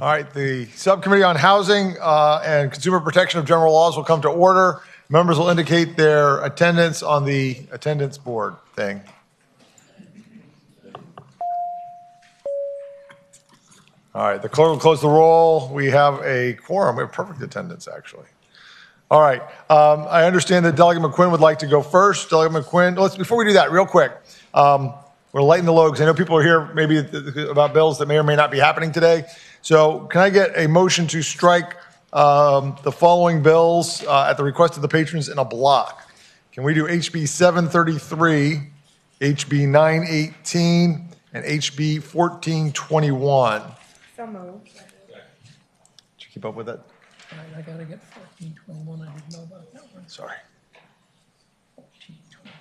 All right, the Subcommittee on Housing and Consumer Protection of General Laws will come to order. Members will indicate their attendance on the attendance board thing. All right, the clerk will close the roll. We have a quorum. We have perfect attendance, actually. All right, I understand that Delegate McQuinn would like to go first. Delegate McQuinn, before we do that, real quick, we're lighting the load because I know people are here maybe about bills that may or may not be happening today. So can I get a motion to strike the following bills at the request of the patrons in a block? Can we do HB 733, HB 918, and HB 1421? So moved. Did you keep up with that? All right, I gotta get 1421. I didn't know about that one. Sorry. 1420.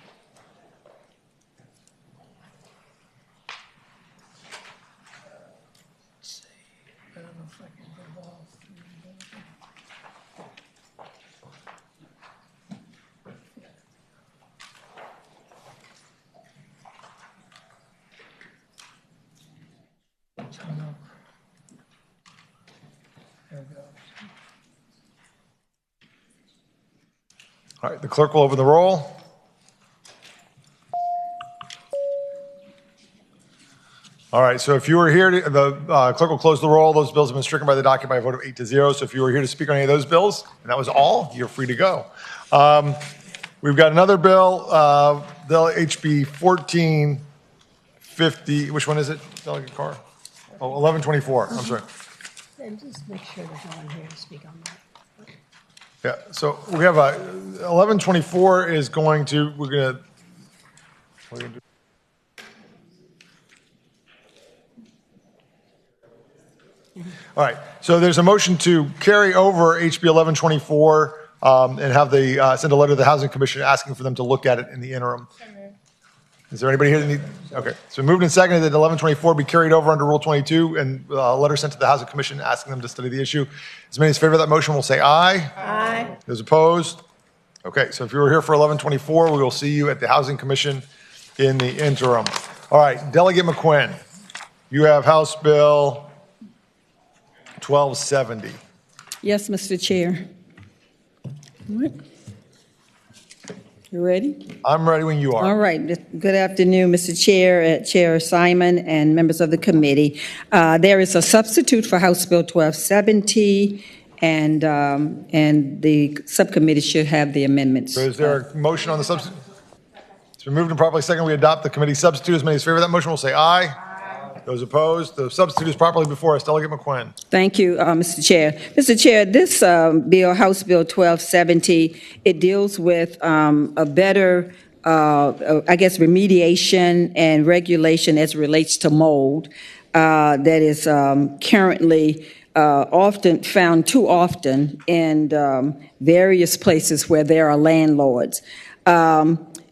Let's see. I don't know if I can get all three. There we go. All right, the clerk will open the roll. All right, so if you were here, the clerk will close the roll. Those bills have been stricken by the docket by a vote of 8-0. So if you were here to speak on any of those bills, and that was all, you're free to go. We've got another bill, HB 1450. Which one is it, Delegate Carr? Oh, 1124. I'm sorry. And just make sure there's no one here to speak on that. Yeah, so we have a 1124 is going to, we're going to do. All right, so there's a motion to carry over HB 1124 and have the send a letter to the Housing Commission asking for them to look at it in the interim. Is there anybody here that need? Okay, so moved and seconded that 1124 be carried over under Rule 22 and a letter sent to the Housing Commission asking them to study the issue. As many as favor that motion will say aye. Aye. Those opposed? Okay, so if you were here for 1124, we will see you at the Housing Commission in the interim. All right, Delegate McQuinn, you have House Bill 1270. Yes, Mr. Chair. All right. You ready? I'm ready when you are. All right. Good afternoon, Mr. Chair, Chair Simon, and members of the committee. There is a substitute for House Bill 1270, and the subcommittee should have the amendments. So is there a motion on the substitute? It's been moved and properly seconded. We adopt the committee substitute. As many as favor that motion will say aye. Those opposed? The substitute is properly before us. Delegate McQuinn. Thank you, Mr. Chair. Mr. Chair, this bill, House Bill 1270, it deals with a better, remediation and regulation as it relates to mold that is currently often found too often in various places where there are landlords.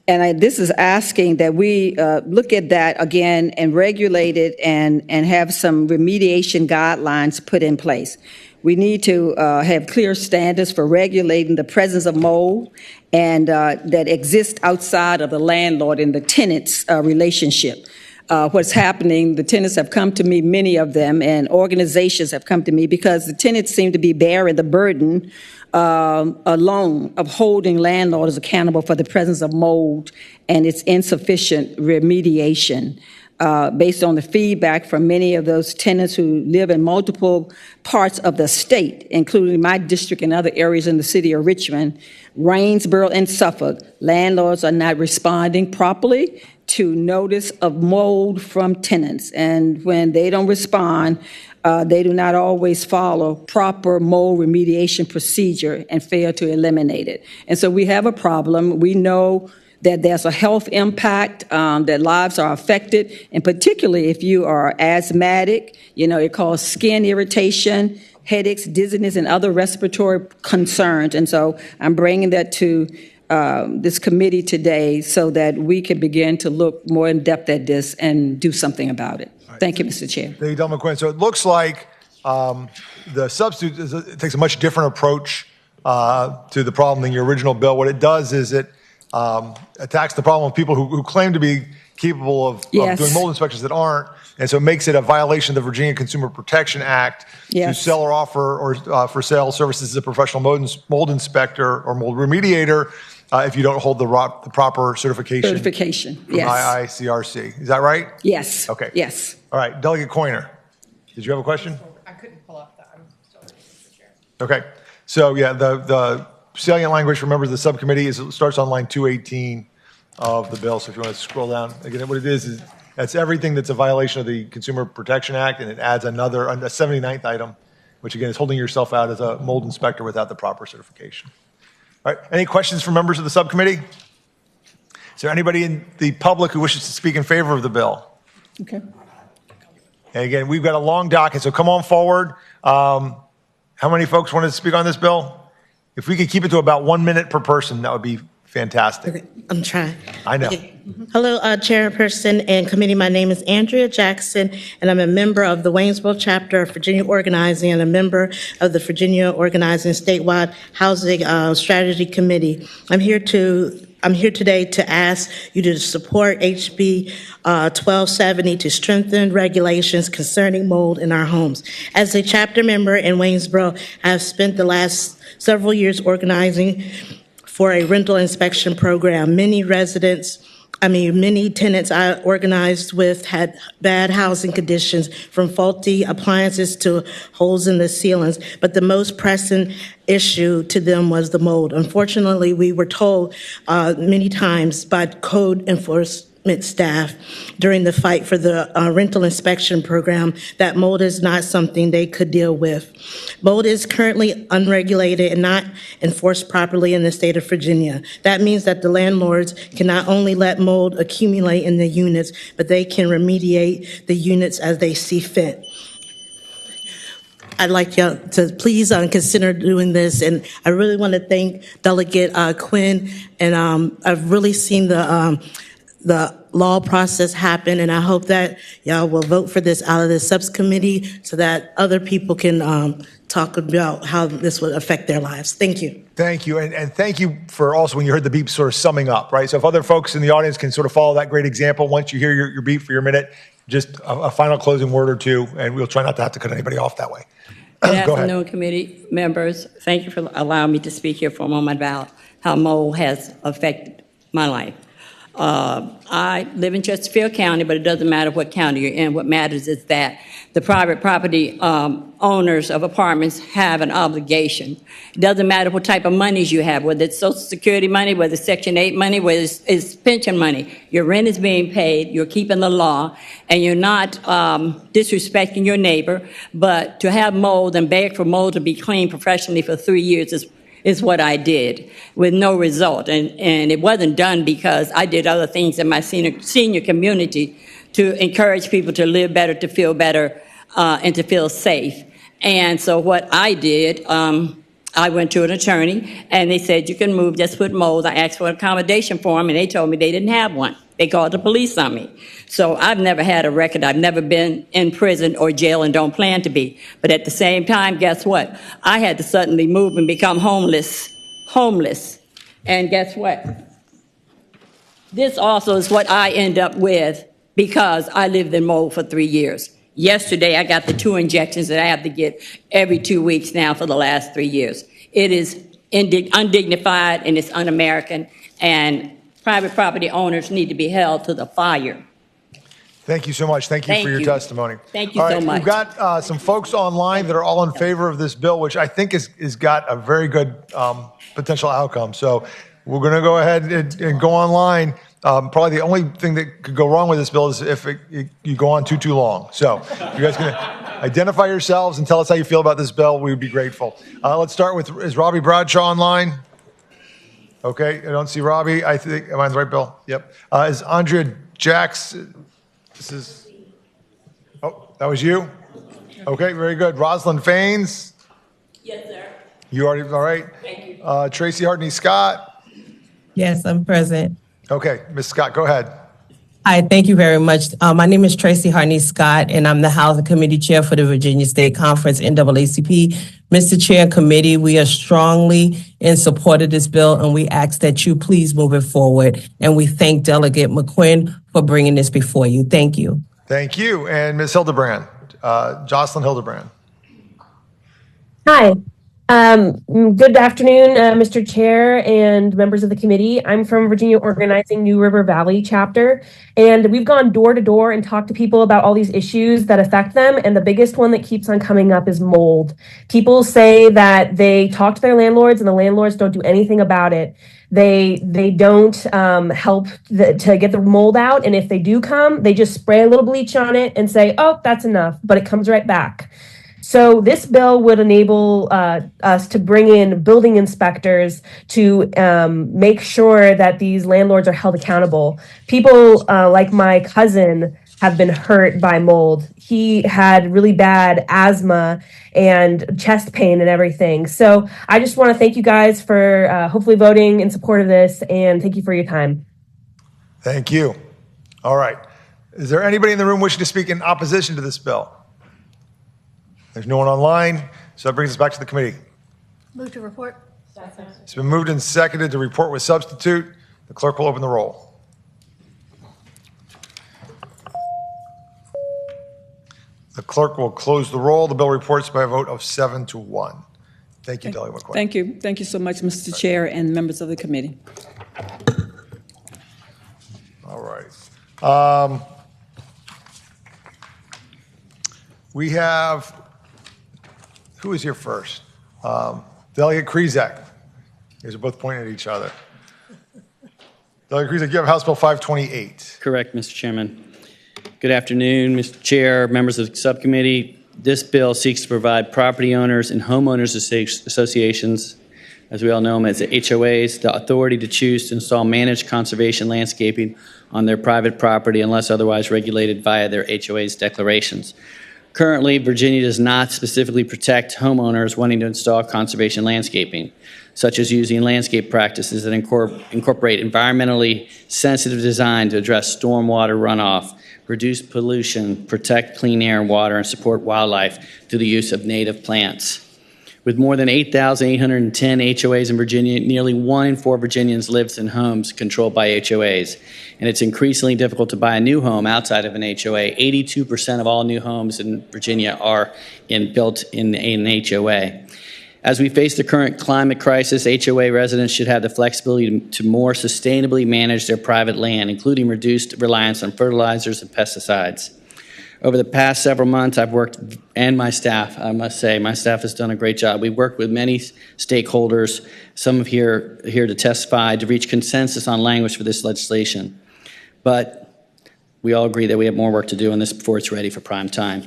This is asking that we look at that again and regulate it and have some remediation guidelines put in place. We need to have clear standards for regulating the presence of mold and that exists outside of the landlord and the tenant's relationship. What's happening, the tenants have come to me, many of them, and organizations have come to me because the tenants seem to be bearing the burden alone of holding landlords accountable for the presence of mold and its insufficient remediation. Based on the feedback from many of those tenants who live in multiple parts of the state, including my district and other areas in the city of Richmond, Waynesboro, and Suffolk, landlords are not responding properly to notice of mold from tenants. And when they don't respond, they do not always follow proper mold remediation procedure and fail to eliminate it. And so we have a problem. We know that there's a health impact, that lives are affected, and particularly if you are asthmatic, it causes skin irritation, headaches, dizziness, and other respiratory concerns. And so I'm bringing that to this committee today so that we can begin to look more in depth at this and do something about it. Right. Thank you, Mr. Chair. Thank you, Delegate McQuinn. So it looks like the substitute it takes a much different approach to the problem than your original bill. What it does is it attacks the problem of people who claim to be capable of doing mold inspections that aren't. And so it makes it a violation of the Virginia Consumer Protection Act to Yes. sell or offer or for sale services as a professional mold inspector or mold remediator if you don't hold the proper certification from Yes. IICRC. Is that right? Yes. Okay. Yes. All right, Delegate Coiner, did you have a question? I couldn't pull up that. I'm still waiting for the chair. Okay, so yeah, the salient language for members of the subcommittee is, it starts on line 218 of the bill. So if you want to scroll down, again, what it is that's everything that's a violation of the Consumer Protection Act, and it adds a 79th item, which again is holding yourself out as a mold inspector without the proper certification. All right, any questions from members of the subcommittee? Is there anybody in the public who wishes to speak in favor of the bill? Okay. And again, we've got a long docket, so come on forward. How many folks want to speak on this bill? If we could keep it to about 1 minute per person, that would be fantastic. Okay, I'm trying. I know. Okay. Hello, Chairperson and committee. My name is Andrea Jackson, and I'm a member of the Waynesboro chapter of Virginia Organizing and a member of the Virginia Organizing Statewide Housing Strategy Committee. I'm here today to ask you to support HB 1270 to strengthen regulations concerning mold in our homes. As a chapter member in Waynesboro, I have spent the last several years organizing for a rental inspection program. Many tenants I organized with had bad housing conditions, from faulty appliances to holes in the ceilings, but the most pressing issue to them was the mold. Unfortunately, we were told many times by code enforcement staff during the fight for the rental inspection program that mold is not something they could deal with. Mold is currently unregulated and not enforced properly in the state of Virginia. That means that the landlords can not only let mold accumulate in the units, but they can remediate the units as they see fit. I'd like you to please consider doing this, and I really want to thank Delegate Quinn, and I've really seen the law process happen, and I hope that y'all will vote for this out of the subcommittee so that other people can talk about how this will affect their lives. Thank you. Thank you, and thank you for also when you heard the beep sort of summing up, right? So if other folks in the audience can sort of follow that great example, once you hear your beep for your minute, just a final closing word or two, and we'll try not to have to cut anybody off that way. Good Go ahead. afternoon, committee members. Thank you for allowing me to speak here for a moment about how mold has affected my life. I live in Chesterfield County, but it doesn't matter what county you're in. What matters is that the private property owners of apartments have an obligation. It doesn't matter what type of monies you have, whether it's Social Security money, whether it's Section 8 money, whether it's pension money. Your rent is being paid, you're keeping the law, and you're not disrespecting your neighbor. But to have mold and beg for mold to be cleaned professionally for 3 years is what I did with no result. And it wasn't done because I did other things in my senior community to encourage people to live better, to feel better, and to feel safe. And so what I did, I went to an attorney, and they said, you can move, just put mold. I asked for an accommodation for them, and they told me they didn't have one. They called the police on me. So I've never had a record. I've never been in prison or jail and don't plan to be. But at the same time, guess what? I had to suddenly move and become homeless. And guess what? This also is what I end up with because I lived in mold for 3 years. Yesterday, I got the 2 injections that I have to get every 2 weeks now for the last 3 years. It is undignified and it's un-American, and private property owners need to be held to the fire. Thank you so much. Thank you for your testimony. Thank you all so right, much. We've got some folks online that are all in favor of this bill, which I think is got a very good potential outcome. So we're going to go ahead and go online. Probably the only thing that could go wrong with this bill is if you go on too long. So if you guys can identify yourselves and tell us how you feel about this bill, we would be grateful. Let's start with, is Robbie Bradshaw online? Okay, I don't see Robbie. I think, am I on the right bill? Yep. Is Andrea Jackson? That was you? Okay, very good. Rosalind Faines? Yes, sir. You already, all right. Thank you. Tracy Hartney Scott? Yes, I'm present. Okay, Ms. Scott, go ahead. Hi, thank you very much. My name is Tracy Hartney Scott, and I'm the Housing Committee Chair for the Virginia State Conference, NAACP. Mr. Chair and Committee, we are strongly in support of this bill, and we ask that you please move it forward. And we thank Delegate McQuinn for bringing this before you. Thank you. Thank you. And Ms. Hildebrand, Jocelyn Hildebrand. Hi. Good afternoon, Mr. Chair and members of the committee. I'm from Virginia Organizing New River Valley chapter, and we've gone door to door and talked to people about all these issues that affect them, and the biggest one that keeps on coming up is mold. People say that they talk to their landlords and the landlords don't do anything about it. They don't help to get the mold out, and if they do come, they just spray a little bleach on it and say, oh, that's enough, but it comes right back. So this bill would enable us to bring in building inspectors to make sure that these landlords are held accountable. People like my cousin have been hurt by mold. He had really bad asthma and chest pain and everything. So I just want to thank you guys for hopefully voting in support of this, and thank you for your time. Thank you. All right. Is there anybody in the room wishing to speak in opposition to this bill? There's no one online, so that brings us back to the committee. Move to report. It's been moved and seconded to report with substitute. The clerk will open the roll. The clerk will close the roll. The bill reports by a vote of 7-1. Thank you, Delegate McQuinn. Thank you. Thank you so much, Mr. Chair and members of the committee. All right. We have, who is here first? Delegate Krizak. You guys are both pointing at each other. Delegate Krizak, you have House Bill 528. Correct, Mr. Chairman. Good afternoon, Mr. Chair, members of the subcommittee. This bill seeks to provide property owners and homeowners associations, as we all know them as the HOAs, the authority to choose to install managed conservation landscaping on their private property unless otherwise regulated via their HOA's declarations. Currently, Virginia does not specifically protect homeowners wanting to install conservation landscaping, such as using landscape practices that incorporate environmentally sensitive design to address stormwater runoff, reduce pollution, protect clean air and water, and support wildlife through the use of native plants. With more than 8,810 HOAs in Virginia, nearly 1 in 4 Virginians lives in homes controlled by HOAs, and it's increasingly difficult to buy a new home outside of an HOA. 82% of all new homes in Virginia are built in an HOA. As we face the current climate crisis, HOA residents should have the flexibility to more sustainably manage their private land, including reduced reliance on fertilizers and pesticides. Over the past several months, I've worked, and my staff, I must say, my staff has done a great job. We've worked with many stakeholders, some here to testify, to reach consensus on language for this legislation. But we all agree that we have more work to do on this before it's ready for prime time.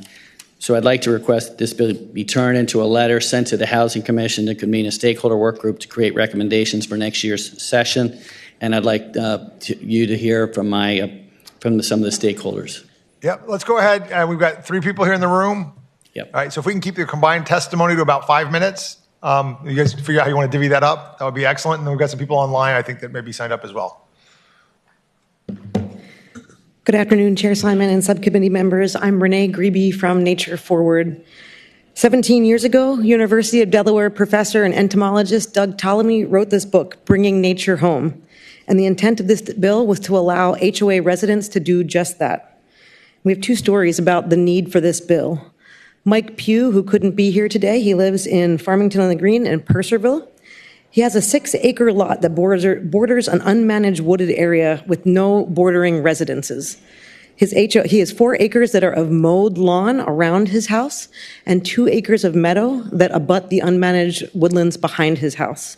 So I'd like to request that this bill be turned into a letter sent to the Housing Commission to convene a stakeholder work group to create recommendations for next year's session. And I'd like you to hear from some of the stakeholders. Yep, let's go ahead. We've got 3 people here in the room. Yep. All right, so if we can keep your combined testimony to about 5 minutes, you guys figure out how you want to divvy that up. That would be excellent. And then we've got some people online, I think, that may be signed up as well. Good afternoon, Chair Simon and subcommittee members. I'm Renee Grebe from Nature Forward. 17 years ago, University of Delaware professor and entomologist Doug Ptolemy wrote this book, Bringing Nature Home. And the intent of this bill was to allow HOA residents to do just that. We have 2 stories about the need for this bill. Mike Pugh, who couldn't be here today, he lives in Farmington on the Green and Purcellville. He has a 6-acre lot that borders an unmanaged wooded area with no bordering residences. He has 4 acres that are of mowed lawn around his house and 2 acres of meadow that abut the unmanaged woodlands behind his house.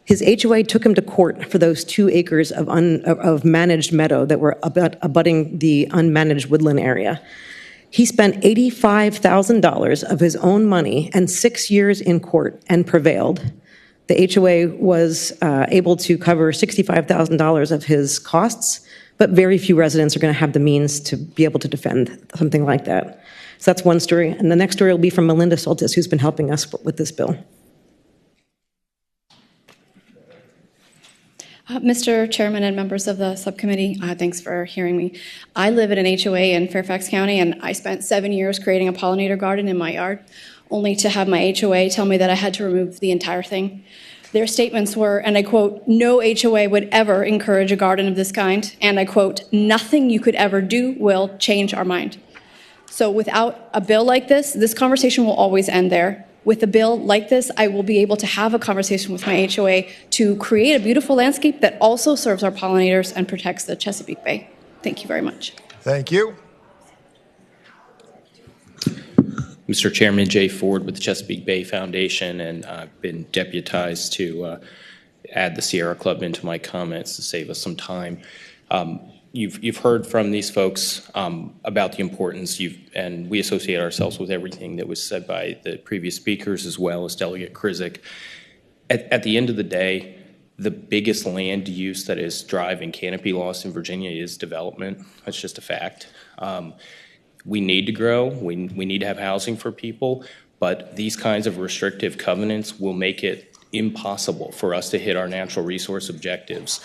His HOA took him to court for those 2 acres of managed meadow that were abutting the unmanaged woodland area. He spent $85,000 of his own money and 6 years in court and prevailed. The HOA was able to cover $65,000 of his costs, but very few residents are going to have the means to be able to defend something like that. So that's one story. And the next story will be from Melinda Soltis, who's been helping us with this bill. Mr. Chairman and members of the subcommittee, thanks for hearing me. I live in an HOA in Fairfax County, and I spent 7 years creating a pollinator garden in my yard, only to have my HOA tell me that I had to remove the entire thing. Their statements were, and I quote, "No HOA would ever encourage a garden of this kind," and I quote, "Nothing you could ever do will change our mind." So without a bill like this conversation will always end there. With a bill like this, I will be able to have a conversation with my HOA to create a beautiful landscape that also serves our pollinators and protects the Chesapeake Bay. Thank you very much. Thank you. Mr. Chairman, Jay Ford with the Chesapeake Bay Foundation, and I've been deputized to add the Sierra Club into my comments to save us some time. You've heard from these folks about the importance, and we associate ourselves with everything that was said by the previous speakers as well as Delegate Krizik. At the end of the day, the biggest land use that is driving canopy loss in Virginia is development. That's just a fact. We need to grow. We need to have housing for people, but these kinds of restrictive covenants will make it impossible for us to hit our natural resource objectives.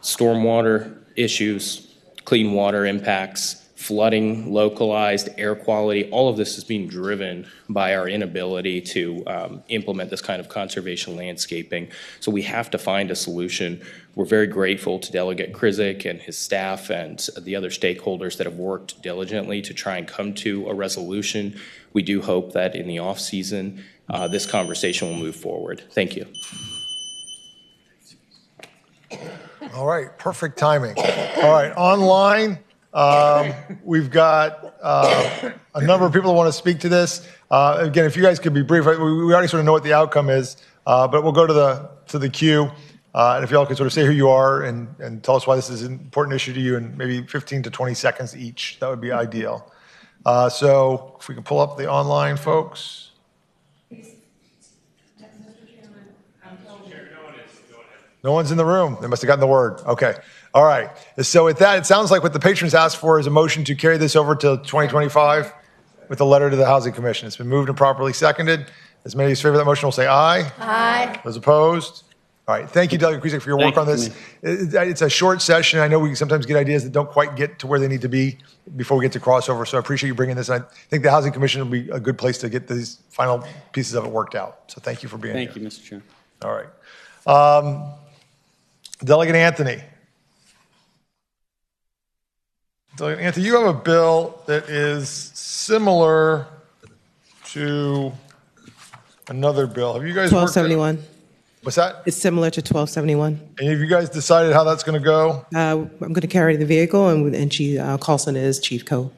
Stormwater issues, clean water impacts, flooding, localized air quality, all of this is being driven by our inability to implement this kind of conservation landscaping. So we have to find a solution. We're very grateful to Delegate Krizik and his staff and the other stakeholders that have worked diligently to try and come to a resolution. We do hope that in the off season, this conversation will move forward. Thank you. All right, perfect timing. All right, online, we've got a number of people that want to speak to this. Again, if you guys could be brief, we already sort of know what the outcome is, but we'll go to the queue. And if y'all could sort of say who you are and tell us why this is an important issue to you in maybe 15 to 20 seconds each, that would be ideal. So if we can pull up the online folks. No one's in the room. They must have gotten the word. Okay. All right. So with that, it sounds like what the patrons asked for is a motion to carry this over to 2025 with a letter to the Housing Commission. It's been moved and properly seconded. As many as favor that motion will say aye. Aye. Those opposed? All right. Thank you, Delegate Krizik, for your work on this. It's a short session. I know we sometimes get ideas that don't quite get to where they need to be before we get to crossover. So I appreciate you bringing this. And I think the Housing Commission will be a good place to get these final pieces of it worked out. So thank you for being here. Thank you, Mr. Chair. All right. Delegate Anthony. Delegate Anthony, you have a bill that is similar to another bill. Have you guys worked 1271. What's that? It's similar to 1271. And have you guys decided how that's going to go? I'm going to carry the vehicle, and Carlson is chief co.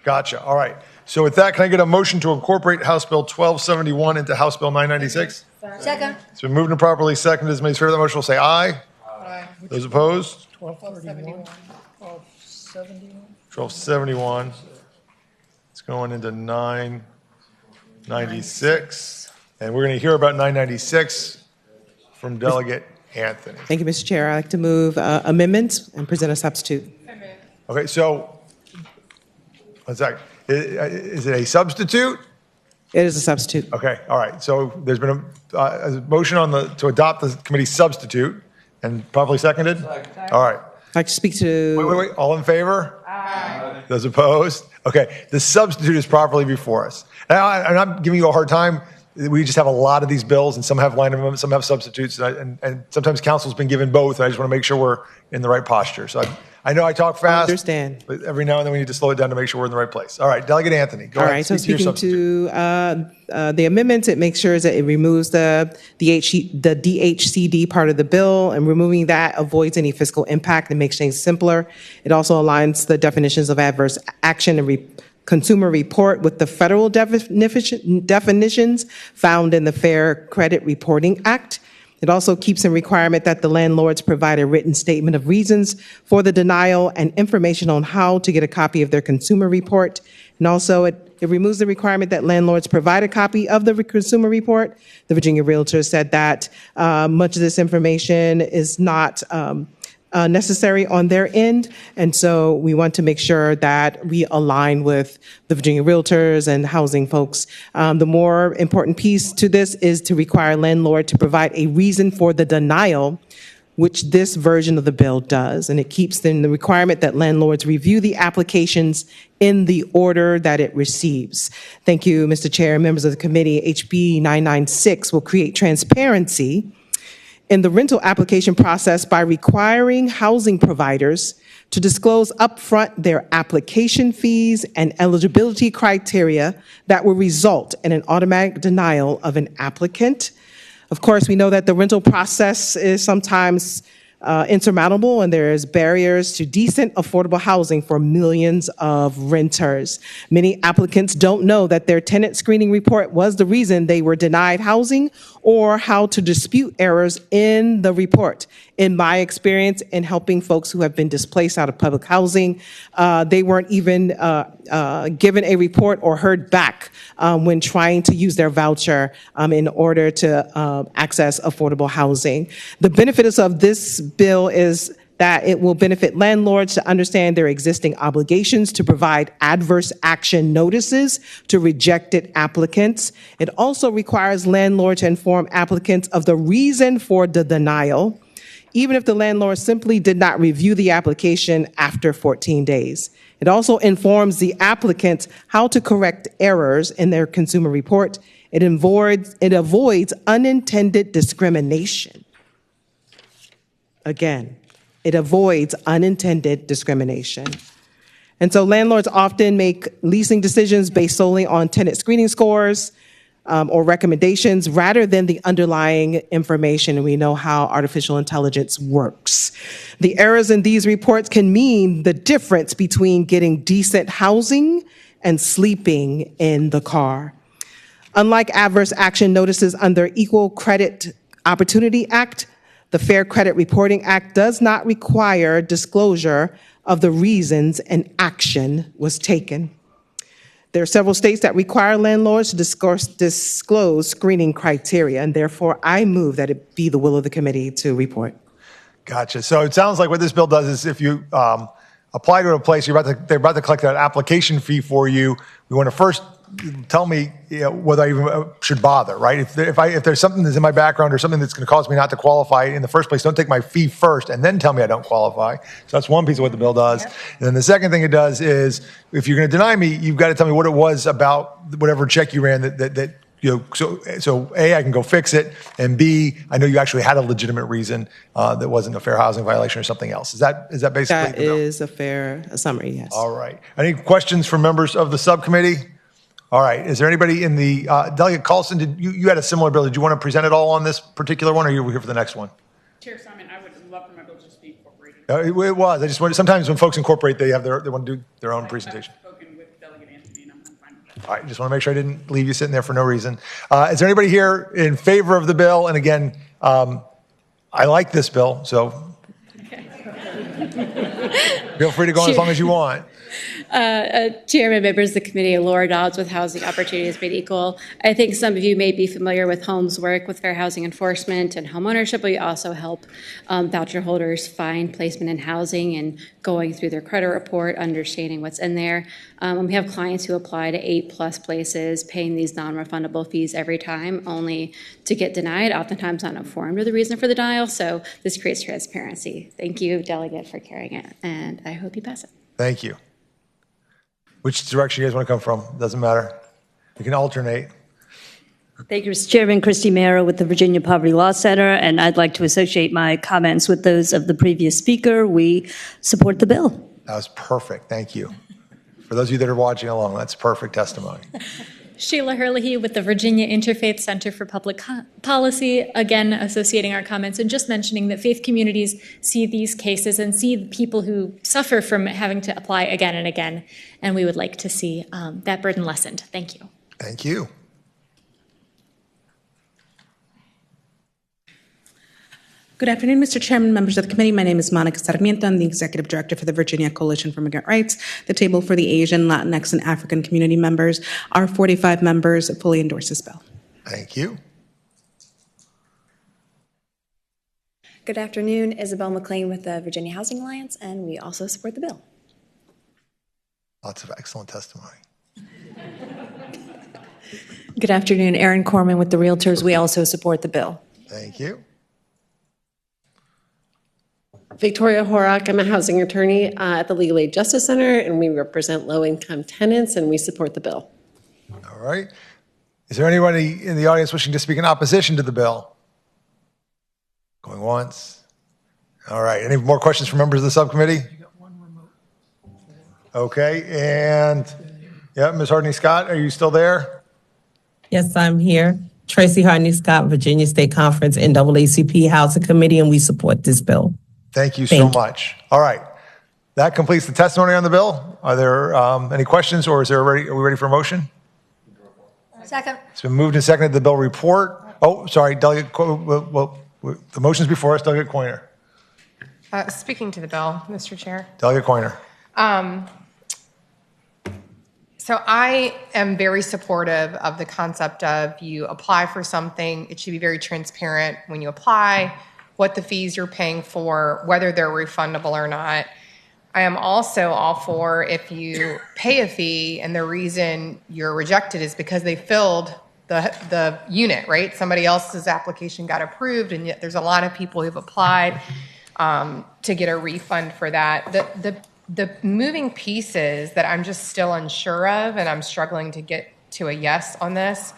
Gotcha. All right. So with that, can I get a motion to incorporate House Bill 1271 into House Bill 996? Second. It's been moved and properly seconded. As many as favor that motion will say aye. Aye. Those opposed? 1231, 1271. 1271. It's going into 996. And we're going to hear about 996 from Delegate Anthony. Thank you, Mr. Chair. I'd like to move amendments and present a substitute. Okay, so, one sec. Is it a substitute? It is a substitute. Okay, all right. So there's been a motion to adopt the committee substitute and properly seconded? All right. I'd like to speak to... Wait. All in favor? Aye. Those opposed? Okay, the substitute is properly before us. And I'm not giving you a hard time. We just have a lot of these bills, and some have line amendments, some have substitutes, and sometimes council's been given both, and I just want to make sure we're in the right posture. So I know I talk fast. I understand. But every now and then we need to slow it down to make sure we're in the right place. All right, Delegate Anthony, go ahead. All right, so Speak to your speaking substitute. to the amendments, it makes sure that it removes the DHCD part of the bill, and removing that avoids any fiscal impact and makes things simpler. It also aligns the definitions of adverse action and consumer report with the federal definitions found in the Fair Credit Reporting Act. It also keeps a requirement that the landlords provide a written statement of reasons for the denial and information on how to get a copy of their consumer report. And also it removes the requirement that landlords provide a copy of the consumer report. The Virginia Realtor said that much of this information is not necessary on their end. And so we want to make sure that we align with the Virginia Realtors and housing folks. The more important piece to this is to require landlord to provide a reason for the denial, which this version of the bill does. And it keeps in the requirement that landlords review the applications in the order that it receives. Thank you, Mr. Chair and members of the committee. HB 996 will create transparency in the rental application process by requiring housing providers to disclose upfront their application fees and eligibility criteria that will result in an automatic denial of an applicant. Of course, we know that the rental process is sometimes insurmountable, and there's barriers to decent, affordable housing for millions of renters. Many applicants don't know that their tenant screening report was the reason they were denied housing or how to dispute errors in the report. In my experience in helping folks who have been displaced out of public housing, they weren't even given a report or heard back when trying to use their voucher in order to access affordable housing. The benefits of this bill is that it will benefit landlords to understand their existing obligations to provide adverse action notices to rejected applicants. It also requires landlords to inform applicants of the reason for the denial, even if the landlord simply did not review the application after 14 days. It also informs the applicants how to correct errors in their consumer report. It avoids unintended discrimination. Again, it avoids unintended discrimination. And so landlords often make leasing decisions based solely on tenant screening scores or recommendations rather than the underlying information. And we know how artificial intelligence works. The errors in these reports can mean the difference between getting decent housing and sleeping in the car. Unlike adverse action notices under Equal Credit Opportunity Act, the Fair Credit Reporting Act does not require disclosure of the reasons an action was taken. There are several states that require landlords to disclose screening criteria, and therefore I move that it be the will of the committee to report. Gotcha. So it sounds like what this bill does is if you apply to a place, they're about to collect that application fee for you. We want to first tell me whether I even should bother, right? If there's something that's in my background or something that's going to cause me not to qualify in the first place, don't take my fee first and then tell me I don't qualify. So that's one piece of what the bill does. Yep. And then the second thing it does is if you're going to deny me, you've got to tell me what it was about whatever check you ran that so A, I can go fix it, and B, I know you actually had a legitimate reason that wasn't a fair housing violation or something else. Is that basically that the bill? is a fair summary, yes. All right. Any questions from members of the subcommittee? All right. Is there anybody in the Delegate Carlson? You had a similar bill. Did you want to present it all on this particular one, or are you here for the next one? Chair Simon, I would love for my bill to just be incorporated. It was. I just wanted. Sometimes when folks incorporate, they want to do their own presentation. I've spoken with Delegate Anthony, and I'm fine with that. All right. Just want to make sure I didn't leave you sitting there for no reason. Is there anybody here in favor of the bill? And again, I like this bill, so feel free to go on as long as you want. Chairman, members of the committee, Laura Dodds with Housing Opportunities Made Equal. I think some of you may be familiar with Home's work with fair housing enforcement and home ownership, but we also help voucher holders find placement in housing and going through their credit report, understanding what's in there. We have clients who apply to 8+ places, paying these non-refundable fees every time, only to get denied, oftentimes not informed of the reason for the denial. So this creates transparency. Thank you, Delegate, for carrying it, and I hope you pass it. Thank you. Which direction you guys want to come from? Doesn't matter. You can alternate. Thank you, Mr. Chairman. Christy Mara with the Virginia Poverty Law Center, and I'd like to associate my comments with those of the previous speaker. We support the bill. That was perfect. Thank you. For those of you that are watching along, that's perfect testimony. Sheila Herlihy with the Virginia Interfaith Center for Public Policy, again associating our comments and just mentioning that faith communities see these cases and see the people who suffer from having to apply again and again, and we would like to see that burden lessened. Thank you. Thank you. Good afternoon, Mr. Chairman, members of the committee. My name is Monica Sarmiento. I'm the Executive Director for the Virginia Coalition for Immigrant Rights. The table for the Asian, Latinx, and African community members, our 45 members fully endorse this bill. Thank you. Good afternoon, Isabel McLean with the Virginia Housing Alliance, and we also support the bill. Lots of excellent testimony. Good afternoon, Erin Corman with the Realtors. We also support the bill. Thank you. Victoria Horak, I'm a housing attorney at the Legal Aid Justice Center, and we represent low-income tenants, and we support the bill. All right. Is there anybody in the audience wishing to speak in opposition to the bill? Going once. All right. Any more questions from members of the subcommittee? Okay. And yeah, Ms. Hardney Scott, are you still there? Yes, I'm here. Tracy Harney Scott, Virginia State Conference, NAACP Housing Committee, and we support this bill. Thank you so much. All right. That completes the testimony on the bill. Are there any questions, or are we ready for a motion? Second. It's been moved and seconded the bill report. Oh, sorry, Delegate, well, the motion's before us. Delegate Coiner. Speaking to the bill, Mr. Chair. Delegate Coiner. So I am very supportive of the concept of you apply for something, it should be very transparent when you apply, what the fees you're paying for, whether they're refundable or not. I am also all for if you pay a fee and the reason you're rejected is because they filled the unit, right? Somebody else's application got approved, and yet there's a lot of people who've applied to get a refund for that. The moving pieces that I'm just still unsure of, and I'm struggling to get to a yes on this.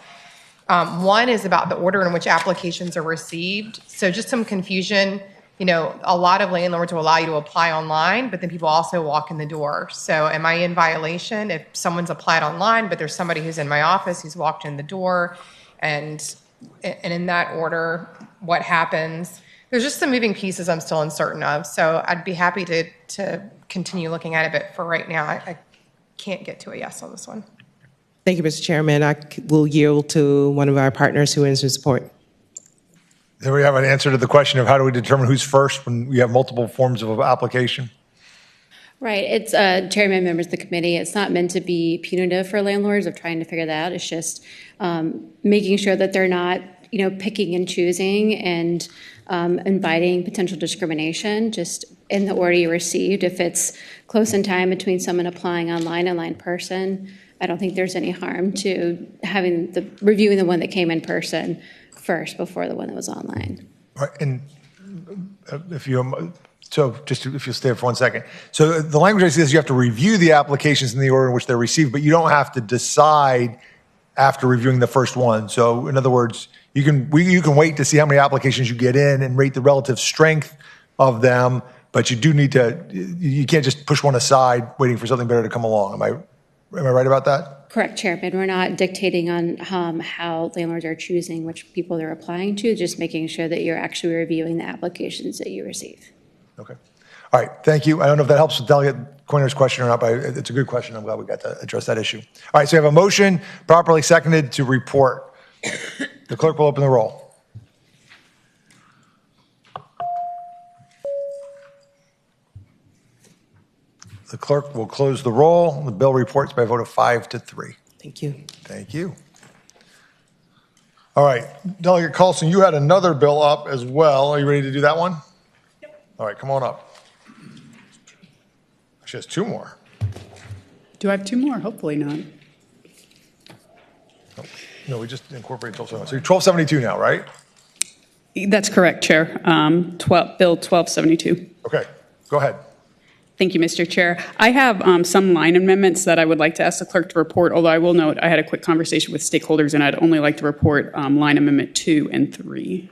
One is about the order in which applications are received. So just some confusion. You know, a lot of landlords will allow you to apply online, but then people also walk in the door. So am I in violation if someone's applied online, but there's somebody who's in my office who's walked in the door? And in that order, what happens? There's just some moving pieces I'm still uncertain of. So I'd be happy to continue looking at it, but for right now, I can't get to a yes on this one. Thank you, Mr. Chairman. I will yield to one of our partners who is in support. There we have an answer to the question of how do we determine who's first when we have multiple forms of application? Right. It's chairman, members of the committee. It's not meant to be punitive for landlords of trying to figure that out. It's just making sure that they're not, picking and choosing and inviting potential discrimination just in the order you received. If it's close in time between someone applying online and in person, I don't think there's any harm to reviewing the one that came in person first before the one that was online. Right. And if you'll stay for 1 second. So the language I see is you have to review the applications in the order in which they're received, but you don't have to decide after reviewing the first one. So in other words, you can wait to see how many applications you get in and rate the relative strength of them, but you do need to, you can't just push one aside waiting for something better to come along. Am I right about that? Correct, Chairman. We're not dictating on how landlords are choosing which people they're applying to, just making sure that you're actually reviewing the applications that you receive. Okay. All right. Thank you. I don't know if that helps with Delegate Coiner's question or not, but it's a good question. I'm glad we got to address that issue. All right. So we have a motion properly seconded to report. The clerk will open the roll. The clerk will close the roll. The bill reports by a vote of 5-3. Thank you. Thank you. All right. Delegate Coulson, you had another bill up as well. Are you ready to do that one? Yep. All right. Come on up. She has two more. Do I have two more? Hopefully not. No, we just incorporated 1271. So you're 1272 now, right? That's correct, Chair. Bill 1272. Okay. Go ahead. Thank you, Mr. Chair. I have some line amendments that I would like to ask the clerk to report, although I will note I had a quick conversation with stakeholders, and I'd only like to report line amendment 2 and 3.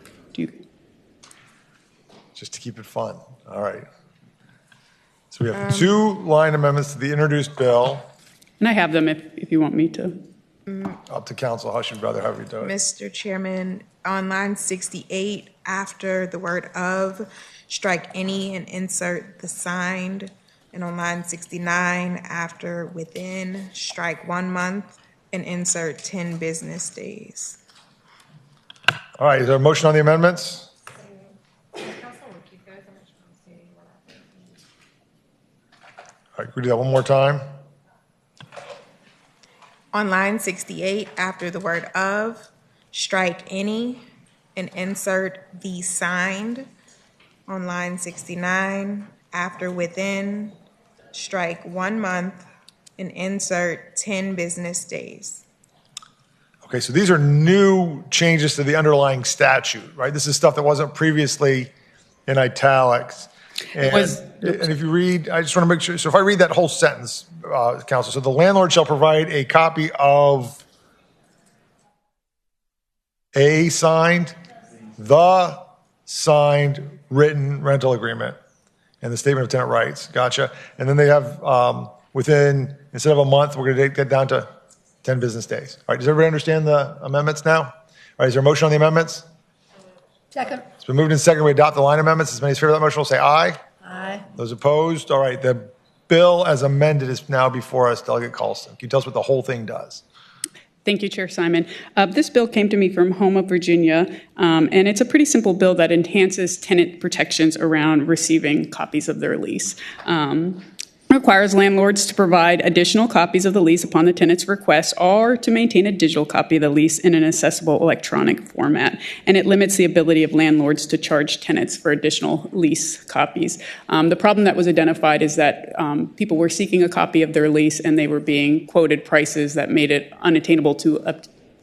Just to keep it fun. All right. So we have two line amendments to the introduced bill. And I have them if you want me to. Up to council, how should rather have you do it? Mr. Chairman, on line 68, after the word of, strike any and insert the signed. And on line 69, after within, strike 1 month and insert 10 business days. All right, is there a motion on the amendments? All right, can we do that one more time? On line 68, after the word of, strike any and insert the signed. On line 69, after within, strike 1 month and insert 10 business days. Okay, so these are new changes to the underlying statute, right? This is stuff that wasn't previously in italics. And if you read, I just want to make sure, so if I read that whole sentence, Council, so the landlord shall provide a copy of a signed, the signed, written rental agreement and the statement of tenant rights. Gotcha. And then they have within, instead of a month, we're going to get down to 10 business days. All right, does everybody understand the amendments now? All right, is there a motion on the amendments? Second. It's been moved and seconded. We adopt the line amendments. As many as favor that motion will say aye. Aye. Those opposed? All right, the bill as amended is now before us. Delegate Carlson, can you tell us what the whole thing does? Thank you, Chair Simon. This bill came to me from Home of Virginia, and it's a pretty simple bill that enhances tenant protections around receiving copies of their lease. Requires landlords to provide additional copies of the lease upon the tenant's request or to maintain a digital copy of the lease in an accessible electronic format. And it limits the ability of landlords to charge tenants for additional lease copies. The problem that was identified is that people were seeking a copy of their lease and they were being quoted prices that made it unattainable to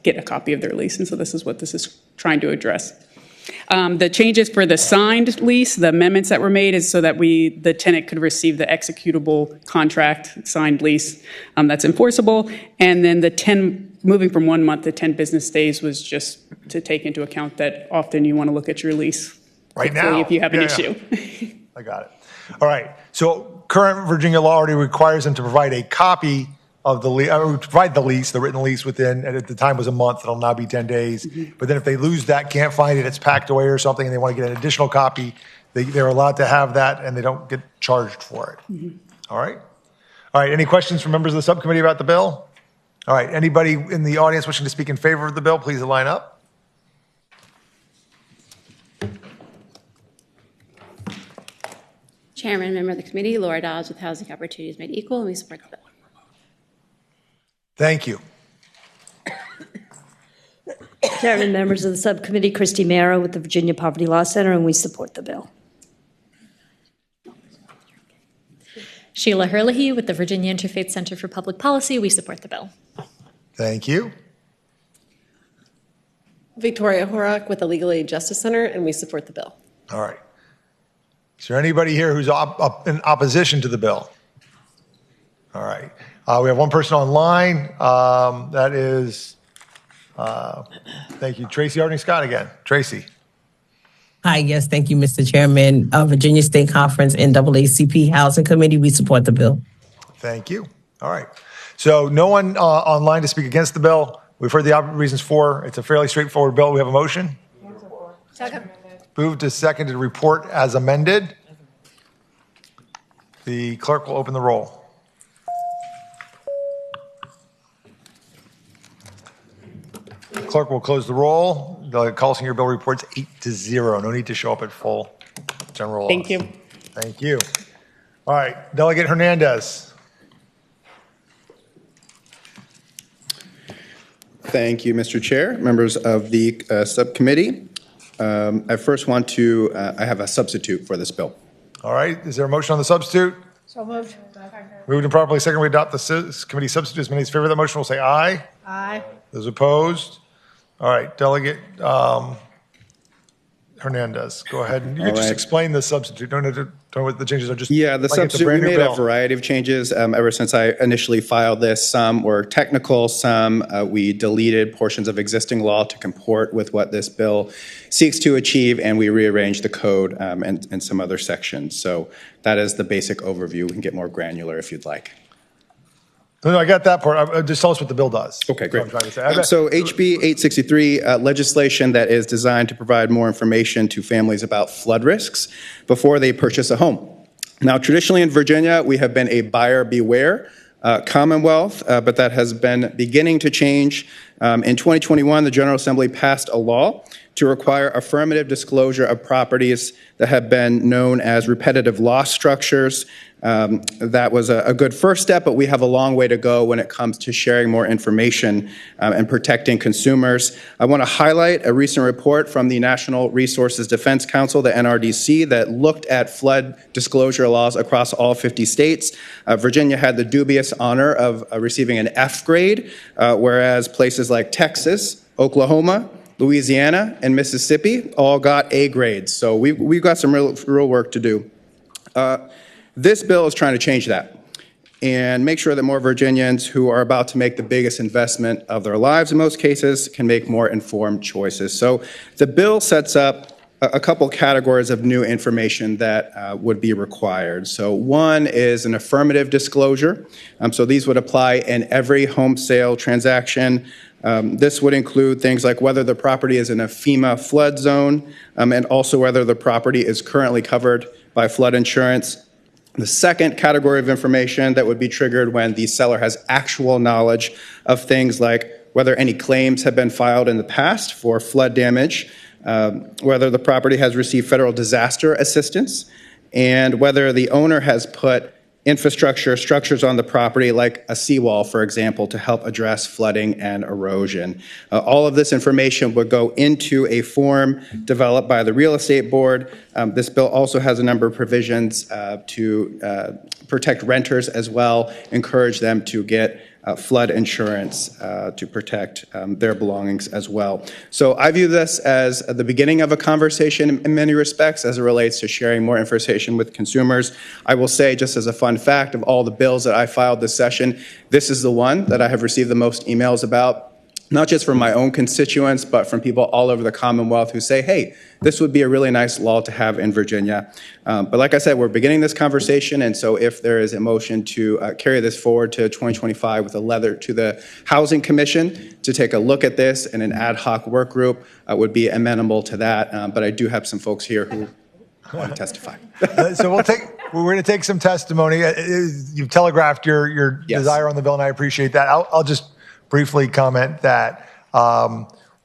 get a copy of their lease. And so this is what this is trying to address. The changes for the signed lease, the amendments that were made is so that the tenant could receive the executable contract, signed lease that's enforceable. And then moving from 1 month to 10 business days was just to take into account that often you want to look at your lease right quickly now if you have an issue. I got it. All right. So current Virginia law already requires them to provide a copy of the lease, provide the lease, the written lease within, and at the time was a month, it'll now be 10 days. But then if they lose that, can't find it, it's packed away or something, and they want to get an additional copy, they're allowed to have that and they don't get charged for it. All right? All right, any questions from members of the subcommittee about the bill? All right, anybody in the audience wishing to speak in favor of the bill, please line up. Chairman, member of the committee, Laura Dodds with Housing Opportunities Made Equal, and we support the bill. Thank you. Chairman, members of the subcommittee, Christy Marrow with the Virginia Poverty Law Center, and we support the bill. Sheila Herlihy with the Virginia Interfaith Center for Public Policy. We support the bill. Thank you. Victoria Horak with the Legal Aid Justice Center, and we support the bill. All right. Is there anybody here who's in opposition to the bill? All right. We have one person online. That is, thank you, Tracy Harding-Scott again. Tracy. Hi, yes, thank you, Mr. Chairman. Virginia State Conference NAACP Housing Committee, we support the bill. Thank you. All right. So no one online to speak against the bill. We've heard the reasons for. It's a fairly straightforward bill. We have a motion. Second. Moved to second to report as amended. The clerk will open the roll. The clerk will close the roll. Delegate Carlson, your bill reports 8-0. No need to show up at full general. Thank you. Thank you. All right, Delegate Hernandez. Thank you, Mr. Chair, members of the subcommittee. I first want to, I have a substitute for this bill. All right, is there a motion on the substitute? So moved. Moved and properly second, we adopt the committee substitute. As many as favor of that motion will say aye. Aye. Those opposed? All right, Delegate Hernandez, go ahead. And you can just explain the substitute. Don't know what the changes are. Just Yeah, the like it's a substitute, we brand new made bill. a variety of changes ever since I initially filed this. Some were technical, some we deleted portions of existing law to comport with what this bill seeks to achieve, and we rearranged the code and some other sections. So that is the basic overview. We can get more granular if you'd like. No, I got that part. Just tell us what the bill does. Okay, great. That's what I'm trying to say. So HB 863, legislation that is designed to provide more information to families about flood risks before they purchase a home. Now, traditionally in Virginia, we have been a buyer beware commonwealth, but that has been beginning to change. In 2021, the General Assembly passed a law to require affirmative disclosure of properties that have been known as repetitive loss structures. That was a good first step, but we have a long way to go when it comes to sharing more information and protecting consumers. I want to highlight a recent report from the National Resources Defense Council, the NRDC, that looked at flood disclosure laws across all 50 states. Virginia had the dubious honor of receiving an F grade, whereas places like Texas, Oklahoma, Louisiana, and Mississippi all got A grades. So we've got some real work to do. This bill is trying to change that and make sure that more Virginians who are about to make the biggest investment of their lives in most cases can make more informed choices. So the bill sets up a couple categories of new information that would be required. So one is an affirmative disclosure. So these would apply in every home sale transaction. This would include things like whether the property is in a FEMA flood zone, and also whether the property is currently covered by flood insurance. The second category of information that would be triggered when the seller has actual knowledge of things like whether any claims have been filed in the past for flood damage, whether the property has received federal disaster assistance, and whether the owner has put structures on the property like a seawall, for example, to help address flooding and erosion. All of this information would go into a form developed by the Real Estate Board. This bill also has a number of provisions to protect renters as well, encourage them to get flood insurance to protect their belongings as well. So I view this as the beginning of a conversation in many respects as it relates to sharing more information with consumers. I will say, just as a fun fact, of all the bills that I filed this session, this is the one that I have received the most emails about, not just from my own constituents, but from people all over the Commonwealth who say, hey, this would be a really nice law to have in Virginia. But like I said, we're beginning this conversation, and so if there is a motion to carry this forward to 2025 with a letter to the Housing Commission to take a look at this in an ad hoc work group, would be amenable to that. But I do have some folks here who want to testify. So we're going to take some testimony. You've telegraphed your desire on the bill, and I appreciate that. I'll just briefly comment that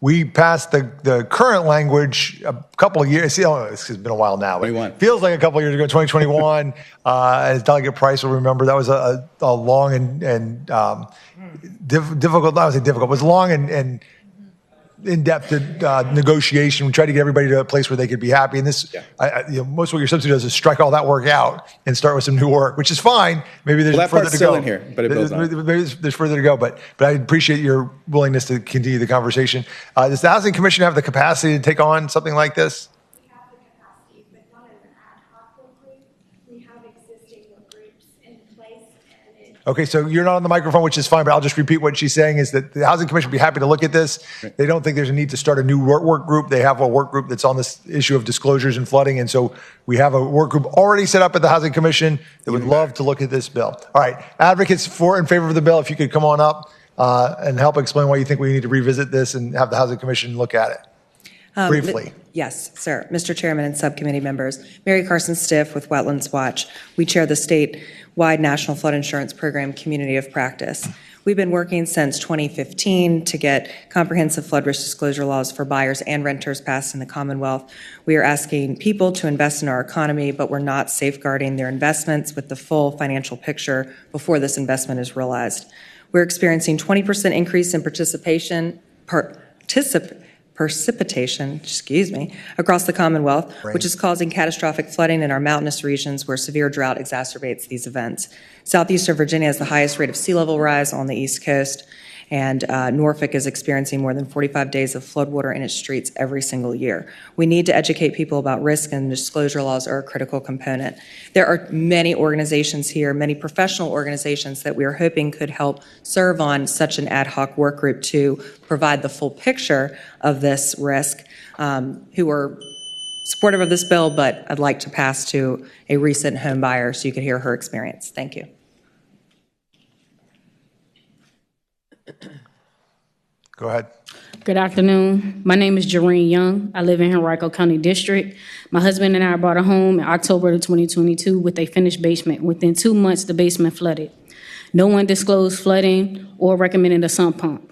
we passed the current language a couple of years. This has been a while now. It feels like a couple of years ago, 2021. As Delegate Price will remember, that was a long and difficult. I would say difficult. It was long and in-depth negotiation. We tried to get everybody to a place where they could be happy. And this, most of what your substitute does is strike all that work out and start with some new work, which is fine. Maybe there's that further part's to still go. in here, but it builds on it. Maybe there's further to go. But I appreciate your willingness to continue the conversation. Does the Housing Commission have the capacity to take on something like this? Okay, so you're not on the microphone, which is fine, but I'll just repeat what she's saying is that the Housing Commission would be happy to look at this. They don't think there's a need to start a new work group. They have a work group that's on this issue of disclosures and flooding, and so we have a work group already set up at the Housing Commission that would love to look at this bill. All right, advocates for and favor of the bill, if you could come on up and help explain why you think we need to revisit this and have the Housing Commission look at it. Briefly. Yes, sir. Mr. Chairman and subcommittee members, Mary Carson Stiff with Wetlands Watch. We chair the statewide National Flood Insurance Program Community of Practice. We've been working since 2015 to get comprehensive flood risk disclosure laws for buyers and renters passed in the Commonwealth. We are asking people to invest in our economy, but we're not safeguarding their investments with the full financial picture before this investment is realized. We're experiencing 20% increase in precipitation, across the Commonwealth, which is causing catastrophic flooding in our mountainous regions where severe drought exacerbates these events. Southeastern Virginia has the highest rate of sea level rise on the East Coast, and Norfolk is experiencing more than 45 days of floodwater in its streets every single year. We need to educate people about risk, and disclosure laws are a critical component. There are many organizations here, many professional organizations that we are hoping could help serve on such an ad hoc work group to provide the full picture of this risk, who are supportive of this bill, but I'd like to pass to a recent home buyer so you could hear her experience. Thank you. Go ahead. Good afternoon. My name is Jareen Young. I live in Henrico County District. My husband and I bought a home in October of 2022 with a finished basement. Within 2 months, the basement flooded. No one disclosed flooding or recommended a sump pump.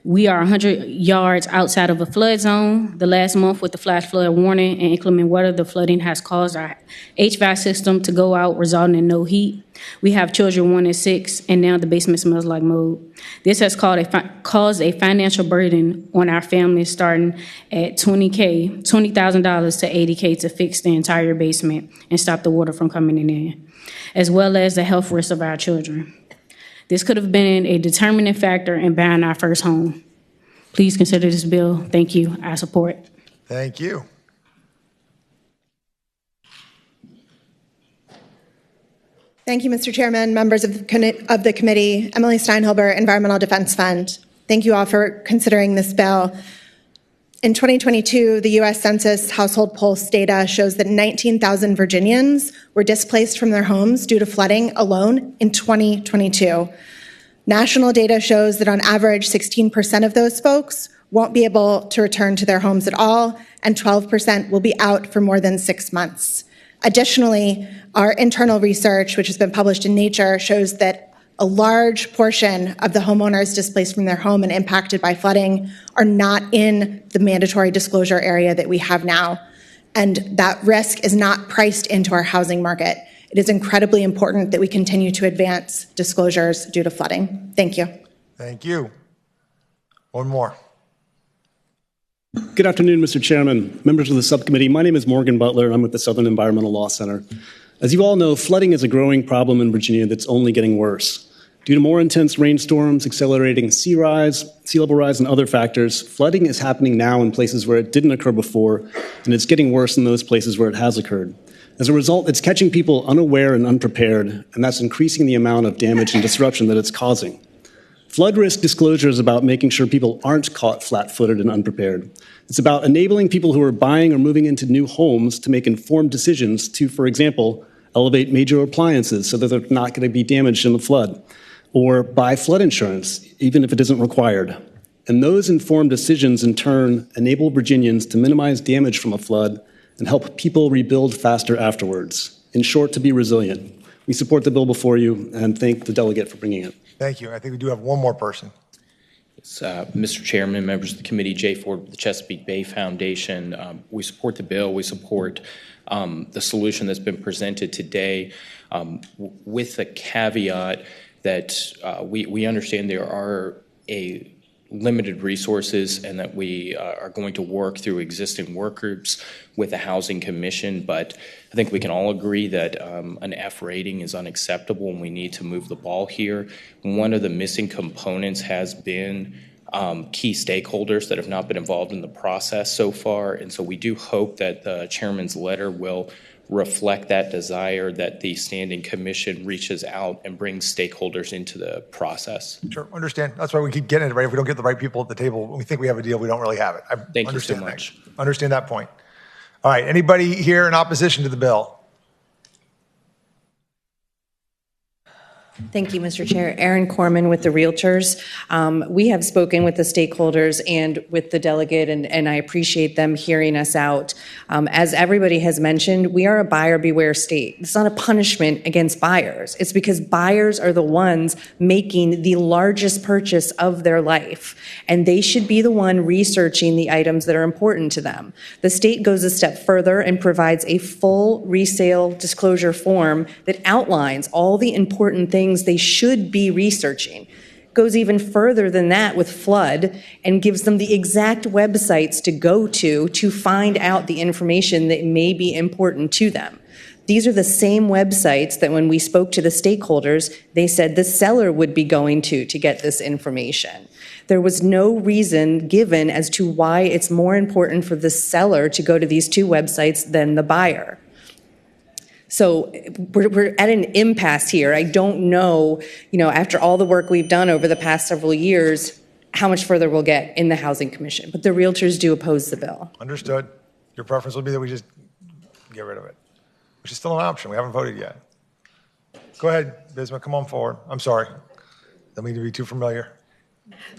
We are 100 yards outside of a flood zone. The last month with the flash flood warning and inclement weather, the flooding has caused our HVAC system to go out, resulting in no heat. We have children 1 and 6, and now the basement smells like mold. This has caused a financial burden on our family, starting at $20,000 to $80,000 to fix the entire basement and stop the water from coming in, as well as the health risks of our children. This could have been a determining factor in buying our first home. Please consider this bill. Thank you. I support. Thank you. Thank you, Mr. Chairman, members of the committee, Emily Steinhilber, Environmental Defense Fund. Thank you all for considering this bill. In 2022, the U.S. Census household pulse data shows that 19,000 Virginians were displaced from their homes due to flooding alone in 2022. National data shows that on average, 16% of those folks won't be able to return to their homes at all, and 12% will be out for more than 6 months. Additionally, our internal research, which has been published in Nature, shows that a large portion of the homeowners displaced from their home and impacted by flooding are not in the mandatory disclosure area that we have now. And that risk is not priced into our housing market. It is incredibly important that we continue to advance disclosures due to flooding. Thank you. Thank you. One more. Good afternoon, Mr. Chairman, members of the subcommittee. My name is Morgan Butler, and I'm with the Southern Environmental Law Center. As you all know, flooding is a growing problem in Virginia that's only getting worse. Due to more intense rainstorms, accelerating sea level rise, and other factors, flooding is happening now in places where it didn't occur before, and it's getting worse in those places where it has occurred. As a result, it's catching people unaware and unprepared, and that's increasing the amount of damage and disruption that it's causing. Flood risk disclosure is about making sure people aren't caught flat-footed and unprepared. It's about enabling people who are buying or moving into new homes to make informed decisions to, for example, elevate major appliances so that they're not going to be damaged in the flood, or buy flood insurance, even if it isn't required. And those informed decisions, in turn, enable Virginians to minimize damage from a flood and help people rebuild faster afterwards. In short, to be resilient. We support the bill before you and thank the delegate for bringing it. Thank you. I think we do have one more person. Mr. Chairman, members of the committee, Jay Ford with the Chesapeake Bay Foundation. We support the bill. We support the solution that's been presented today, with the caveat that we understand there are limited resources and that we are going to work through existing work groups with the Housing Commission, but I think we can all agree that an F rating is unacceptable and we need to move the ball here. One of the missing components has been key stakeholders that have not been involved in the process so far, and so we do hope that the chairman's letter will reflect that desire that the Standing Commission reaches out and brings stakeholders into the process. Sure, understand. That's why we keep getting it right. If we don't get the right people at the table, when we think we have a deal, we don't really have it. Thank you so much. Understand that point. All right, anybody here in opposition to the bill? Thank you, Mr. Chair. Erin Corman with the Realtors. We have spoken with the stakeholders and with the delegate, and I appreciate them hearing us out. As everybody has mentioned, we are a buyer beware state. It's not a punishment against buyers. It's because buyers are the ones making the largest purchase of their life, and they should be the one researching the items that are important to them. The state goes a step further and provides a full resale disclosure form that outlines all the important things they should be researching. Goes even further than that with flood and gives them the exact websites to go to find out the information that may be important to them. These are the same websites that when we spoke to the stakeholders, they said the seller would be going to get this information. There was no reason given as to why it's more important for the seller to go to these two websites than the buyer. So we're at an impasse here. I don't know, after all the work we've done over the past several years, how much further we'll get in the Housing Commission. But the Realtors do oppose the bill. Understood. Your preference would be that we just get rid of it, which is still an option. We haven't voted yet. Go ahead, Bismarck, come on forward. I'm sorry. Don't mean to be too familiar.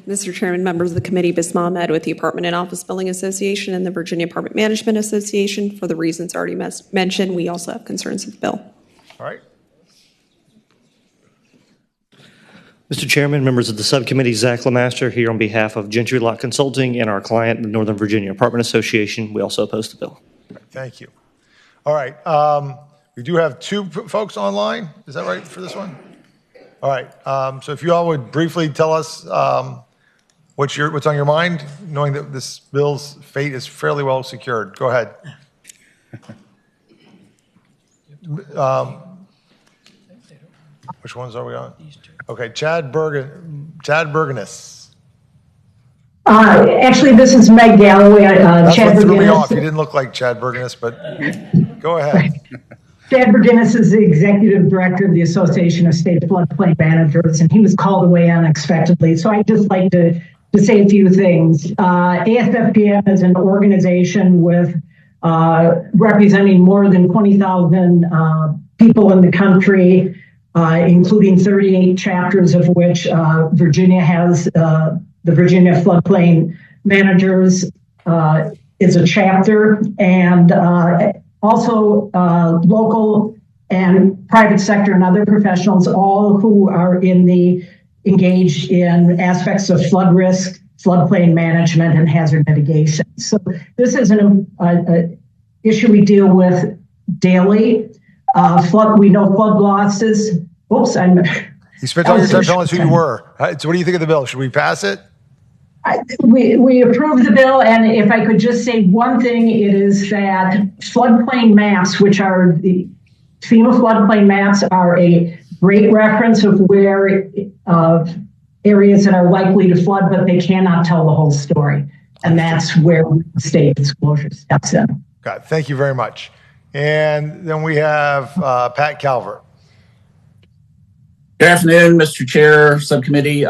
Mr. Chairman, members of the committee, Bisma Ahmed with the Apartment and Office Building Association and the Virginia Apartment Management Association. For the reasons already mentioned, we also have concerns with the bill. All right. Mr. Chairman, members of the subcommittee, Zach Lemaster here on behalf of Gentry Lot Consulting and our client, the Northern Virginia Apartment Association. We also oppose the bill. Thank you. All right. We do have two folks online. Is that right for this one? All right. So if you all would briefly tell us what's on your mind, knowing that this bill's fate is fairly well secured. Go ahead. Which ones are we on? Okay, Chad Bergenis. Actually, this is Meg Galloway. That's Chad what threw me Bergenis. off. You didn't look like Chad Bergenis, but go ahead. Chad Bergenis is the executive director of the Association of State Floodplain Managers, and he was called away unexpectedly. So I'd just like to to say a few things. ASFPM is an organization with representing more than 20,000 people in the country, including 38 chapters, of which Virginia has the Virginia Floodplain Managers is a chapter, and also local and private sector and other professionals, all who are engaged in aspects of flood risk, floodplain management, and hazard mitigation. So this is an issue we deal with daily. We know flood losses. Oops, You spent all your time telling us who you were. So what do you think of the bill? Should we pass it? We approve the bill, and if I could just say one thing, it is that floodplain maps, which are the FEMA floodplain maps, are a great reference of where areas that are likely to flood, but they cannot tell the whole story. And that's where the state disclosure steps in. Got it. Thank you very much. And then we have Pat Calvert. Good afternoon, Mr. Chair, Subcommittee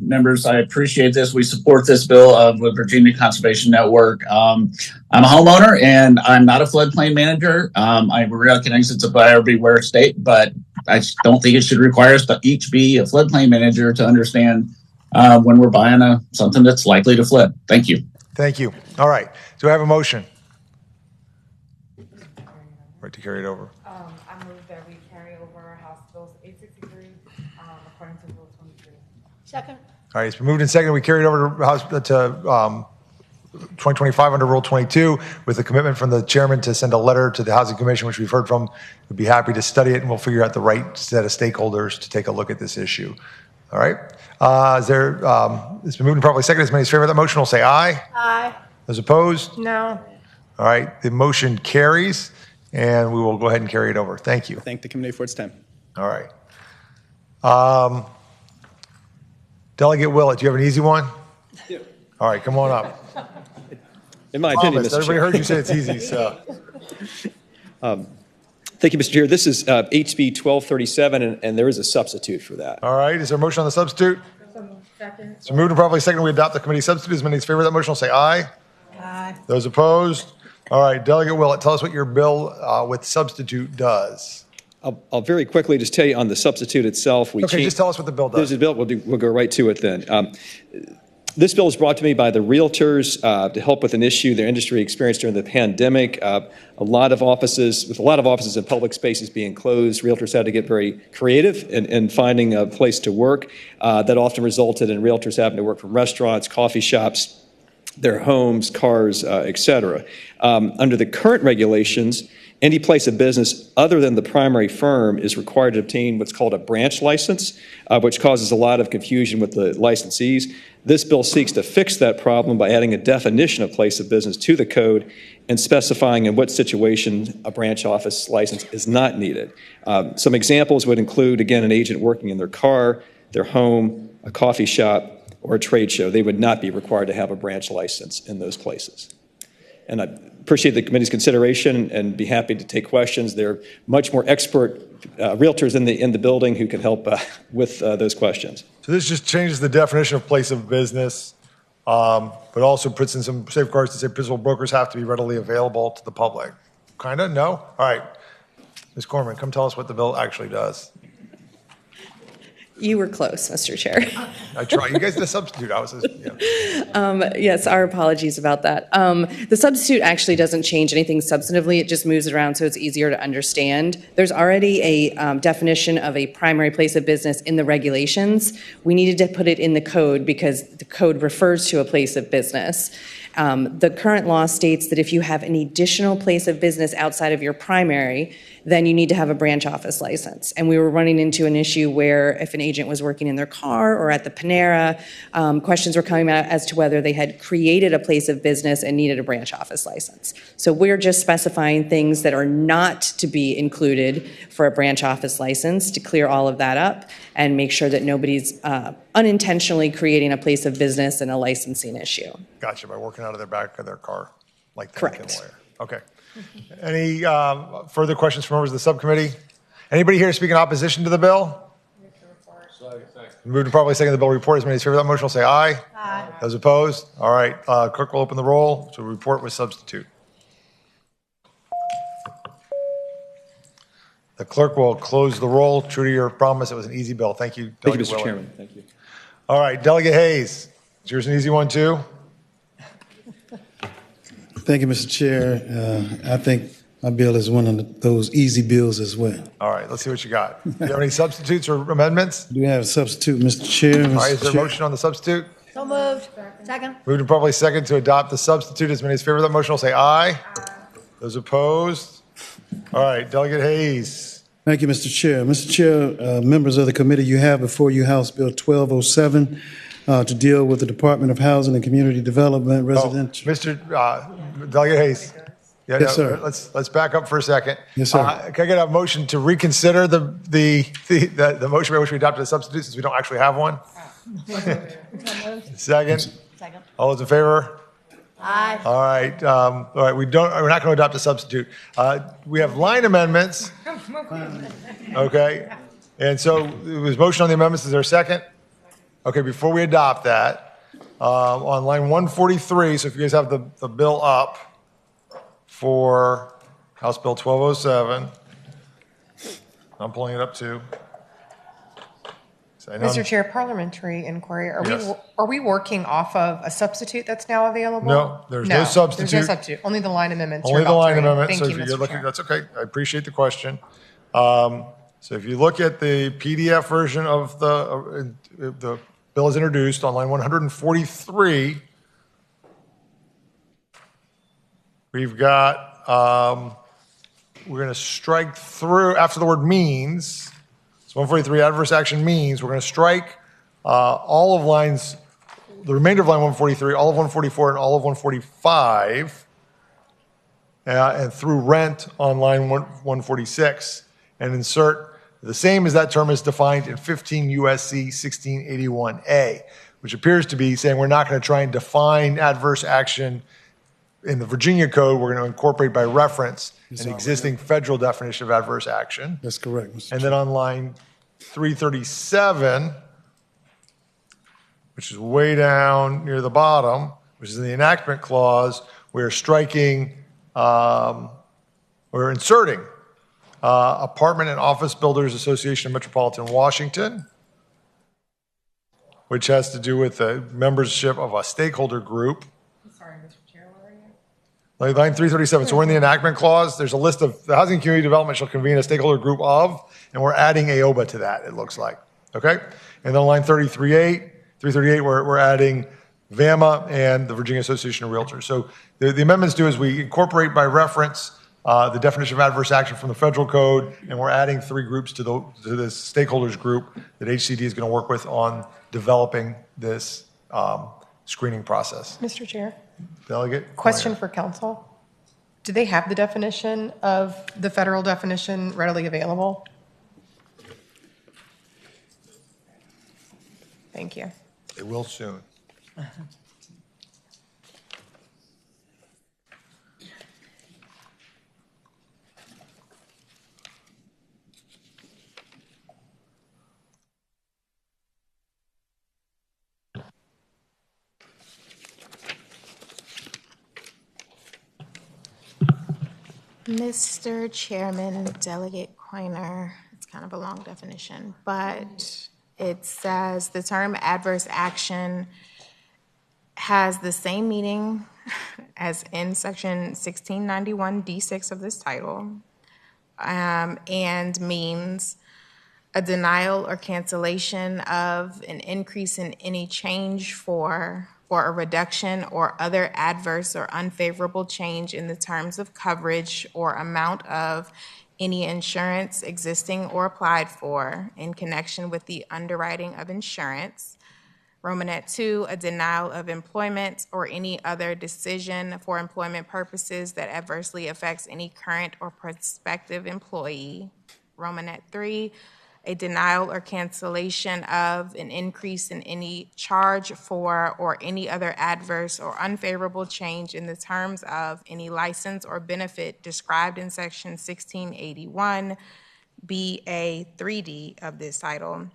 members. I appreciate this. We support this bill with Virginia Conservation Network. I'm a homeowner and I'm not a floodplain manager. I recognize it's a buyer beware state, but I don't think it should require us to each be a floodplain manager to understand when we're buying something that's likely to flood. Thank you. Thank you. All right. Do I have a motion? Right to carry it over. I move that we carry over House Bills 863 according to Rule 23. Second. All right. It's been moved and seconded. We carry it over to House to 2025 under Rule 22 with a commitment from the chairman to send a letter to the Housing Commission, which we've heard from. We'd be happy to study it, and we'll figure out the right set of stakeholders to take a look at this issue. All right. It's been moved and properly seconded. As many as favor of that motion will say aye. Aye. Those opposed? No. All right. The motion carries, and we will go ahead and carry it over. Thank you. Thank the committee for its time. All right. Delegate Willett, do you have an easy one? Yeah. All right, come on up. In my opinion, Mr. Everybody Chair. heard you say it's easy, so. Thank you, Mr. Chair. This is HB 1237, and there is a substitute for that. All right, is there a motion on the substitute? Second. So moved and properly seconded, we adopt the committee substitute. As many as favor of that motion will say aye. Aye. Those opposed? All right, Delegate Willett, tell us what your bill with substitute does. I'll very quickly just tell you on the substitute itself. Okay, just tell us what the bill does. There's a bill. We'll go right to it then. This bill was brought to me by the realtors to help with an issue their industry experienced during the pandemic. With a lot of offices and public spaces being closed, realtors had to get very creative in finding a place to work. That often resulted in realtors having to work from restaurants, coffee shops, their homes, cars, et cetera. Under the current regulations, any place of business other than the primary firm is required to obtain what's called a branch license, which causes a lot of confusion with the licensees. This bill seeks to fix that problem by adding a definition of place of business to the code and specifying in what situation a branch office license is not needed. Some examples would include, again, an agent working in their car, their home, a coffee shop, or a trade show. They would not be required to have a branch license in those places. And I appreciate the committee's consideration and be happy to take questions. There are much more expert realtors in the building who can help with those questions. So this just changes the definition of place of business, but also puts in some safeguards to say principal brokers have to be readily available to the public. Kind of? No? All right. Ms. Corman, come tell us what the bill actually does. You were close, Mr. Chair. I tried. You guys did a substitute. I was just, yeah. Yes, our apologies about that. The substitute actually doesn't change anything substantively. It just moves it around so it's easier to understand. There's already a definition of a primary place of business in the regulations. We needed to put it in the code because the code refers to a place of business. The current law states that if you have an additional place of business outside of your primary, then you need to have a branch office license. And we were running into an issue where if an agent was working in their car or at the Panera, questions were coming out as to whether they had created a place of business and needed a branch office license. So we're just specifying things that are not to be included for a branch office license to clear all of that up and make sure that nobody's unintentionally creating a place of business and a licensing issue. Gotcha, by working out of their back of their car, like the Correct. lawyer. Okay. Any further questions from members of the subcommittee? Anybody here to speak in opposition to the bill? Moved and probably second the bill report. As many as favor that motion will say aye. Aye. Those opposed? All right, clerk will open the roll to report with substitute. The clerk will close the roll. True to your promise, it was an easy bill. Thank you, Thank you, Delegate Mr. Willett. Chairman. Thank you. All right, Delegate Hayes, is yours an easy one too? Thank you, Mr. Chair. I think my bill is one of those easy bills as well. All right, let's see what you got. Do you have any substitutes or amendments? Do we have a substitute, Mr. Chair? All right, is Mr. there a Chair? motion on the substitute? So moved. Second. Moved and probably second to adopt the substitute. As many as favor that motion will say aye. Those opposed? All right, Delegate Hayes. Thank you, Mr. Chair. Mr. Chair, members of the committee, you have before you House Bill 1207 to deal with the Department of Housing and Community Development residential. Mr. Delegate Hayes. Yeah, Yes, sir. Let's back up for a second. Yes, sir. Can I get a motion to reconsider the motion by which we adopted a substitute since we don't actually have one? Second. Second. All those in favor? Aye. All right. We're not going to adopt a substitute. We have line amendments. Okay. And so it was motion on the amendments. Is there a second? Okay. Before we adopt that, on line 143, so if you guys have the bill up for House Bill 1207, I'm pulling it up too. So I know Mr. Chair, parliamentary inquiry. Yes. Are we working off of a substitute that's now available? No, there's no substitute. There's no substitute. Only the line amendments. Only you're the about line to read. amendment. Thank So you, if you're Mr. looking, Chair. that's okay. I appreciate the question. So if you look at the PDF version of the bill as introduced on line 143, we've got, we're going to strike through after the word means. So 143 adverse action means we're going to strike all of lines, the remainder of line 143, all of 144 and all of 145, and through rent on line 146, and insert the same as that term is defined in 15 USC 1681A, which appears to be saying we're not going to try and define adverse action in the Virginia code. We're going to incorporate by reference an existing federal definition of adverse action. That's correct, Mr. And then on line 337, which is way down near the bottom, which is in the enactment clause, we're striking, we're inserting Apartment and Office Builders Association of Metropolitan Washington, which has to do with the membership of a stakeholder group. Sorry, Mr. Chair, where are you? Line 337. So we're in the enactment clause. There's a list of the Housing Community Development shall convene a stakeholder group of, and we're adding AOBA to that, it looks like. Okay? And then line 338, we're adding VAMA and the Virginia Association of Realtors. So the amendments do is we incorporate by reference the definition of adverse action from the federal code, and we're adding 3 groups to this stakeholders group that HCD is going to work with on developing this screening process. Mr. Chair, Delegate? question for council. Do they have the definition of the federal definition readily available? Thank you. It will soon. Mr. Chairman, Delegate Coiner, it's kind of a long definition, but it says the term adverse action has the same meaning as in section 1691 D6 of this title, and means a denial or cancellation of an increase in any change for a reduction or other adverse or unfavorable change in the terms of coverage or amount of any insurance existing or applied for in connection with the underwriting of insurance. Romanet 2, a denial of employment or any other decision for employment purposes that adversely affects any current or prospective employee. Romanet 3, a denial or cancellation of an increase in any charge for or any other adverse or unfavorable change in the terms of any license or benefit described in section 1681 BA 3D of this title.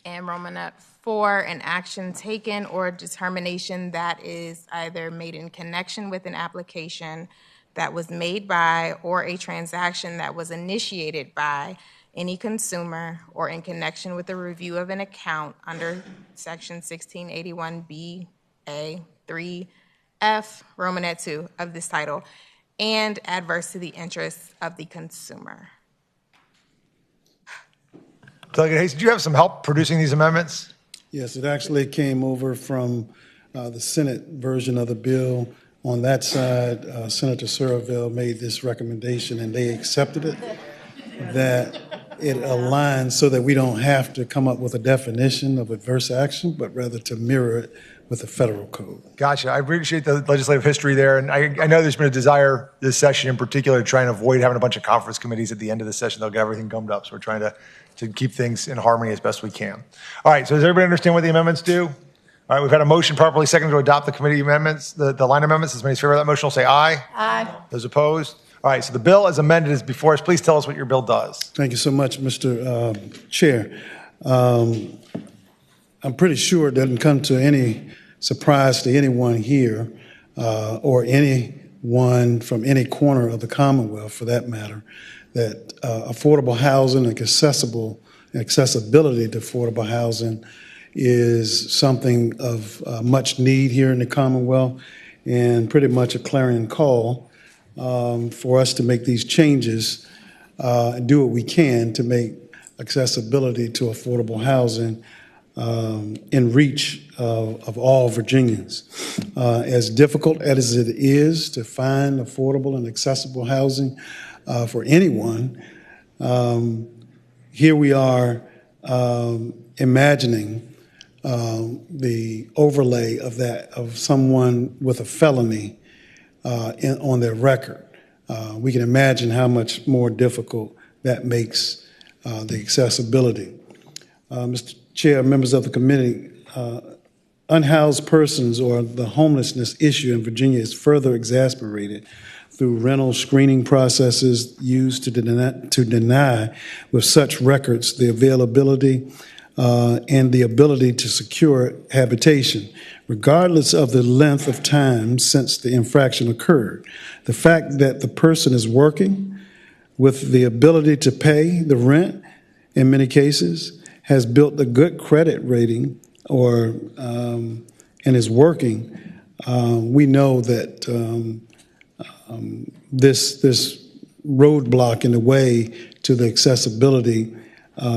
And Romanet 4, an action taken or determination that is either made in connection with an application that was made by or a transaction that was initiated by any consumer or in connection with the review of an account under Section 1681B A 3F, Romanet 2 of this title, and adverse to the interests of the consumer. Delegate Hayes, did you have some help producing these amendments? Yes, it actually came over from the Senate version of the bill. On that side, Senator Surville made this recommendation, and they accepted it, that it aligns so that we don't have to come up with a definition of adverse action, but rather to mirror it with the federal code. Gotcha. I appreciate the legislative history there. And I know there's been a desire this session in particular to try and avoid having a bunch of conference committees at the end of the session. They'll get everything gummed up. So we're trying to keep things in harmony as best we can. All right. So does everybody understand what the amendments do? All right. We've had a motion properly seconded to adopt the committee amendments, the line amendments. As many as favor of that motion will say aye. Aye. Those opposed? All right. So the bill as amended is before us. Please tell us what your bill does. Thank you so much, Mr. Chair. I'm pretty sure it doesn't come to any surprise to anyone here or anyone from any corner of the Commonwealth, for that matter, that affordable housing and accessibility to affordable housing is something of much need here in the Commonwealth, and pretty much a clarion call for us to make these changes and do what we can to make accessibility to affordable housing in reach of all Virginians. As difficult as it is to find affordable and accessible housing for anyone, here we are imagining the overlay of that of someone with a felony on their record. We can imagine how much more difficult that makes the accessibility. Mr. Chair, members of the committee, unhoused persons or the homelessness issue in Virginia is further exacerbated through rental screening processes used to deny with such records the availability and the ability to secure habitation, regardless of the length of time since the infraction occurred. The fact that the person is working with the ability to pay the rent in many cases has built a good credit rating and is working, we know that this roadblock in the way to the accessibility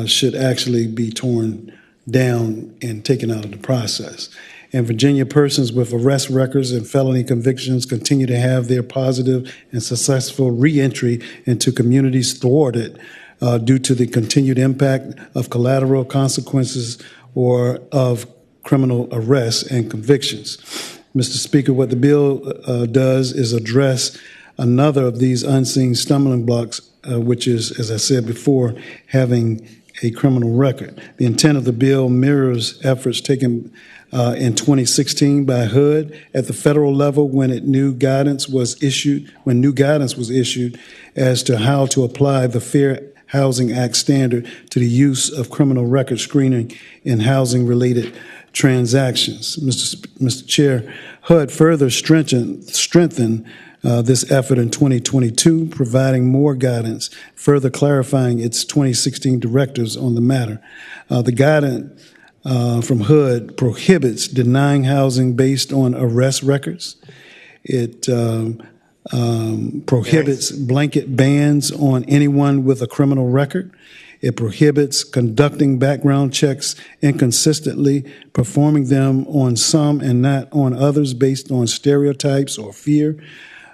should actually be torn down and taken out of the process. In Virginia, persons with arrest records and felony convictions continue to have their positive and successful reentry into communities thwarted due to the continued impact of collateral consequences or of criminal arrests and convictions. Mr. Speaker, what the bill does is address another of these unseen stumbling blocks, which is, as I said before, having a criminal record. The intent of the bill mirrors efforts taken in 2016 by HUD at the federal level when new guidance was issued as to how to apply the Fair Housing Act standard to the use of criminal record screening in housing-related transactions. Mr. Chair, HUD further strengthened this effort in 2022, providing more guidance, further clarifying its 2016 directives on the matter. The guidance from HUD prohibits denying housing based on arrest records. It prohibits blanket bans on anyone with a criminal record. It prohibits conducting background checks inconsistently, performing them on some and not on others based on stereotypes or fear.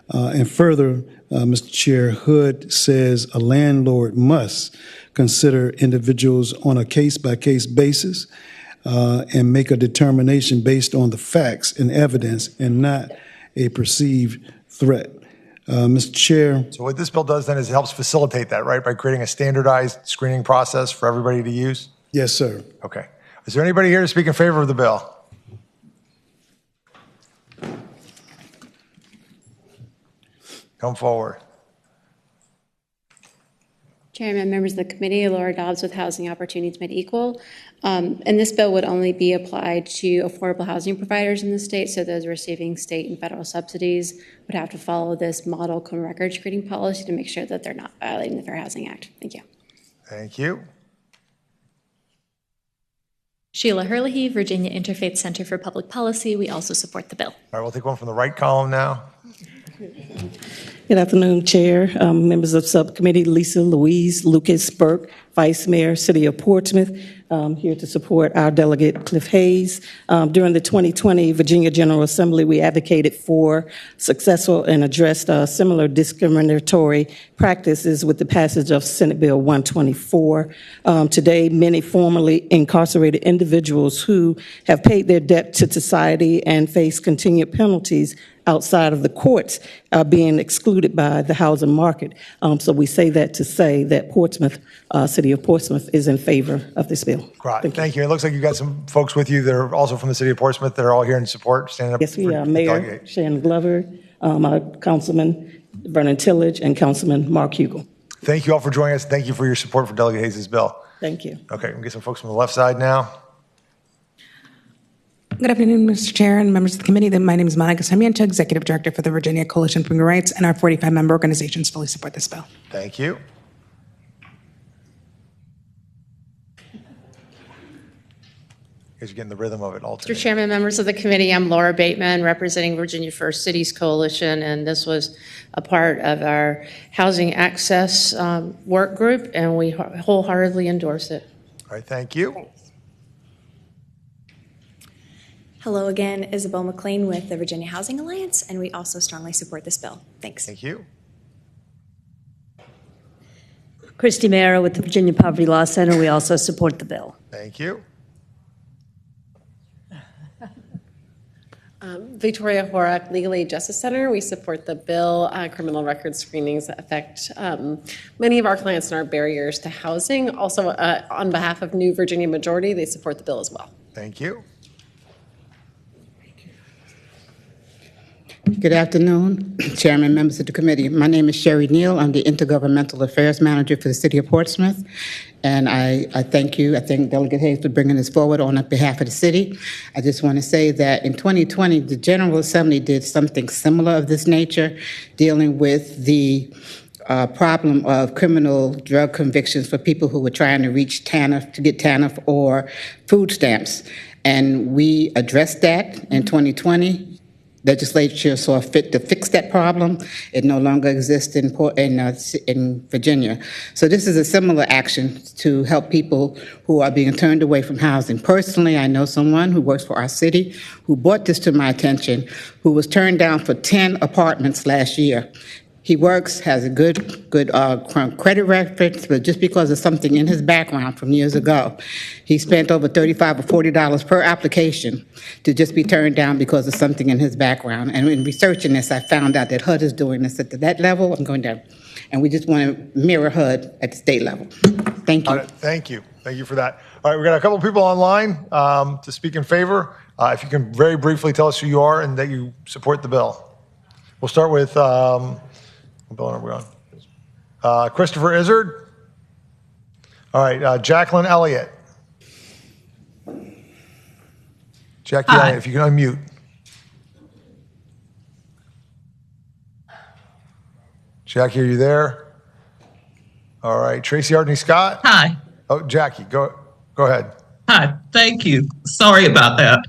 And further, Mr. Chair, HUD says a landlord must consider individuals on a case-by-case basis and make a determination based on the facts and evidence and not a perceived threat. Mr. Chair. So what this bill does then is it helps facilitate that, right, by creating a standardized screening process for everybody to use? Yes, sir. Okay. Is there anybody here to speak in favor of the bill? Come forward. Chairman, members of the committee, Laura Dobbs with Housing Opportunities Made Equal. And this bill would only be applied to affordable housing providers in the state, so those receiving state and federal subsidies would have to follow this model criminal record screening policy to make sure that they're not violating the Fair Housing Act. Thank you. Thank you. Sheila Herlihy, Virginia Interfaith Center for Public Policy. We also support the bill. All right, we'll take one from the right column now. Good afternoon, Chair, members of Subcommittee, Lisa Louise Lucas Burke, Vice Mayor, City of Portsmouth, here to support our delegate Cliff Hayes. During the 2020 Virginia General Assembly, we advocated for successful and addressed similar discriminatory practices with the passage of Senate Bill 124. Today, many formerly incarcerated individuals who have paid their debt to society and face continued penalties outside of the courts are being excluded by the housing market. So we say that to say that Portsmouth, City of Portsmouth, is in favor of this bill. Great. Thank you. It looks like you've got some folks with you that are also from the City of Portsmouth that are all here in support. Stand up. Yes, we are. Mayor Shannon Glover, Councilman Vernon Tillage, and Councilman Mark Hugel. Thank you all for joining us. Thank you for your support for Delegate Hayes' bill. Thank you. Okay, we'll get some folks from the left side now. Good afternoon, Mr. Chair and members of the committee. My name is Monica Sarmiento, Executive Director for the Virginia Coalition for Human Rights, and our 45-member organizations fully support this bill. Thank you. You guys are getting the rhythm of it all today. Mr. Chairman, members of the committee, I'm Laura Bateman, representing Virginia First Cities Coalition, and this was a part of our housing access work group, and we wholeheartedly endorse it. All right, thank you. Hello again, Isabel McLean with the Virginia Housing Alliance, and we also strongly support this bill. Thanks. Thank you. Christy Mara with the Virginia Poverty Law Center. We also support the bill. Thank you. Victoria Horak, Legal Aid Justice Center. We support the bill. Criminal record screenings affect many of our clients and our barriers to housing. Also, on behalf of New Virginia Majority, they support the bill as well. Thank you. Good afternoon, Chairman, members of the committee. My name is Sherry Neal. I'm the Intergovernmental Affairs Manager for the City of Portsmouth. And I thank you. I thank Delegate Hayes for bringing this forward on behalf of the city. I just want to say that in 2020, the General Assembly did something similar of this nature, dealing with the problem of criminal drug convictions for people who were trying to reach TANF, to get TANF or food stamps. And we addressed that in 2020. Legislature saw fit to fix that problem. It no longer exists in Virginia. So this is a similar action to help people who are being turned away from housing. Personally, I know someone who works for our city who brought this to my attention, who was turned down for 10 apartments last year. He works, has a good credit record, but just because of something in his background from years ago, he spent over $35 or $40 per application to just be turned down because of something in his background. And in researching this, I found out that HUD is doing this at that level. I'm going down. And we just want to mirror HUD at the state level. Thank you. All right, thank you. Thank you for that. All right, we've got a couple of people online to speak in favor. If you can very briefly tell us who you are and that you support the bill. We'll start with... what bill are we on? Christopher Izzard. All right, Jacqueline Elliott. Jackie Elliott, if you can unmute. Jackie, are you there? All right, Tracy Ardney Scott. Hi. Oh, Jackie, go ahead. Hi, thank you. Sorry about that.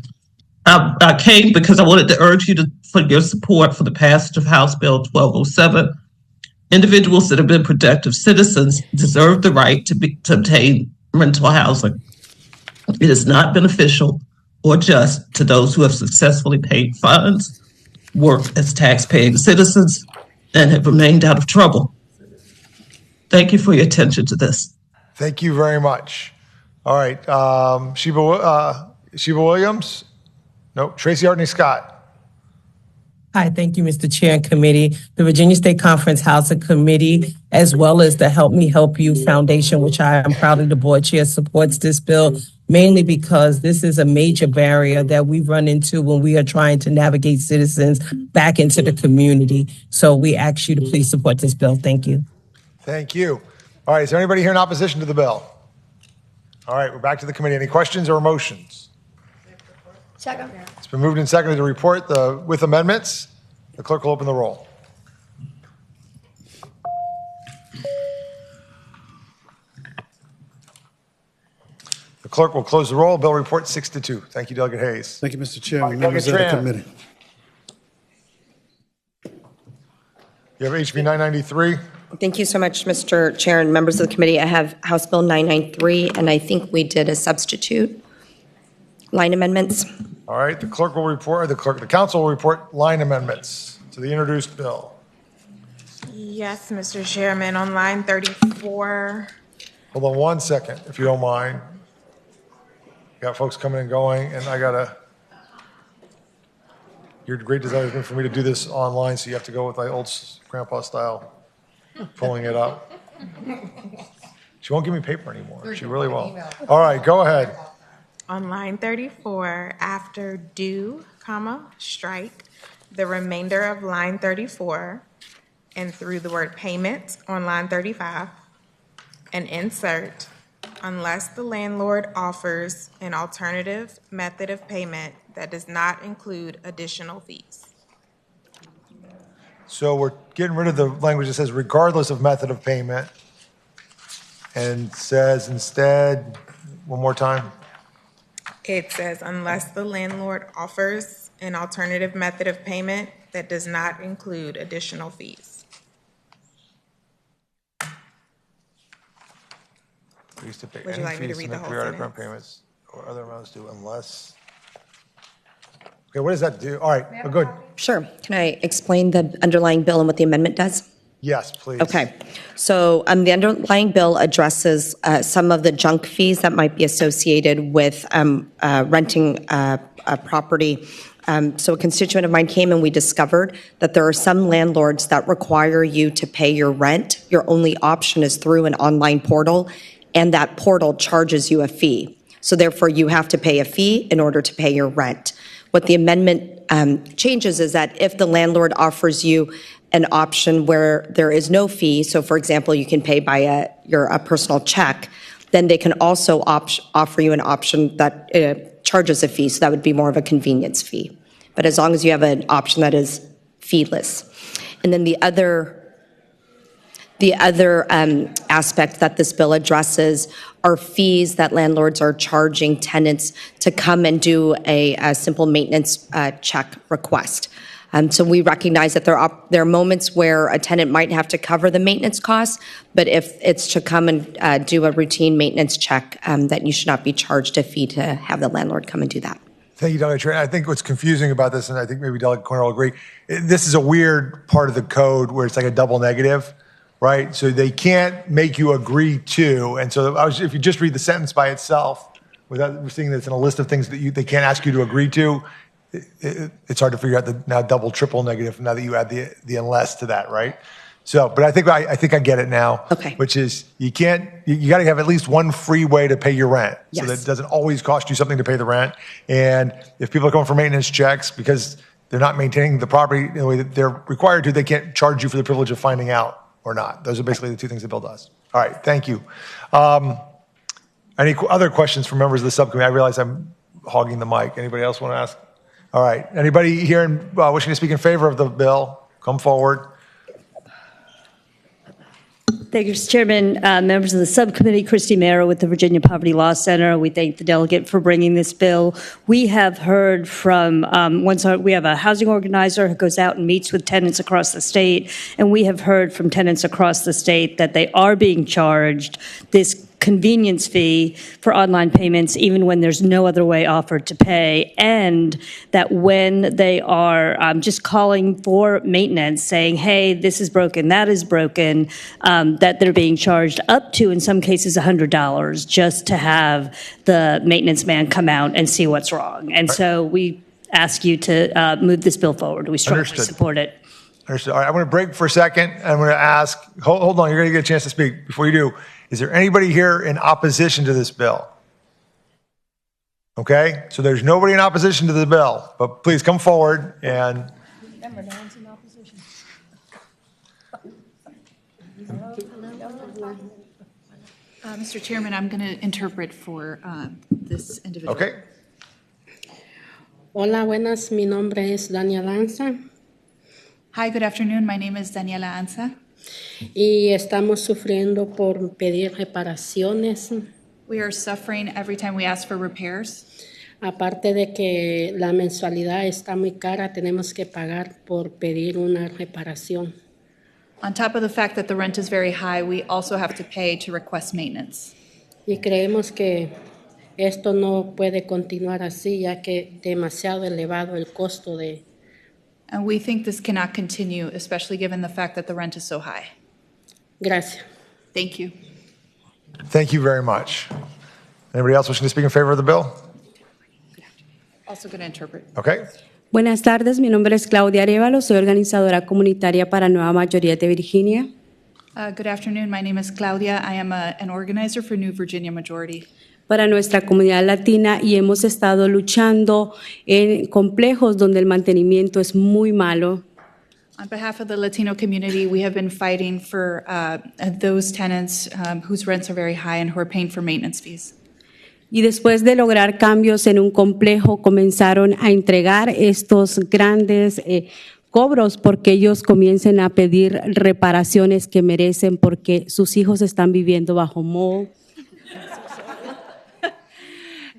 I came because I wanted to urge you for your support for the passage of House Bill 1207. Individuals that have been productive citizens deserve the right to obtain rental housing. It is not beneficial or just to those who have successfully paid fines, worked as tax-paying citizens, and have remained out of trouble. Thank you for your attention to this. Thank you very much. All right, Sheba Williams? No, Tracy Ardney Scott. Hi, thank you, Mr. Chair and Committee. The Virginia State Conference Housing Committee, as well as the Help Me Help You Foundation, which I am proudly the board chair, supports this bill, mainly because this is a major barrier that we run into when we are trying to navigate citizens back into the community. So we ask you to please support this bill. Thank you. Thank you. All right, is there anybody here in opposition to the bill? All right, we're back to the committee. Any questions or motions? Second. It's been moved and seconded to report with amendments. The clerk will open the roll. The clerk will close the roll. Bill report 6-2. Thank you, Delegate Hayes. Thank you, Mr. Chairman, Delegate members of the Tran. committee. You have HB 993. Thank you so much, Mr. Chair and members of the committee. I have House Bill 993, and I think we did a substitute line amendments. All right, the clerk will report, the council will report line amendments to the introduced bill. Yes, Mr. Chairman, on line 34. Hold on one second, if you don't mind. Got folks coming and going, and your great desire has been for me to do this online, so you have to go with my old grandpa style, pulling it up. She won't give me paper anymore. She really won't. All right, go ahead. On line 34, after due, comma, strike, the remainder of line 34, and through the word payment on line 35, and insert, unless the landlord offers an alternative method of payment that does not include additional fees. So we're getting rid of the language that says regardless of method of payment, and says instead, one more time. It says, unless the landlord offers an alternative method of payment that does not include additional fees. We used to pay Would any you like me to fees read to the make whole periodic sentence? rent payments or other amounts due unless. Okay, what does that do? All right, good. Sure. Can I explain the underlying bill and what the amendment does? Yes, please. Okay. So the underlying bill addresses some of the junk fees that might be associated with renting a property. So a constituent of mine came and we discovered that there are some landlords that require you to pay your rent. Your only option is through an online portal, and that portal charges you a fee. So therefore, you have to pay a fee in order to pay your rent. What the amendment changes is that if the landlord offers you an option where there is no fee, so for example, you can pay by your personal check, then they can also offer you an option that charges a fee, so that would be more of a convenience fee. But as long as you have an option that is feeless. And then the other aspect that this bill addresses are fees that landlords are charging tenants to come and do a simple maintenance check request. So we recognize that there are moments where a tenant might have to cover the maintenance costs, but if it's to come and do a routine maintenance check, that you should not be charged a fee to have the landlord come and do that. Thank you, Delegate Tran. I think what's confusing about this, and I think maybe Delegate Corner will agree, this is a weird part of the code where it's like a double negative, right? So they can't make you agree to, and so if you just read the sentence by itself, without seeing that it's in a list of things that they can't ask you to agree to, it's hard to figure out the now double, triple negative now that you add the unless to that, right? So, but I think I get it now. Okay. Which is you got to have at least one free way to pay your rent, Yes. so that it doesn't always cost you something to pay the rent. And if people are going for maintenance checks because they're not maintaining the property in the way that they're required to, they can't charge you for the privilege of finding out or not. Those are basically the two things the bill does. All right, thank you. Any other questions from members of the subcommittee? I realize I'm hogging the mic. Anybody else want to ask? All right. Anybody here wishing to speak in favor of the bill, come forward. Thank you, Mr. Chairman. Members of the subcommittee, Christy Mara with the Virginia Poverty Law Center. We thank the delegate for bringing this bill. We have heard from we have a housing organizer who goes out and meets with tenants across the state, and we have heard from tenants across the state that they are being charged this convenience fee for online payments even when there's no other way offered to pay, and that when they are just calling for maintenance saying, hey, this is broken, that is broken, that they're being charged up to, in some cases, $100 just to have the maintenance man come out and see what's wrong. And so we ask you to move this bill forward. We strongly support it. Understood. All right, I'm going to break for a second. I'm going to ask, hold on, you're going to get a chance to speak. Before you do, is there anybody here in opposition to this bill? Okay, so there's nobody in opposition to the bill, but please come forward and. Remember, no one's in opposition. Mr. Chairman, I'm going to interpret for this individual. Okay. Hola, buenas. Mi nombre es Daniela Anza Hi, good afternoon. My name is Daniela Anza. y estamos sufriendo por pedir reparaciones. We are suffering every time we ask for repairs. Aparte de que la mensualidad está muy cara, tenemos que pagar por pedir una reparación. On top of the fact that the rent is very high, we also have to pay to request maintenance. Y creemos que esto no puede continuar así, ya que demasiado elevado el costo de. And we think this cannot continue, especially given the fact that the rent is so high. Gracias. Thank you. Thank you very much. Anybody else wishing to speak in favor of the bill? Also going to interpret. Okay. Buenas tardes, mi nombre es Claudia Arevalo, soy organizadora comunitaria para Nueva Mayoría de Virginia. Good afternoon. My name is Claudia. I am an organizer for New Virginia Majority. Para nuestra comunidad latina y hemos estado luchando en complejos donde el mantenimiento es muy malo. On behalf of the Latino community, we have been fighting for those tenants whose rents are very high and who are paying for maintenance fees. Y después de lograr cambios en un complejo, comenzaron a entregar estos grandes cobros porque ellos comiencen a pedir reparaciones que merecen porque sus hijos están viviendo bajo mold.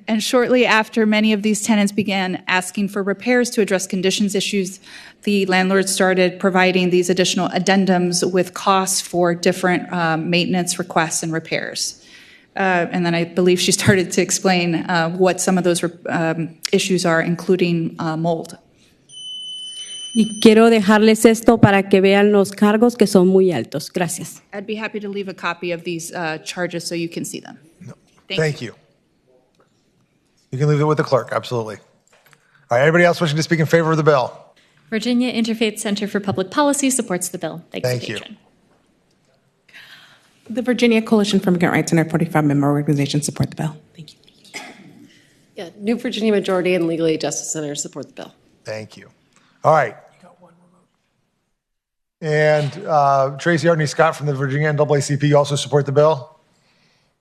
And shortly after many of these tenants began asking for repairs to address conditions issues, the landlord started providing these additional addendums with costs for different maintenance requests and repairs. And then I believe she started to explain what some of those issues are, including mold. Y quiero dejarles esto para que vean los cargos que son muy altos. Gracias. I'd be happy to leave a copy of these charges so you can see them. Thank you. You can leave it with the clerk, absolutely. All right, anybody else wishing to speak in favor of the bill? Virginia Interfaith Center for Public Policy supports the bill. Thank you. The Virginia Coalition for Immigrant Rights and our 45-member organization support the bill. Thank you. Yeah, New Virginia Majority and Legally Justice Center support the bill. Thank you. All right. And Tracy Hardney Scott from the Virginia NAACP, you also support the bill?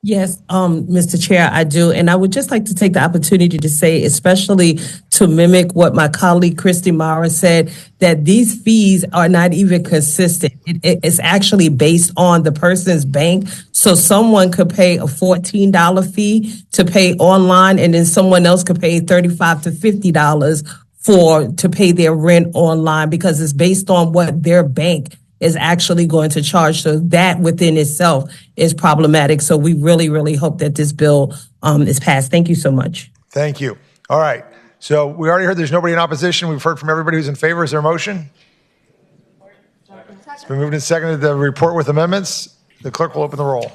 Yes, Mr. Chair, I do. And I would just like to take the opportunity to say, especially to mimic what my colleague Christy Mara said, that these fees are not even consistent. It's actually based on the person's bank. So someone could pay a $14 fee to pay online, and then someone else could pay $35 to $50 to pay their rent online because it's based on what their bank is actually going to charge. So that within itself is problematic. So we really, really hope that this bill is passed. Thank you so much. Thank you. All right. So we already heard there's nobody in opposition. We've heard from everybody who's in favor. Is there a motion? It's been moved and seconded the report with amendments. The clerk will open the roll.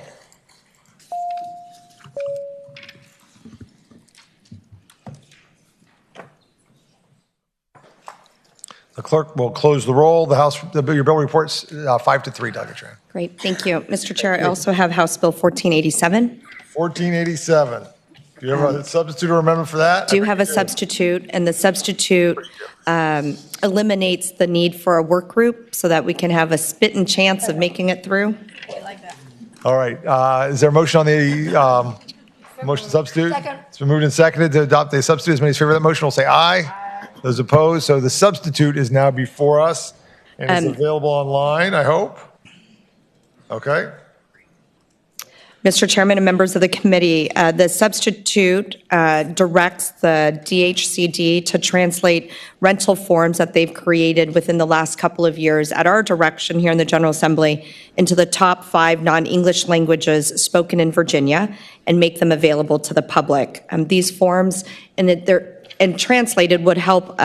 The clerk will close the roll. Your bill reports 5-3, Dr. Tran. Great, thank you. Mr. Chair, I also have House Bill 1487. 1487. Do you have a substitute or amendment for that? Do have a substitute, and the substitute eliminates the need for a work group so that we can have a spit and chance of making it through. All right. Is there a motion on the motion substitute? Second. It's been moved and seconded to adopt the substitute. As many as favor that motion will say aye. Those opposed? So the substitute is now before us and is available online, I hope. Okay. Mr. Chairman and members of the committee, the substitute directs the DHCD to translate rental forms that they've created within the last couple of years at our direction here in the General Assembly into the top 5 non-English languages spoken in Virginia and make them available to the public. These forms and translated would help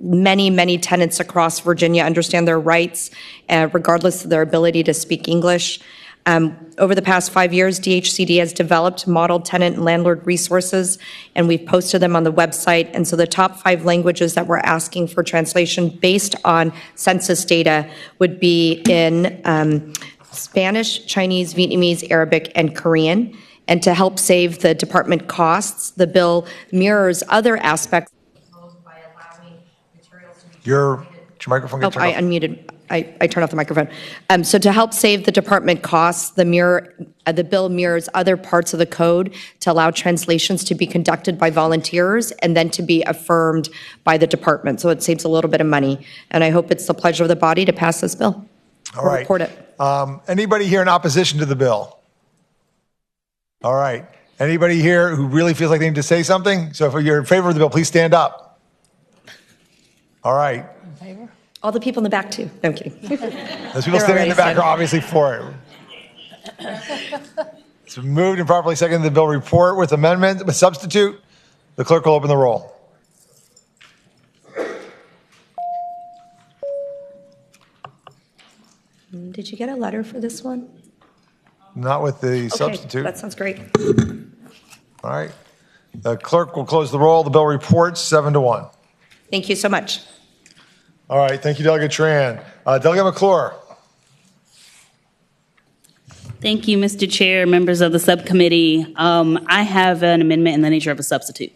many tenants across Virginia understand their rights regardless of their ability to speak English. Over the past 5 years, DHCD has developed model tenant and landlord resources, and we've posted them on the website. And so the top 5 languages that we're asking for translation based on census data would be in Spanish, Chinese, Vietnamese, Arabic, and Korean. And to help save the department costs, the bill mirrors other aspects by allowing materials to be Your microphone gets turned I off. unmuted. I turned off the microphone. So to help save the department costs, the bill mirrors other parts of the code to allow translations to be conducted by volunteers and then to be affirmed by the department. So it saves a little bit of money. And I hope it's the pleasure of the body to pass this bill. All right. Report it. Anybody here in opposition to the bill? All right. Anybody here who really feels like they need to say something? So if you're in favor of the bill, please stand up. All right. All the people in the back, too. No, I'm kidding. Those people standing in the back are obviously for it. It's moved and properly seconded the bill report with amendment, with substitute. The clerk will open the roll. Did you get a letter for this one? Not with the substitute. That sounds great. All right. The clerk will close the roll. The bill reports 7-1. Thank you so much. All right. Thank you, Delegate Tran. Delegate McClure. Thank you, Mr. Chair, members of the subcommittee. I have an amendment in the nature of a substitute.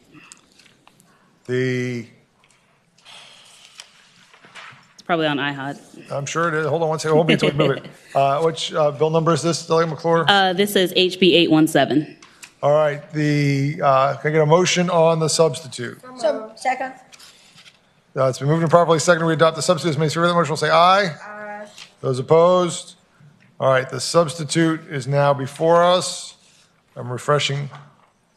It's probably on IHOD. I'm sure it is. Hold on one second. Hold me until we move it. Which bill number is this, Delegate McClure? This is HB 817. All right. Can I get a motion on the substitute? So, second. It's been moved and properly seconded. We adopt the substitute. As many as favor of the motion will say aye. Aye. Those opposed? All right. The substitute is now before us. I'm refreshing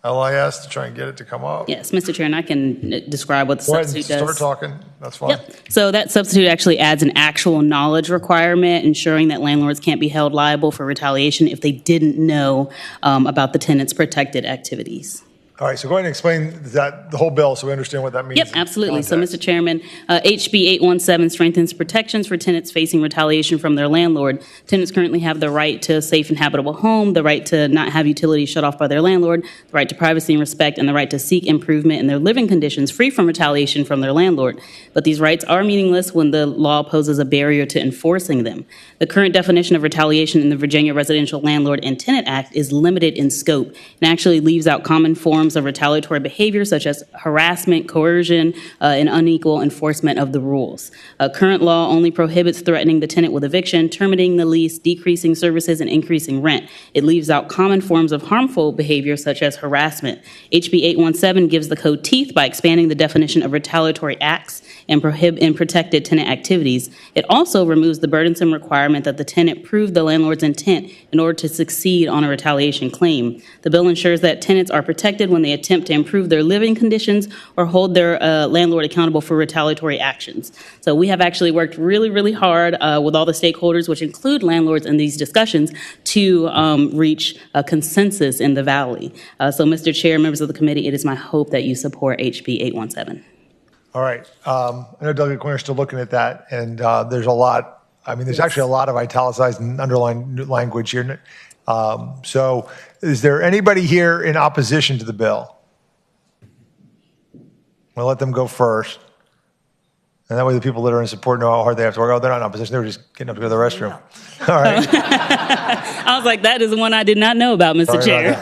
LIS to try and get it to come up. Yes, Mr. Chair, and I can describe what the Go ahead substitute and does. start talking. That's fine. Yep. So that substitute actually adds an actual knowledge requirement, ensuring that landlords can't be held liable for retaliation if they didn't know about the tenant's protected activities. All right, so go ahead and explain that the whole bill so we understand what that means. Yep, absolutely. So, Mr. Chairman, HB 817 strengthens protections for tenants facing retaliation from their landlord. Tenants currently have the right to a safe and habitable home, the right to not have utilities shut off by their landlord, the right to privacy and respect, and the right to seek improvement in their living conditions free from retaliation from their landlord. But these rights are meaningless when the law poses a barrier to enforcing them. The current definition of retaliation in the Virginia Residential Landlord and Tenant Act is limited in scope and actually leaves out common forms of retaliatory behavior such as harassment, coercion, and unequal enforcement of the rules. Current law only prohibits threatening the tenant with eviction, terminating the lease, decreasing services, and increasing rent. It leaves out common forms of harmful behavior such as harassment. HB 817 gives the code teeth by expanding the definition of retaliatory acts and protected tenant activities. It also removes the burdensome requirement that the tenant prove the landlord's intent in order to succeed on a retaliation claim. The bill ensures that tenants are protected when they attempt to improve their living conditions or hold their landlord accountable for retaliatory actions. So we have actually worked really, really hard with all the stakeholders, which include landlords in these discussions, to reach a consensus in the Valley. So, Mr. Chair, members of the committee, it is my hope that you support HB 817. All right. I know Delegate Quinn is still looking at that, and there's a lot. I mean, there's actually a lot of italicized and underlined language here. So is there anybody here in opposition to the bill? We'll let them go first. And that way the people that are in support know how hard they have to work. Oh, they're not in opposition. They were just getting up to go to the restroom. All right. I was like, that is one I did not know about, Mr. Chair.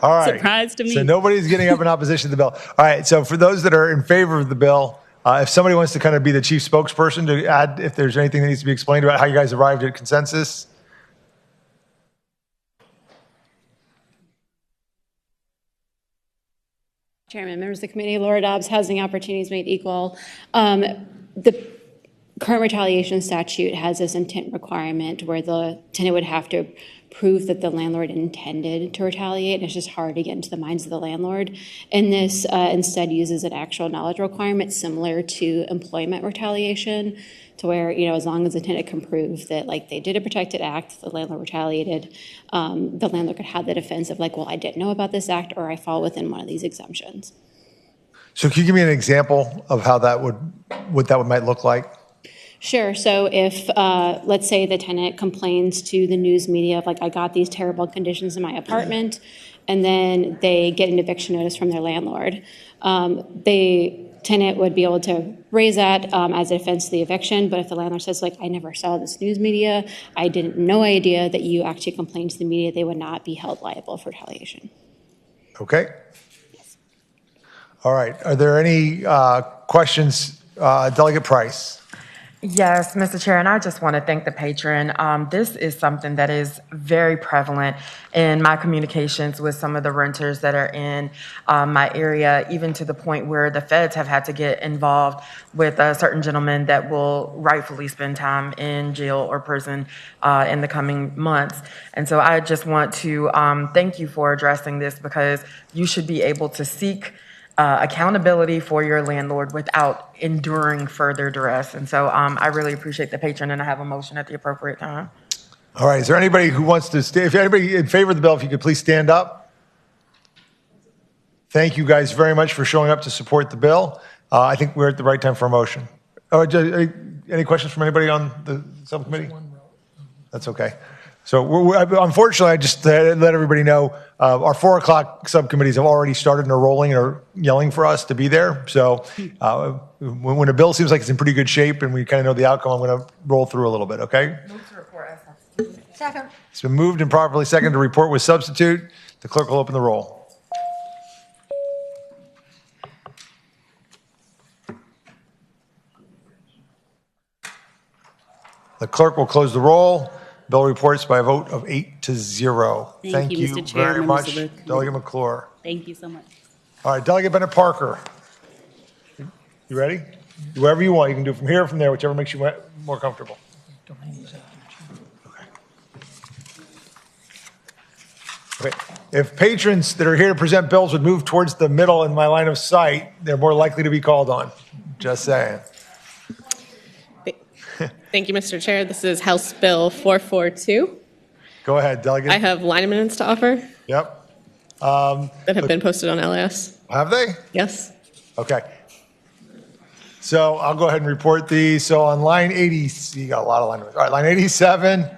All right. Surprise to me. So nobody's getting up in opposition to the bill. All right. So for those that are in favor of the bill, if somebody wants to kind of be the chief spokesperson to add if there's anything that needs to be explained about how you guys arrived at consensus. Chairman, members of the committee, Laura Dobbs, Housing Opportunities Made Equal. The current retaliation statute has this intent requirement where the tenant would have to prove that the landlord intended to retaliate. It's just hard to get into the minds of the landlord. And this instead uses an actual knowledge requirement similar to employment retaliation, to where, as long as the tenant can prove that, they did a protected act, the landlord retaliated, the landlord could have the defense of, well, I didn't know about this act, or I fall within one of these exemptions. So can you give me an example of how what that might look like? Sure. So if, let's say the tenant complains to the news media of, I got these terrible conditions in my apartment, and then they get an eviction notice from their landlord, the tenant would be able to raise that as a defense to the eviction. But if the landlord says, I never saw this news media, I didn't no idea that you actually complained to the media, they would not be held liable for retaliation. Okay. Yes. All right. Are there any questions? Delegate Price. Yes, Mr. Chair, and I just want to thank the patron. This is something that is very prevalent in my communications with some of the renters that are in my area, even to the point where the feds have had to get involved with a certain gentleman that will rightfully spend time in jail or prison in the coming months. And so I just want to thank you for addressing this, because you should be able to seek accountability for your landlord without enduring further duress. And so I really appreciate the patron, and I have a motion at the appropriate time. All right, is there anybody who wants to stay? If anybody in favor of the bill, if you could please stand up. Thank you guys very much for showing up to support the bill. I think we're at the right time for a motion. Any questions from anybody on the subcommittee? That's okay. So unfortunately, I just let everybody know, our 4 o'clock subcommittees have already started and are rolling and are yelling for us to be there. So when a bill seems like it's in pretty good shape and we kind of know the outcome, I'm going to roll through a little bit, okay? Move to report as substitute. Second. It's been moved and properly seconded to report with substitute. The clerk will open the roll. The clerk will close the roll. Bill reports by a vote of 8-0. Thank you, Mr. Chair, very members much, of the committee. Delegate McClure. Thank you so much. All right, Delegate Bennett Parker. You ready? Whoever you want. You can do from here or from there, whichever makes you more comfortable. Okay. If patrons that are here to present bills would move towards the middle in my line of sight, they're more likely to be called on. Just saying. Thank you, Mr. Chair. This is House Bill 442. Go ahead, Delegate. I have line amendments to offer. Yep. That have been posted on LAS. Have they? Yes. Okay. So I'll go ahead and report these. So on line 80, you got a lot of line numbers. All right, line 87,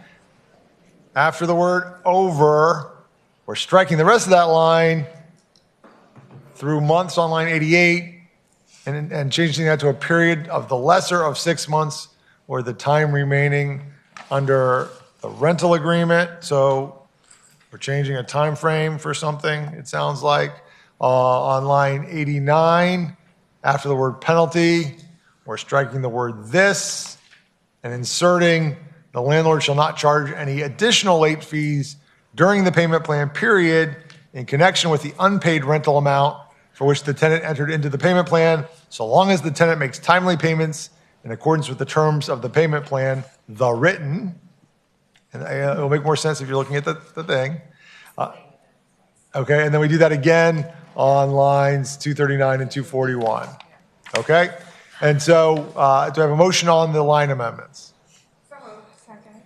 after the word over, we're striking the rest of that line through months on line 88 and changing that to a period of the lesser of 6 months or the time remaining under the rental agreement. So we're changing a time frame for something, it sounds like. On line 89, after the word penalty, we're striking the word this and inserting the landlord shall not charge any additional late fees during the payment plan period in connection with the unpaid rental amount for which the tenant entered into the payment plan, so long as the tenant makes timely payments in accordance with the terms of the payment plan, the written. And it'll make more sense if you're looking at the thing. Okay, and then we do that again on lines 239 and 241. Okay? And so do I have a motion on the line amendments?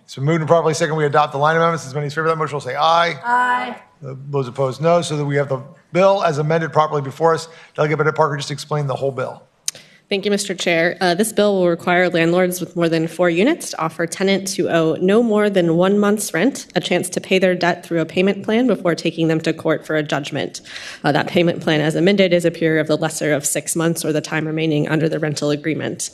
So moved and properly second, we adopt the line amendments. As many as favor that motion will say aye. Aye. Those opposed, no. So that we have the bill as amended properly before us. Delegate Bennett Parker, just explain the whole bill. Thank you, Mr. Chair. This bill will require landlords with more than 4 units to offer tenants who owe no more than 1 month's rent a chance to pay their debt through a payment plan before taking them to court for a judgment. That payment plan, as amended, is a period of the lesser of 6 months or the time remaining under the rental agreement.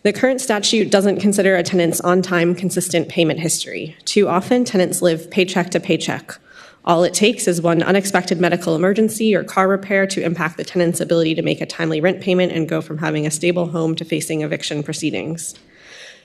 The current statute doesn't consider a tenant's on-time, consistent payment history. Too often, tenants live paycheck to paycheck. All it takes is one unexpected medical emergency or car repair to impact the tenant's ability to make a timely rent payment and go from having a stable home to facing eviction proceedings.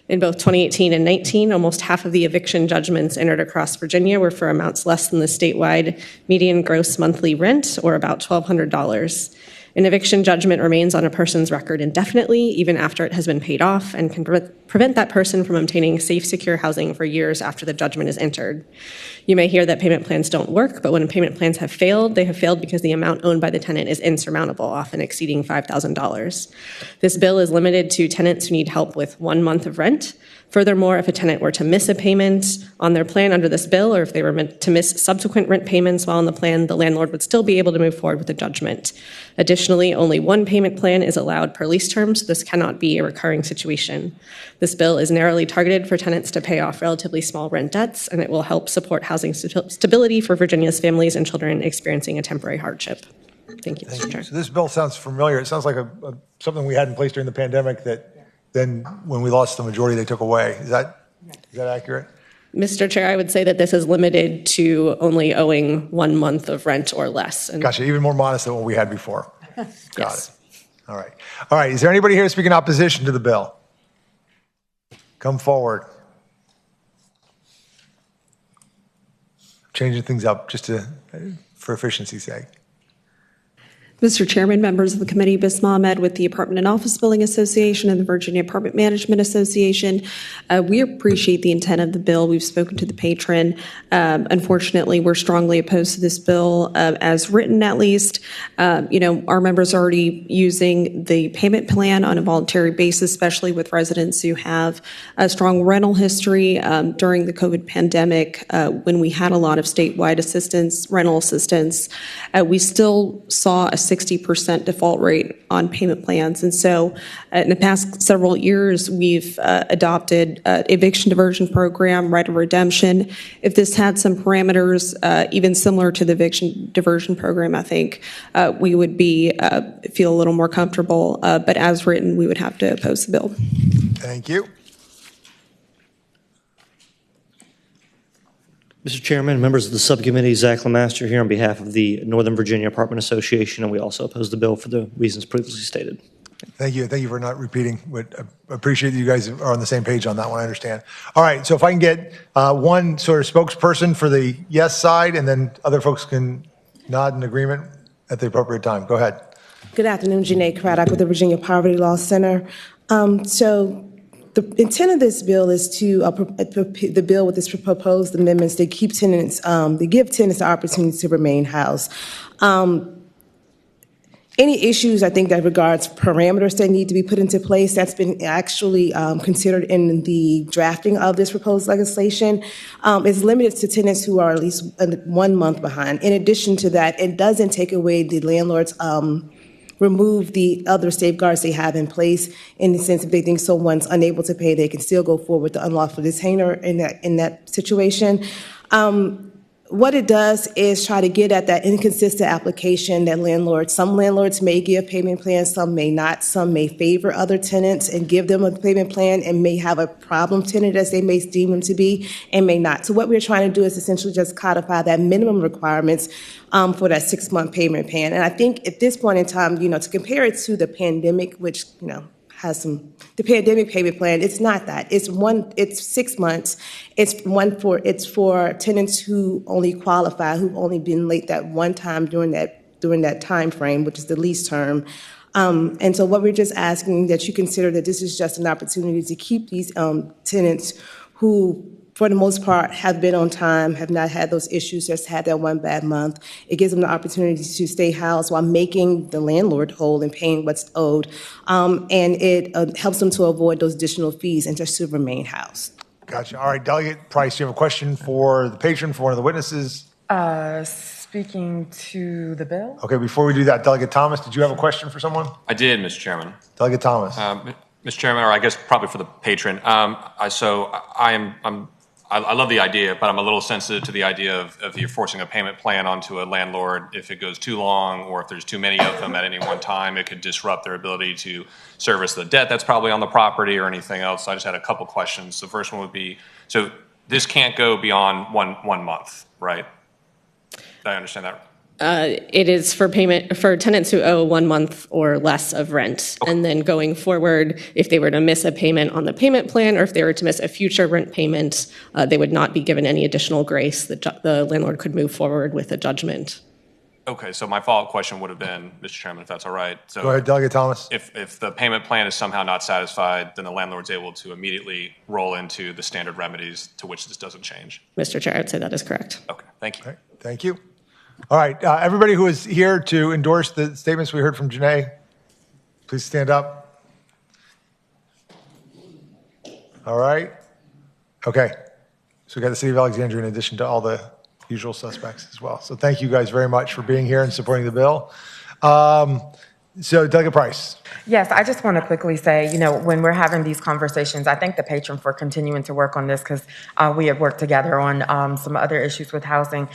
In both 2018 and 19, almost half of the eviction judgments entered across Virginia were for amounts less than the statewide median gross monthly rent, or about $1,200. An eviction judgment remains on a person's record indefinitely, even after it has been paid off, and can prevent that person from obtaining safe, secure housing for years after the judgment is entered. You may hear that payment plans don't work, but when payment plans have failed, they have failed because the amount owed by the tenant is insurmountable, often exceeding $5,000. This bill is limited to tenants who need help with 1 month of rent. Furthermore, if a tenant were to miss a payment on their plan under this bill, or if they were meant to miss subsequent rent payments while on the plan, the landlord would still be able to move forward with the judgment. Additionally, only 1 payment plan is allowed per lease term, so this cannot be a recurring situation. This bill is narrowly targeted for tenants to pay off relatively small rent debts, and it will help support housing stability for Virginia's families and children experiencing a temporary hardship. Thank you, Mr. Chair. So this bill sounds familiar. It sounds like something we had in place during the pandemic that then when we lost the majority, they took away. Is that accurate? Mr. Chair, I would say that this is limited to only owing 1 month of rent or less. Gotcha. Even more modest than what we had before. Got it. All right. All right. Is there anybody here to speak in opposition to the bill? come forward. Changing things up just for efficiency's sake. Mr. Chairman, members of the committee, Bisma Ahmed with the Apartment and Office Building Association and the Virginia Apartment Management Association. We appreciate the intent of the bill. We've spoken to the patron. Unfortunately, we're strongly opposed to this bill as written, at least. Our members are already using the payment plan on a voluntary basis, especially with residents who have a strong rental history during the COVID pandemic when we had a lot of statewide assistance, rental assistance. We still saw a 60% default rate on payment plans. And so in the past several years, we've adopted eviction diversion program, right of redemption. If this had some parameters, even similar to the eviction diversion program, I think we would feel a little more comfortable. But as written, we would have to oppose the bill. Thank you. Mr. Chairman, members of the subcommittee, Zach Lemaster here on behalf of the Northern Virginia Apartment Association, and we also oppose the bill for the reasons previously stated. Thank you. Thank you for not repeating, but I appreciate that you guys are on the same page on that one. I understand. All right, so if I can get one sort of spokesperson for the yes side, and then other folks can nod in agreement at the appropriate time. Go ahead. Good afternoon, Janae Craddock with the Virginia Poverty Law Center. The intent of this bill is to the bill with its proposed amendments. They keep tenants, they give tenants the opportunity to remain housed. Any issues, I think, that regards parameters that need to be put into place, that's been actually considered in the drafting of this proposed legislation, is limited to tenants who are at least 1 month behind. In addition to that, it doesn't take away the landlord's remove the other safeguards they have in place in the sense if they think someone's unable to pay, they can still go forward with the unlawful detainer in that situation. What it does is try to get at that inconsistent application that some landlords may give payment plans, some may not, some may favor other tenants and give them a payment plan and may have a problem tenant as they may deem them to be and may not. So what we're trying to do is essentially just codify that minimum requirements for that 6-month payment plan. And I think at this point in time, to compare it to the pandemic, which, the pandemic payment plan, it's not that. It's 6 months. It's for tenants who only qualify, who've only been late that one time during that time frame, which is the lease term. And so what we're just asking that you consider that this is just an opportunity to keep these tenants who, for the most part, have been on time, have not had those issues, just had that one bad month. It gives them the opportunity to stay housed while making the landlord whole and paying what's owed. And it helps them to avoid those additional fees and just to remain housed. Gotcha. All right, Delegate Price, do you have a question for the patron, for one of the witnesses? Speaking to the bill? Okay, before we do that, Delegate Thomas, did you have a question for someone? I did, Mr. Chairman. Delegate Thomas. Mr. Chairman, or I guess probably for the patron. I love the idea, but I'm a little sensitive to the idea of you forcing a payment plan onto a landlord. If it goes too long or if there's too many of them at any one time, it could disrupt their ability to service the debt that's probably on the property or anything else. So I just had a couple questions. The first one would be, so this can't go beyond one month, right? Did I understand that? It is for payment for tenants who owe 1 month or less of rent. Okay. And then going forward, if they were to miss a payment on the payment plan or if they were to miss a future rent payment, they would not be given any additional grace. The landlord could move forward with a judgment. Okay, so my follow-up question would have been, Mr. Chairman, if that's all right. So go ahead, Delegate Thomas. If the payment plan is somehow not satisfied, then the landlord's able to immediately roll into the standard remedies to which this doesn't change. Mr. Chair, I'd say that is correct. Okay, thank you. All right, thank you. All right, everybody who is here to endorse the statements we heard from Janae, please stand up. All right. Okay. So we got the City of Alexandria in addition to all the usual suspects as well. So thank you guys very much for being here and supporting the bill. So Delegate Price. Yes, I just want to quickly say, when we're having these conversations, I thank the patron for continuing to work on this because we have worked together on some other issues with housing.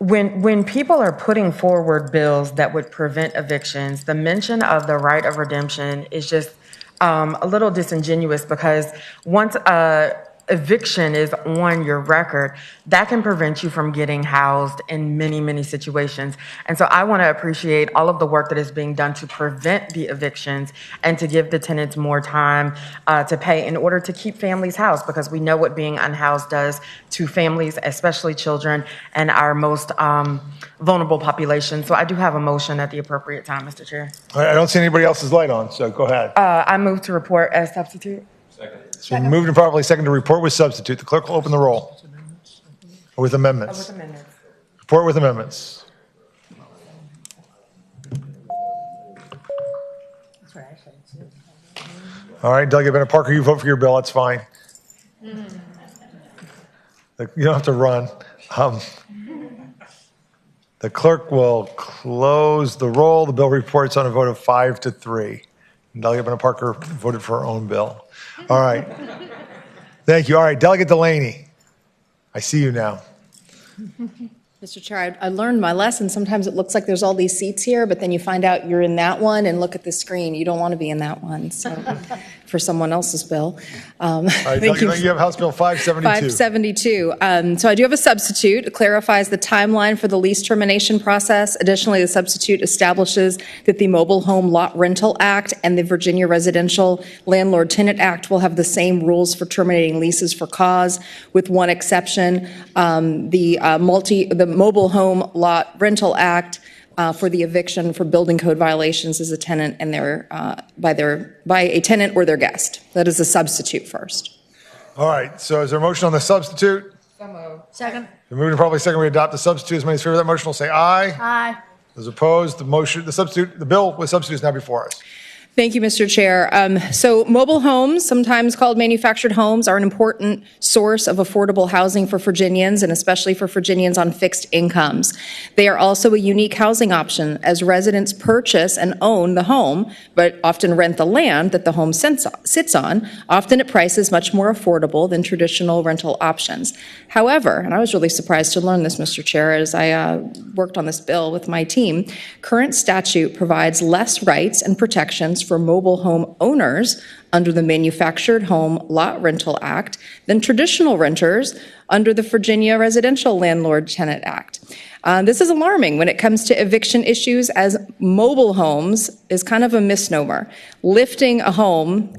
When people are putting forward bills that would prevent evictions, the mention of the right of redemption is just a little disingenuous because once a eviction is on your record, that can prevent you from getting housed in many, many situations. And so I want to appreciate all of the work that is being done to prevent the evictions and to give the tenants more time to pay in order to keep families housed, because we know what being unhoused does to families, especially children, and our most vulnerable population. So I do have a motion at the appropriate time, Mr. Chair. All right, I don't see anybody else's light on, so go ahead. I move to report as substitute. It's been moved and properly seconded to report with substitute. The clerk will open the roll. Or with amendments. Report with amendments. All right, Delegate Bennett Parker, you vote for your bill. That's fine. You don't have to run. The clerk will close the roll. The bill reports on a vote of 5-3. Delegate Bennett Parker voted for her own bill. All right. Thank you. All right, Delegate Delaney. I see you now. Mr. Chair, I learned my lesson. Sometimes it looks like there's all these seats here, but then you find out you're in that one and look at the screen. You don't want to be in that one. So for someone else's bill. All right, you have House Bill 572. 572. So I do have a substitute. It clarifies the timeline for the lease termination process. Additionally, the substitute establishes that the Mobile Home Lot Rental Act and the Virginia Residential Landlord Tenant Act will have the same rules for terminating leases for cause, with one exception. The Mobile Home Lot Rental Act for the eviction for building code violations as a tenant and by a tenant or their guest. That is a substitute first. All right, so is there a motion on the substitute? Second. We're moving to probably second. We adopt the substitute. As many as favor that motion will say aye. Aye. Those opposed, the bill with substitute is now before us. Thank you, Mr. Chair. So mobile homes, sometimes called manufactured homes, are an important source of affordable housing for Virginians, and especially for Virginians on fixed incomes. They are also a unique housing option, as residents purchase and own the home, but often rent the land that the home sits on, often at prices much more affordable than traditional rental options. However, and I was really surprised to learn this, Mr. Chair, as I worked on this bill with my team, current statute provides less rights and protections for mobile home owners under the Manufactured Home Lot Rental Act than traditional renters under the Virginia Residential Landlord Tenant Act. This is alarming when it comes to eviction issues, as mobile homes is kind of a misnomer. Lifting a home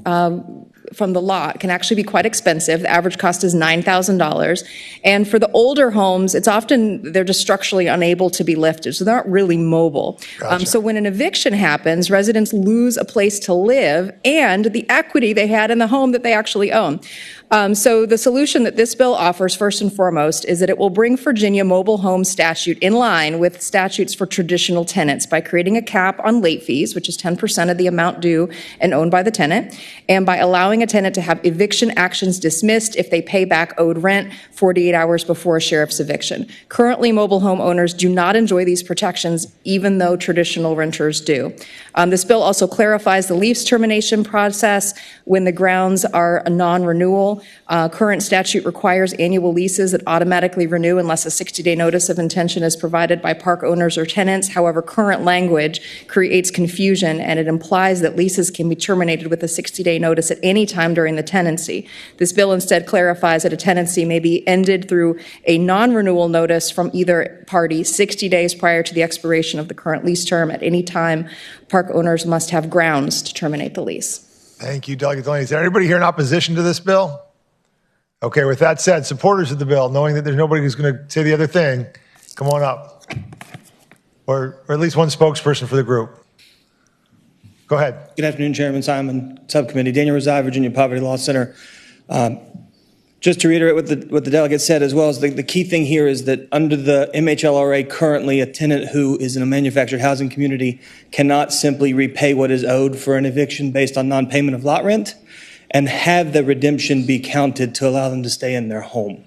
from the lot can actually be quite expensive. The average cost is $9,000. And for the older homes, they're just structurally unable to be lifted, so they're not really mobile. Gotcha. So when an eviction happens, residents lose a place to live and the equity they had in the home that they actually own. So the solution that this bill offers, first and foremost, is that it will bring Virginia mobile home statute in line with statutes for traditional tenants by creating a cap on late fees, which is 10% of the amount due and owned by the tenant, and by allowing a tenant to have eviction actions dismissed if they pay back owed rent 48 hours before a sheriff's eviction. Currently, mobile home owners do not enjoy these protections, even though traditional renters do. This bill also clarifies the lease termination process when the grounds are a non-renewal. Current statute requires annual leases that automatically renew unless a 60-day notice of intention is provided by park owners or tenants. However, current language creates confusion, and it implies that leases can be terminated with a 60-day notice at any time during the tenancy. This bill instead clarifies that a tenancy may be ended through a non-renewal notice from either party 60 days prior to the expiration of the current lease term. At any time, park owners must have grounds to terminate the lease. Thank you, Delegate Delaney. Is there anybody here in opposition to this bill? Okay, with that said, supporters of the bill, knowing that there's nobody who's going to say the other thing, come on up. Or at least one spokesperson for the group. Go ahead. Good afternoon, Chairman Simon, Subcommittee. Daniel Rezai, Virginia Poverty Law Center. Just to reiterate what the delegate said, as well as the key thing here is that under the MHLRA currently, a tenant who is in a manufactured housing community cannot simply repay what is owed for an eviction based on non-payment of lot rent and have the redemption be counted to allow them to stay in their home.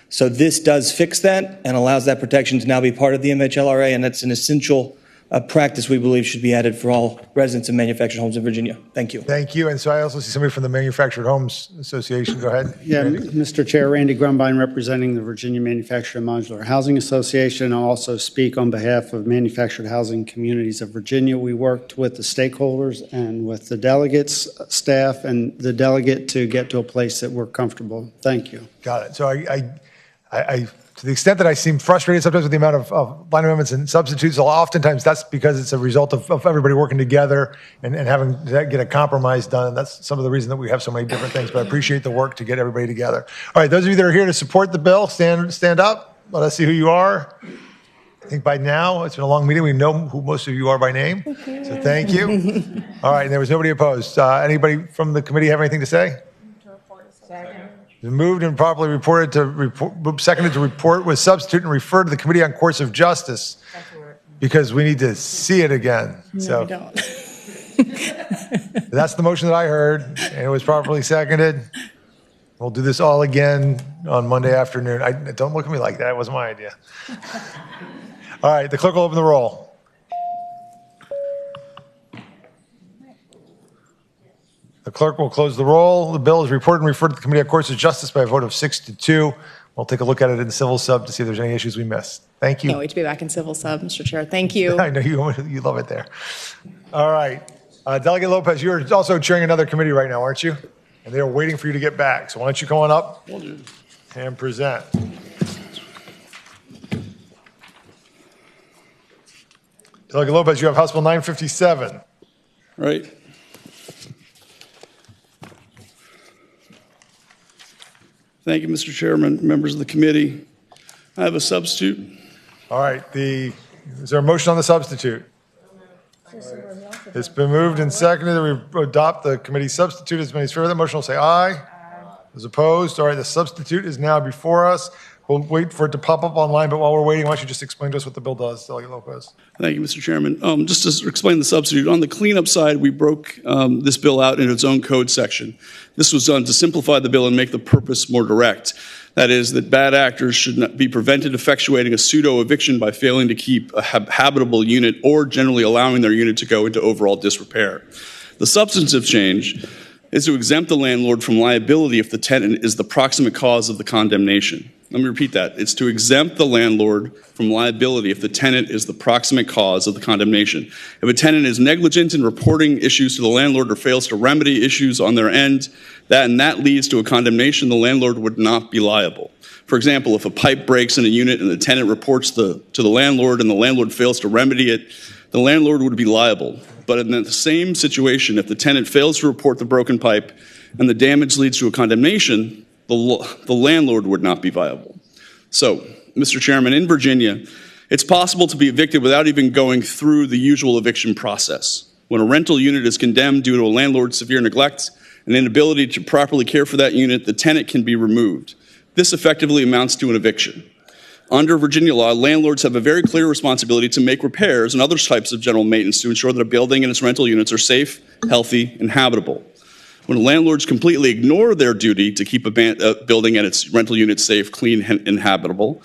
So this does fix that and allows that protection to now be part of the MHLRA, and that's an essential practice we believe should be added for all residents of manufactured homes in Virginia. Thank you. Thank you. And so I also see somebody from the Manufactured Homes Association. Go ahead. Yeah, Randy. Mr. Chair, Randy Grumbine representing the Virginia Manufactured and Modular Housing Association. I'll also speak on behalf of Manufactured Housing Communities of Virginia. We worked with the stakeholders and with the delegates, staff, and the delegate to get to a place that we're comfortable. Thank you. Got it. So I to the extent that I seem frustrated sometimes with the amount of line amendments and substitutes, oftentimes that's because it's a result of everybody working together and having to get a compromise done. And that's some of the reason that we have so many different things. But I appreciate the work to get everybody together. All right, those of you that are here to support the bill, stand up. Let us see who you are. I think by now, it's been a long meeting. We know who most of you are by name. So thank you. All right, and there was nobody opposed. Anybody from the committee have anything to say? Moved and properly seconded to report with substitute and refer to the Committee on Courts of Justice because we need to see it again. No, we don't. That's the motion that I heard, and it was properly seconded. We'll do this all again on Monday afternoon. Don't look at me like that. It wasn't my idea. All right, the clerk will open the roll. The clerk will close the roll. The bill is reported and referred to the Committee on Courts of Justice by a vote of 6-2. We'll take a look at it in the civil sub to see if there's any issues we missed. Thank you. Can't wait to be back in civil sub, Mr. Chair. Thank you. I know you love it there. All right. Delegate Lopez, you're also chairing another committee right now, aren't you? And they're waiting for you to get back. So why don't you come on up and present. Delegate Lopez, you have House Bill 957. Right. Thank you, Mr. Chairman, members of the committee. I have a substitute. All right. Is there a motion on the substitute? It's been moved and seconded that we adopt the committee substitute. As many as favor that motion will say aye. Those opposed? All right. The substitute is now before us. We'll wait for it to pop up online, but while we're waiting, why don't you just explain to us what the bill does, Delegate Lopez? Thank you, Mr. Chairman. Just to explain the substitute, on the cleanup side, we broke this bill out into its own code section. This was done to simplify the bill and make the purpose more direct. That is, that bad actors should not be prevented effectuating a pseudo-eviction by failing to keep a habitable unit or generally allowing their unit to go into overall disrepair. The substantive change is to exempt the landlord from liability if the tenant is the proximate cause of the condemnation. Let me repeat that. It's to exempt the landlord from liability if the tenant is the proximate cause of the condemnation. If a tenant is negligent in reporting issues to the landlord or fails to remedy issues on their end, that leads to a condemnation, the landlord would not be liable. For example, if a pipe breaks in a unit and the tenant reports to the landlord and the landlord fails to remedy it, the landlord would be liable. But in the same situation, if the tenant fails to report the broken pipe and the damage leads to a condemnation, the landlord would not be viable. So, Mr. Chairman, in Virginia, it's possible to be evicted without even going through the usual eviction process. When a rental unit is condemned due to a landlord's severe neglect and inability to properly care for that unit, the tenant can be removed. This effectively amounts to an eviction. Under Virginia law, landlords have a very clear responsibility to make repairs and other types of general maintenance to ensure that a building and its rental units are safe, healthy, and habitable. When landlords completely ignore their duty to keep a building and its rental units safe, clean, and habitable,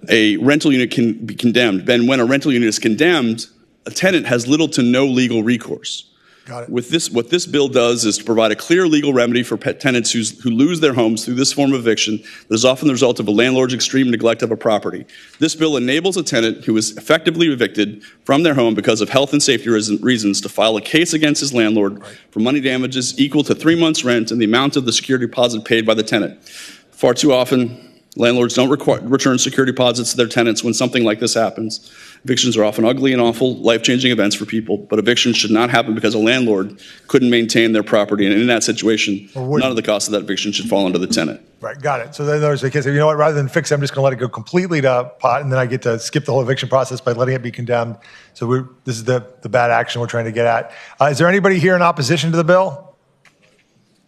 a rental unit can be condemned. Then when a rental unit is condemned, a tenant has little to no legal recourse. Got it. What this bill does is to provide a clear legal remedy for tenants who lose their homes through this form of eviction that is often the result of a landlord's extreme neglect of a property. This bill enables a tenant who is effectively evicted from their home because of health and safety reasons to file a case against his landlord for money damages equal to 3 months' rent and the amount of the security deposit paid by the tenant. Far too often, landlords don't return security deposits to their tenants when something like this happens. Evictions are often ugly and awful, life-changing events for people, but evictions should not happen because a landlord couldn't maintain their property. And in that situation, none of the cost of that eviction should fall onto the tenant. Right, got it. So then there's a case of, you know what, rather than fix it, I'm just going to let it go completely to pot, and then I get to skip the whole eviction process by letting it be condemned. So this is the bad action we're trying to get at. Is there anybody here in opposition to the bill?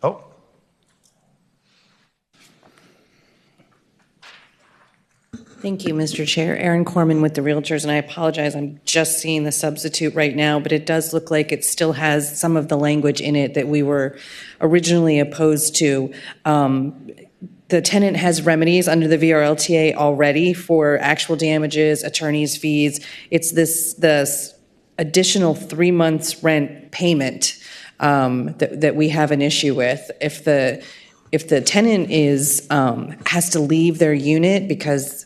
Oh. Thank you, Mr. Chair. Erin Corman with the Realtors, and I apologize, I'm just seeing the substitute right now, but it does look like it still has some of the language in it that we were originally opposed to. The tenant has remedies under the VRLTA already for actual damages, attorney's fees. It's the additional 3 months rent payment that we have an issue with. If the tenant has to leave their unit because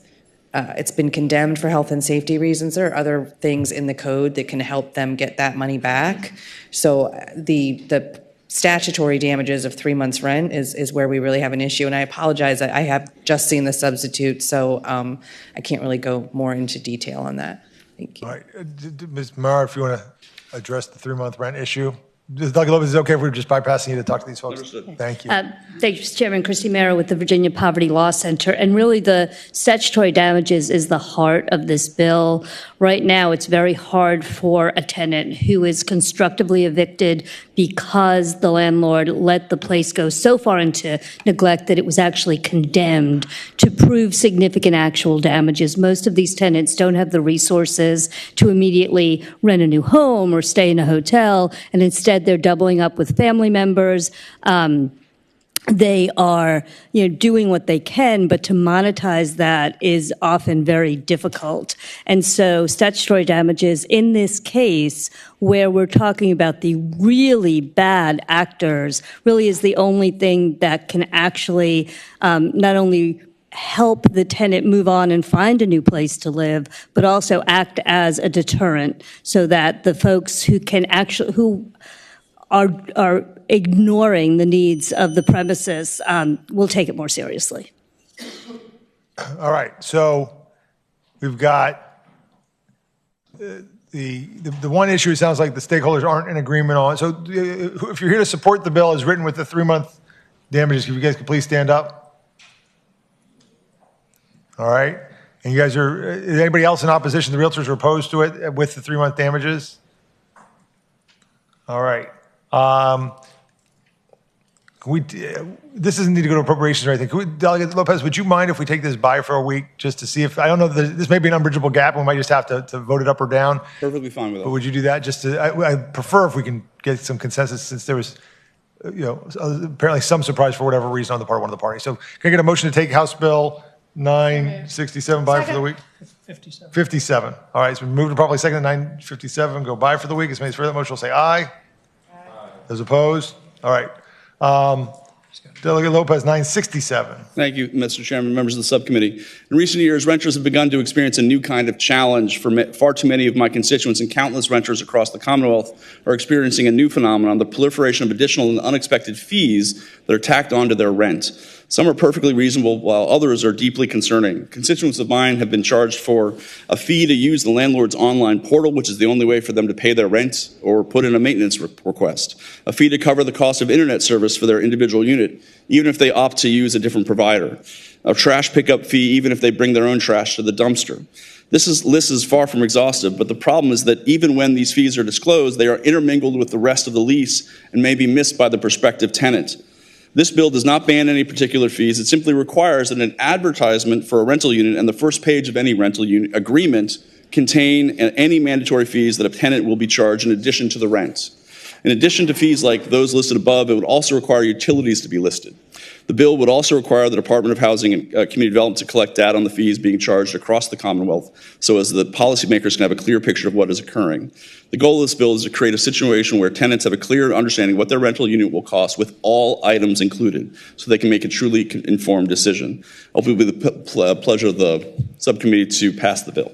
it's been condemned for health and safety reasons, there are other things in the code that can help them get that money back. So the statutory damages of 3 months rent is where we really have an issue. And I apologize, I have just seen the substitute, so I can't really go more into detail on that. Thank you. All right, Ms. Mara, if you want to address the 3-month rent issue. Dr. Lopez, is it okay if we're just bypassing you to talk to these folks? Understood. Thank you. Thank you, Mr. Chairman. Christy Merrill with the Virginia Poverty Law Center. And really, the statutory damages is the heart of this bill. Right now, it's very hard for a tenant who is constructively evicted because the landlord let the place go so far into neglect that it was actually condemned to prove significant actual damages. Most of these tenants don't have the resources to immediately rent a new home or stay in a hotel, and instead they're doubling up with family members. They are, doing what they can, but to monetize that is often very difficult. And so statutory damages in this case, where we're talking about the really bad actors, really is the only thing that can actually not only help the tenant move on and find a new place to live, but also act as a deterrent so that the folks who are ignoring the needs of the premises will take it more seriously. All right, so we've got the one issue it sounds like the stakeholders aren't in agreement on. So if you're here to support the bill as written with the 3-month damages, if you guys could please stand up. All right, and you guys is anybody else in opposition? The realtors are opposed to it with the 3-month damages? All right. This doesn't need to go to appropriations or anything. Delegate Lopez, would you mind if we take this by for a week just to see if, I don't know, this may be an unbridgeable gap, and we might just have to vote it up or down. Perfectly fine with that. But would you do that just to, I prefer if we can get some consensus since there was, apparently some surprise for whatever reason on the part of one of the parties. So can I get a motion to take House Bill 967 by for the week? 57. 57. All right, it's been moved and properly seconded 957. Go by for the week. As many as for that motion will say aye. Those opposed? All right. Delegate Lopez, 967. Thank you, Mr. Chairman, members of the subcommittee. In recent years, renters have begun to experience a new kind of challenge. For far too many of my constituents and countless renters across the Commonwealth are experiencing a new phenomenon, the proliferation of additional and unexpected fees that are tacked onto their rent. Some are perfectly reasonable, while others are deeply concerning. Constituents of mine have been charged for a fee to use the landlord's online portal, which is the only way for them to pay their rent or put in a maintenance request, a fee to cover the cost of internet service for their individual unit, even if they opt to use a different provider, a trash pickup fee even if they bring their own trash to the dumpster. This list is far from exhaustive, but the problem is that even when these fees are disclosed, they are intermingled with the rest of the lease and may be missed by the prospective tenant. This bill does not ban any particular fees. It simply requires that an advertisement for a rental unit and the first page of any rental unit agreement contain any mandatory fees that a tenant will be charged in addition to the rent. In addition to fees like those listed above, it would also require utilities to be listed. The bill would also require the Department of Housing and Community Development to collect data on the fees being charged across the Commonwealth so as the policymakers can have a clear picture of what is occurring. The goal of this bill is to create a situation where tenants have a clear understanding of what their rental unit will cost with all items included so they can make a truly informed decision. Hopefully it will be the pleasure of the subcommittee to pass the bill.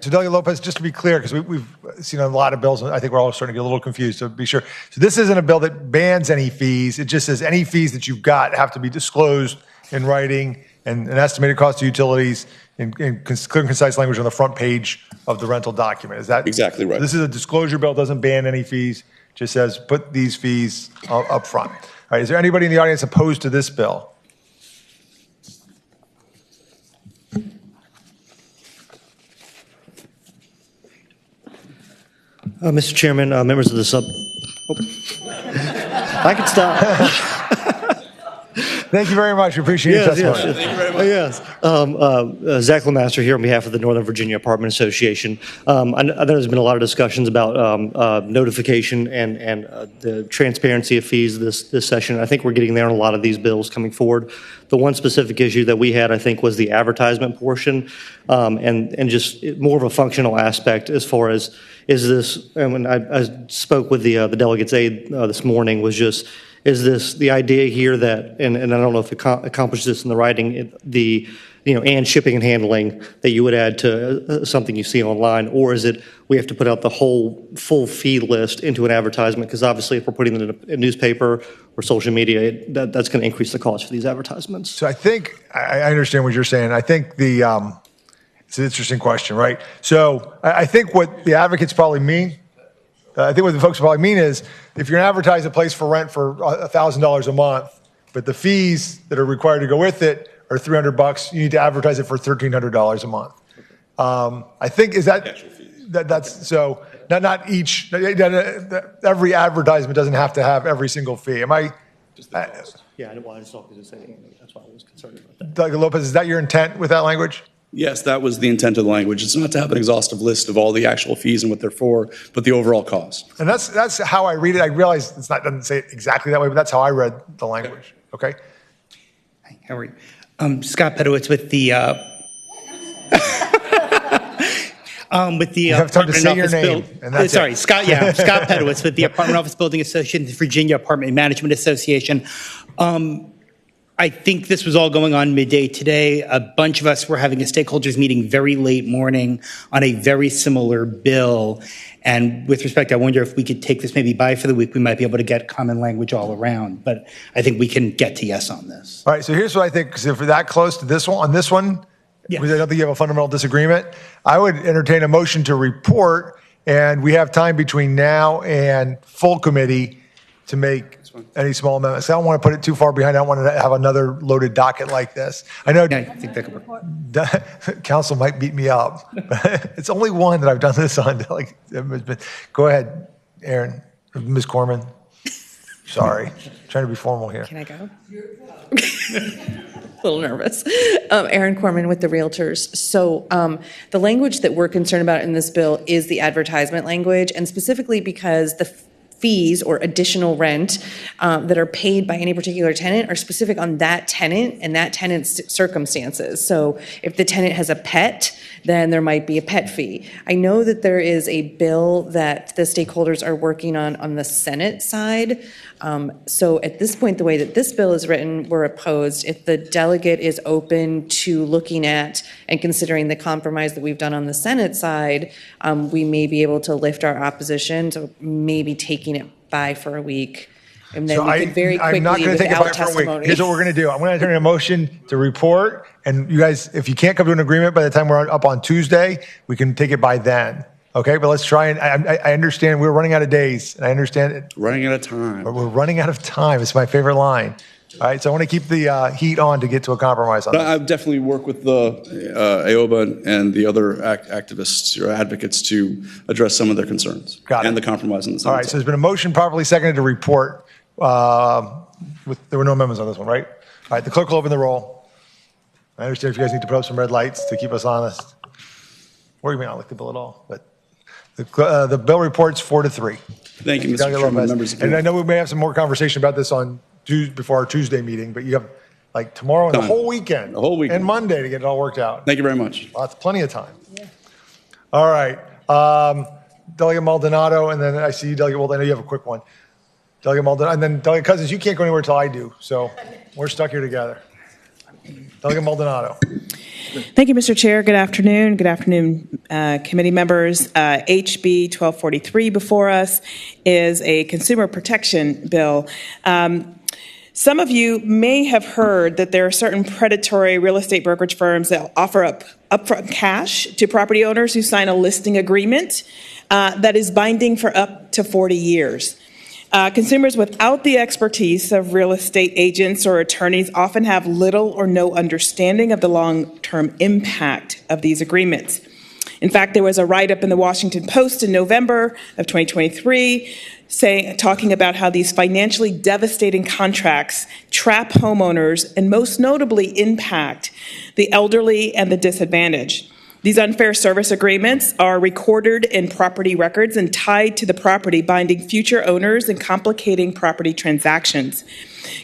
So Delegate Lopez, just to be clear, because we've seen a lot of bills, and I think we're all starting to get a little confused, so be sure. So this isn't a bill that bans any fees. It just says any fees that you've got have to be disclosed in writing and an estimated cost of utilities in clear and concise language on the front page of the rental document. Is that exactly right? This is a disclosure bill, doesn't ban any fees, just says put these fees up front. All right, is there anybody in the audience opposed to this bill? Mr. Chairman, members of the I can stop. Thank you very much. We appreciate your testimony. Thank you very much. Zach Lemaster here on behalf of the Northern Virginia Apartment Association. I know there's been a lot of discussions about notification and the transparency of fees this session. I think we're getting there on a lot of these bills coming forward. The one specific issue that we had, I think, was the advertisement portion, and just more of a functional aspect as far as is this. And when I spoke with the delegates aide this morning, was just is this the idea here that, and I don't know if it accomplishes this in the writing, and shipping and handling that you would add to something you see online, or is it we have to put out the whole full fee list into an advertisement? Because obviously if we're putting it in a newspaper or social media, that's going to increase the cost for these advertisements. So I think I understand what you're saying. I think it's an interesting question, right? So I think what the advocates probably mean, I think what the folks probably mean is if you're going to advertise a place for rent for $1,000 a month, but the fees that are required to go with it are $300, you need to advertise it for $1,300 a month. I think that's so not each every advertisement doesn't have to have every single fee. Am I? Yeah, I just thought to say that's why I was concerned about that. Doug Lopez, is that your intent with that language? Yes, that was the intent of the language. It's not to have an exhaustive list of all the actual fees and what they're for, but the overall cost. And that's how I read it. I realize doesn't say it exactly that way, but that's how I read the language. Okay. Hi, how are you? Scott Pedowitz with the you have time to say your name. Sorry, Scott. Yeah, Scott Pedowitz with the Apartment Office Building Association, the Virginia Apartment Management Association. I think this was all going on midday today. A bunch of us were having a stakeholders meeting very late morning on a very similar bill. And with respect, I wonder if we could take this maybe by for the week. We might be able to get common language all around. But I think we can get to yes on this. All right. So here's what I think. Because if we're that close to this one, on this one, because I don't think you have a fundamental disagreement, I would entertain a motion to report. And we have time between now and full committee to make any small amendments. I don't want to put it too far behind. I don't want to have another loaded docket like this. I know I think that could work. Council might beat me up. But it's only one that I've done this on. Go ahead, Aaron. Ms. Corman. Sorry. Trying to be formal here. Can I go? A little nervous. Erin Corman with the Realtors. So the language that we're concerned about in this bill is the advertisement language, and specifically because the fees or additional rent that are paid by any particular tenant are specific on that tenant and that tenant's circumstances. So if the tenant has a pet, then there might be a pet fee. I know that there is a bill that the stakeholders are working on the Senate side. So at this point, the way that this bill is written, we're opposed. If the delegate is open to looking at and considering the compromise that we've done on the Senate side, we may be able to lift our opposition, so maybe taking it by for a week. And then we could very quickly, I'm not going to take it by for a week. Here's what we're going to do. I'm going to enter a motion to report, and you guys, if you can't come to an agreement by the time we're up on Tuesday, we can take it by then. Okay, but let's try and I understand we're running out of days, and I understand it. Running out of time. We're running out of time. It's my favorite line. All right, so I want to keep the heat on to get to a compromise on But this. I definitely work with the AOBA and the other activists or advocates to address some of their concerns. Got it. And the compromise on the Senate. All right, so there's been a motion properly seconded to report. There were no amendments on this one, right? All right, the clerk will open the roll. I understand if you guys need to put up some red lights to keep us honest. Or you may not like the bill at all, but the bill reports 4-3. Thank you, Mr. Chairman, members of the And I know we may have some more conversation about this on before our Tuesday meeting, but you have like tomorrow and the whole weekend. The whole weekend. And Monday to get it all worked out. Thank you very much. Plenty of time. Yeah. All right. Delegate Maldonado, and then I see you, Delegate Wolf. I know you have a quick one. Delegate Maldonado, and then Delegate Cousins, you can't go anywhere till I do, so we're stuck here together. Delegate Maldonado. Thank you, Mr. Chair. Good afternoon. Good afternoon, committee members. HB 1243 before us is a consumer protection bill. Some of you may have heard that there are certain predatory real estate brokerage firms that offer up upfront cash to property owners who sign a listing agreement that is binding for up to 40 years. Consumers without the expertise of real estate agents or attorneys often have little or no understanding of the long-term impact of these agreements. In fact, there was a write-up in the Washington Post in November of 2023 talking about how these financially devastating contracts trap homeowners and most notably impact the elderly and the disadvantaged. These unfair service agreements are recorded in property records and tied to the property, binding future owners and complicating property transactions.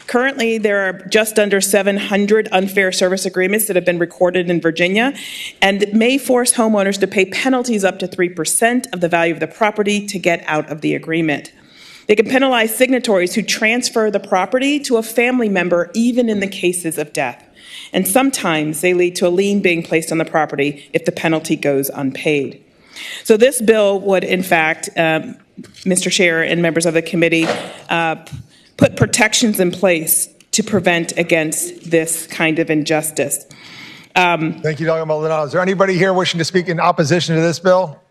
Currently, there are just under 700 unfair service agreements that have been recorded in Virginia and may force homeowners to pay penalties up to 3% of the value of the property to get out of the agreement. They can penalize signatories who transfer the property to a family member, even in the cases of death. And sometimes they lead to a lien being placed on the property if the penalty goes unpaid. So this bill would, in fact, Mr. Chair and members of the committee, put protections in place to prevent against this kind of injustice. Thank you, Dr. Maldonado. Is there anybody here wishing to speak in opposition to this bill?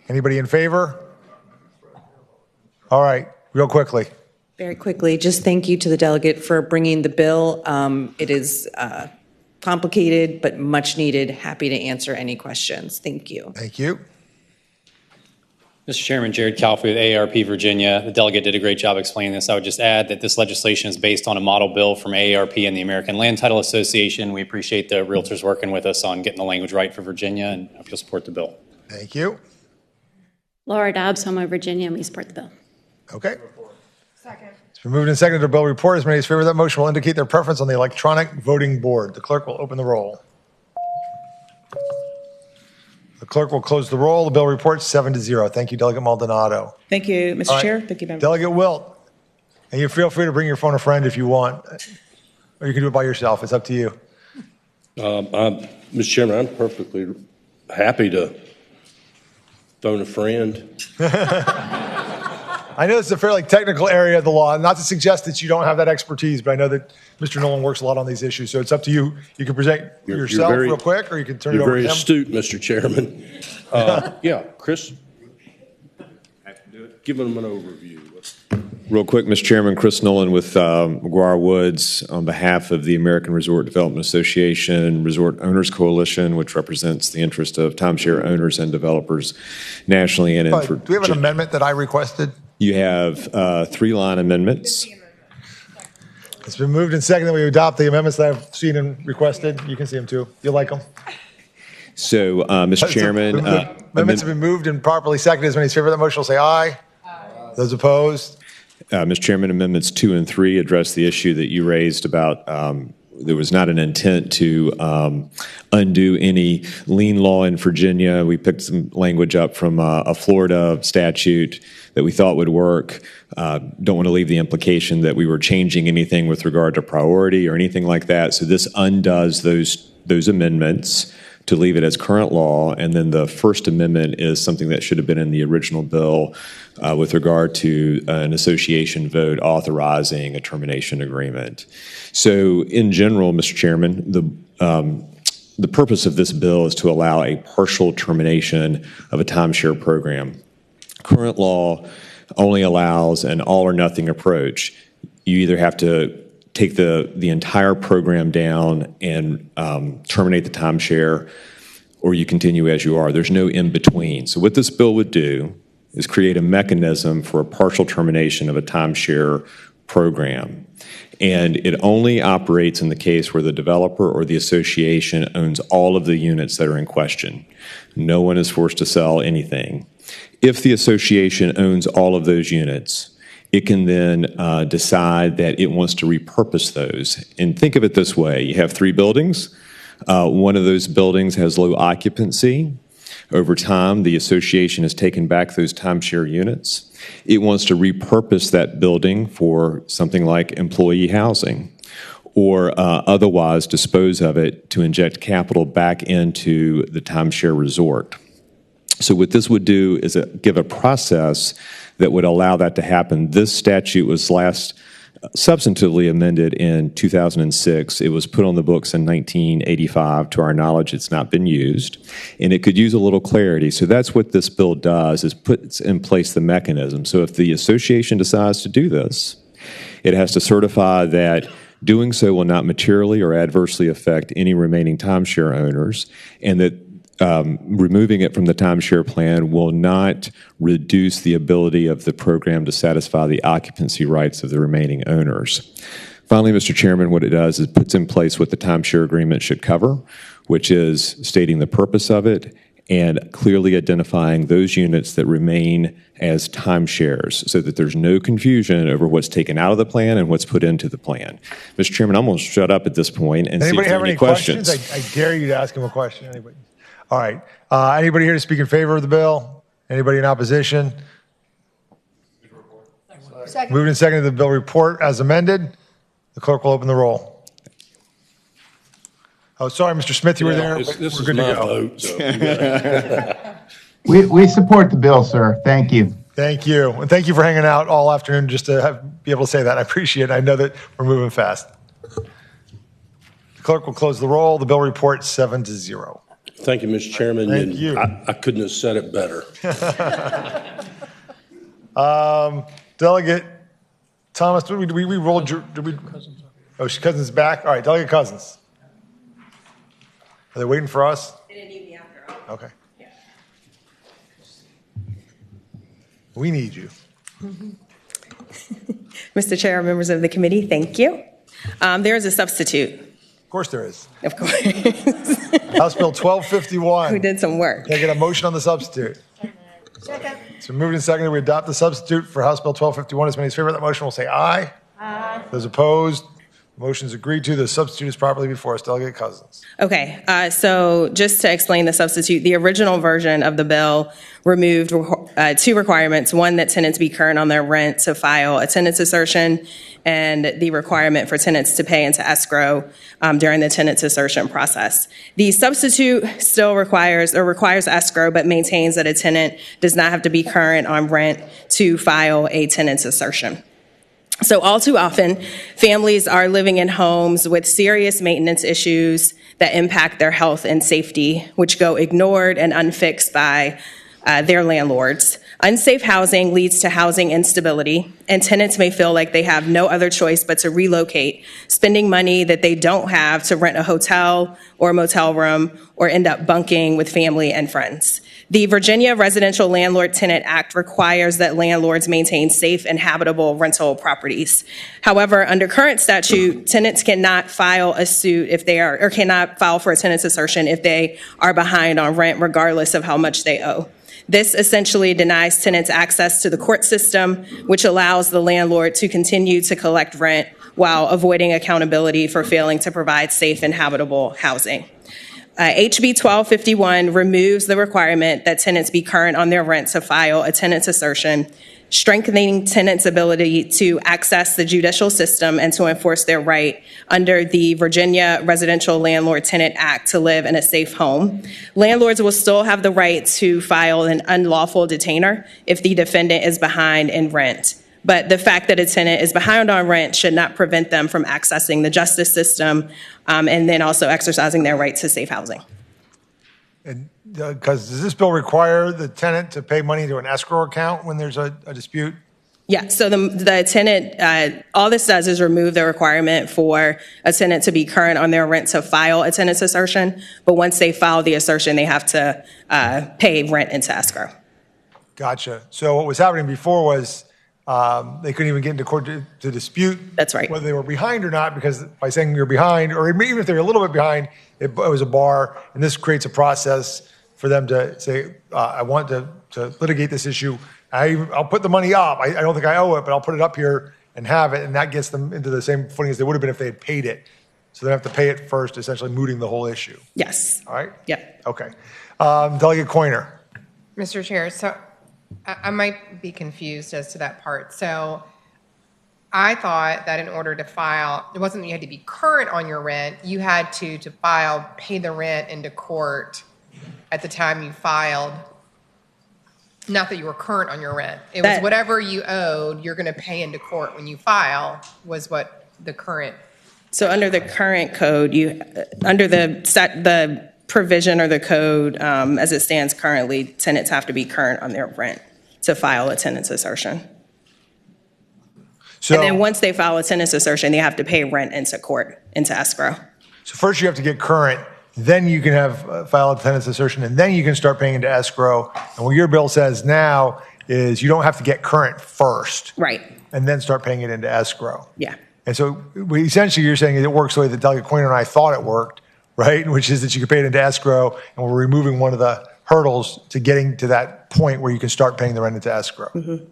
Anybody in favor? All right, real quickly. Very quickly, just thank you to the delegate for bringing the bill. It is complicated, but much needed. Happy to answer any questions. Thank you. Thank you. Mr. Chairman, Jared Calfee with AARP Virginia. The delegate did a great job explaining this. I would just add that this legislation is based on a model bill from AARP and the American Land Title Association. We appreciate the realtors working with us on getting the language right for Virginia, and I hope you'll support the bill. Thank you. Laura Dobbs, Homo, Virginia, and we support the bill. Okay. Second. It's been moved and seconded to bill report. As many as favor of that motion will indicate their preference on the electronic voting board. The clerk will open the roll. The clerk will close the roll. The bill reports 7-0. Thank you, Delegate Maldonado. Thank you, Mr. All Chair. right. Thank you, members. Delegate Wilt. And you feel free to bring your phone a friend if you want, or you can do it by yourself. It's up to you. Mr. Chairman, I'm perfectly happy to phone a friend. I know it's a fairly technical area of the law, not to suggest that you don't have that expertise, but I know that Mr. Nolan works a lot on these issues, so it's up to you. You can present yourself real quick, or you can turn it over to him. You're very astute, Mr. Chairman. Yeah, Chris, give him an overview. Real quick, Mr. Chairman, Chris Nolan with McGuire Woods on behalf of the American Resort Development Association, Resort Owners Coalition, which represents the interest of timeshare owners and developers nationally and in. Do we have an amendment that I requested? You have 3-line amendments. It's been moved and seconded that we adopt the amendments that I've seen and requested. You can see them too. You like them? So, Mr. Chairman. Amendments have been moved and properly seconded. As many as favor of that motion will say aye. Aye. Those opposed? Mr. Chairman, amendments 2 and 3 address the issue that you raised about there was not an intent to undo any lien law in Virginia. We picked some language up from a Florida statute that we thought would work. Don't want to leave the implication that we were changing anything with regard to priority or anything like that. So this undoes those amendments to leave it as current law, and then the First Amendment is something that should have been in the original bill with regard to an association vote authorizing a termination agreement. So in general, Mr. Chairman, the purpose of this bill is to allow a partial termination of a timeshare program. Current law only allows an all or nothing approach. You either have to take the entire program down and terminate the timeshare, or you continue as you are. There's no in between. So what this bill would do is create a mechanism for a partial termination of a timeshare program. And it only operates in the case where the developer or the association owns all of the units that are in question. No one is forced to sell anything. If the association owns all of those units, it can then decide that it wants to repurpose those. And think of it this way. You have 3 buildings. One of those buildings has low occupancy. Over time, the association has taken back those timeshare units. It wants to repurpose that building for something like employee housing, or otherwise dispose of it to inject capital back into the timeshare resort. So what this would do is give a process that would allow that to happen. This statute was last substantively amended in 2006. It was put on the books in 1985. To our knowledge, it's not been used, and it could use a little clarity. So that's what this bill does, is puts in place the mechanism. So if the association decides to do this, it has to certify that doing so will not materially or adversely affect any remaining timeshare owners, and that removing it from the timeshare plan will not reduce the ability of the program to satisfy the occupancy rights of the remaining owners. Finally, Mr. Chairman, what it does is puts in place what the timeshare agreement should cover, which is stating the purpose of it and clearly identifying those units that remain as timeshares so that there's no confusion over what's taken out of the plan and what's put into the plan. Mr. Chairman, I'm going to shut up at this point and see if there are any questions. I dare you to ask him a question. Anybody? All right. Anybody here to speak in favor of the bill? Anybody in opposition? Moved and seconded the bill report as amended. The clerk will open the roll. Oh, sorry, Mr. Smith, you were there. This We're is good my to go. vote. So We support the bill, sir. Thank you. Thank you. And thank you for hanging out all afternoon just to be able to say that. I appreciate it. I know that we're moving fast. The clerk will close the roll. The bill report 7-0. Thank you, Mr. Chairman. Thank and you. I couldn't have said it better. Delegate Thomas, did we rolled your, did we? Oh, Cousins back? All right, Delegate Cousins. Are they waiting for us? They didn't need me after all. Okay. We need you. Mr. Chair, members of the committee, thank you. There is a substitute. Of course there is. Of course. House Bill 1251. Who did some work. Can I get a motion on the substitute? Second. So moved and seconded, we adopt the substitute for House Bill 1251. As many as favor that motion will say aye. Aye. Those opposed, motion is agreed to. The substitute is properly before us. Delegate Cousins. Okay, so just to explain the substitute, the original version of the bill removed two requirements. One, that tenants be current on their rent to file a tenant's assertion, and the requirement for tenants to pay into escrow during the tenant's assertion process. The substitute still requires escrow, but maintains that a tenant does not have to be current on rent to file a tenant's assertion. So all too often, families are living in homes with serious maintenance issues that impact their health and safety, which go ignored and unfixed by their landlords. Unsafe housing leads to housing instability, and tenants may feel like they have no other choice but to relocate, spending money that they don't have to rent a hotel or a motel room or end up bunking with family and friends. The Virginia Residential Landlord Tenant Act requires that landlords maintain safe and habitable rental properties. However, under current statute, tenants cannot file a suit if they are, or cannot file for a tenant's assertion if they are behind on rent, regardless of how much they owe. This essentially denies tenants access to the court system, which allows the landlord to continue to collect rent while avoiding accountability for failing to provide safe and habitable housing. HB 1251 removes the requirement that tenants be current on their rent to file a tenant's assertion, strengthening tenants' ability to access the judicial system and to enforce their right under the Virginia Residential Landlord Tenant Act to live in a safe home. Landlords will still have the right to file an unlawful detainer if the defendant is behind in rent. But the fact that a tenant is behind on rent should not prevent them from accessing the justice system and then also exercising their right to safe housing. And because does this bill require the tenant to pay money to an escrow account when there's a dispute? Yeah, so the tenant, all this does is remove the requirement for a tenant to be current on their rent to file a tenant's assertion. But once they file the assertion, they have to pay rent into escrow. Gotcha. So what was happening before was they couldn't even get into court to dispute. That's right. Whether they were behind or not, because by saying you're behind, or even if they're a little bit behind, it was a bar. And this creates a process for them to say, I want to litigate this issue. I'll put the money up. I don't think I owe it, but I'll put it up here and have it. And that gets them into the same footing as they would have been if they had paid it. So they have to pay it first, essentially mooting the whole issue. Yes. All right? Yep. Okay. Delegate Coiner. Mr. Chair, so I might be confused as to that part. So I thought that in order to file, it wasn't that you had to be current on your rent. You had to file, pay the rent into court at the time you filed. Not that you were current on your rent. It was whatever you owed, you're going to pay into court when you file, was what the current. So under the current code, under the provision or the code as it stands currently, tenants have to be current on their rent to file a tenant's assertion. So, and then once they file a tenant's assertion, they have to pay rent into court, into escrow. So first you have to get current, then you can have file a tenant's assertion, and then you can start paying into escrow. And what your bill says now is you don't have to get current first. Right. And then start paying it into escrow. Yeah. And so essentially you're saying it works the way that Delegate Quinn and I thought it worked, right? Which is that you can pay it into escrow, and we're removing one of the hurdles to getting to that point where you can start paying the rent into escrow. Mm-hmm.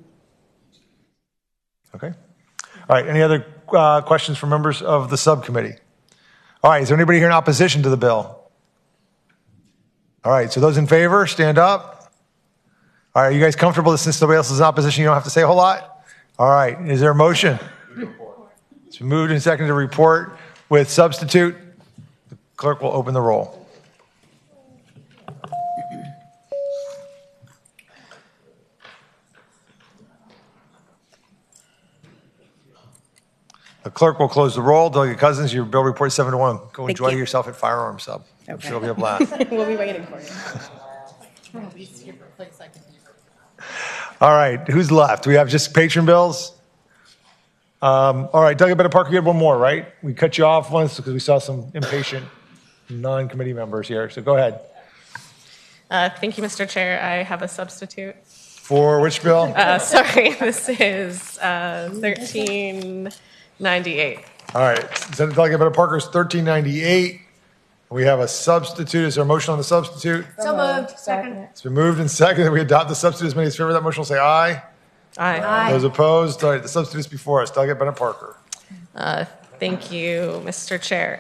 Okay. All right. Any other questions from members of the subcommittee? All right. Is there anybody here in opposition to the bill? All right. So those in favor, stand up. All right. Are you guys comfortable that since nobody else is in opposition, you don't have to say a whole lot? All right. Is there a motion? It's been moved and seconded to report with substitute. The clerk will open the roll. The clerk will close the roll. Delegate Cousins, your bill report 7-1. Go enjoy yourself at Firearms Sub. I'm sure it'll be a blast. We'll be waiting for you. All right, who's left? We have just patron bills. All right, Delegate Bennett Parker, you had one more, right? We cut you off once because we saw some impatient non-committee members here. So go ahead. Thank you, Mr. Chair. I have a substitute. For which bill? Sorry, this is 1398. All right, Senate Delegate Bennett Parker's 1398. We have a substitute. Is there a motion on the substitute? So moved. Second. It's been moved and seconded. We adopt the substitute. As many as favor of that motion will say aye. Aye. Those opposed? All right, the substitute is before us. Delegate Bennett Parker. Thank you, Mr. Chair.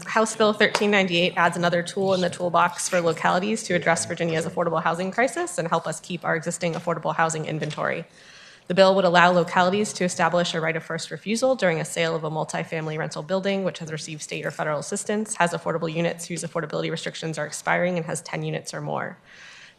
House Bill 1398 adds another tool in the toolbox for localities to address Virginia's affordable housing crisis and help us keep our existing affordable housing inventory. The bill would allow localities to establish a right of first refusal during a sale of a multifamily rental building which has received state or federal assistance, has affordable units whose affordability restrictions are expiring, and has 10 units or more.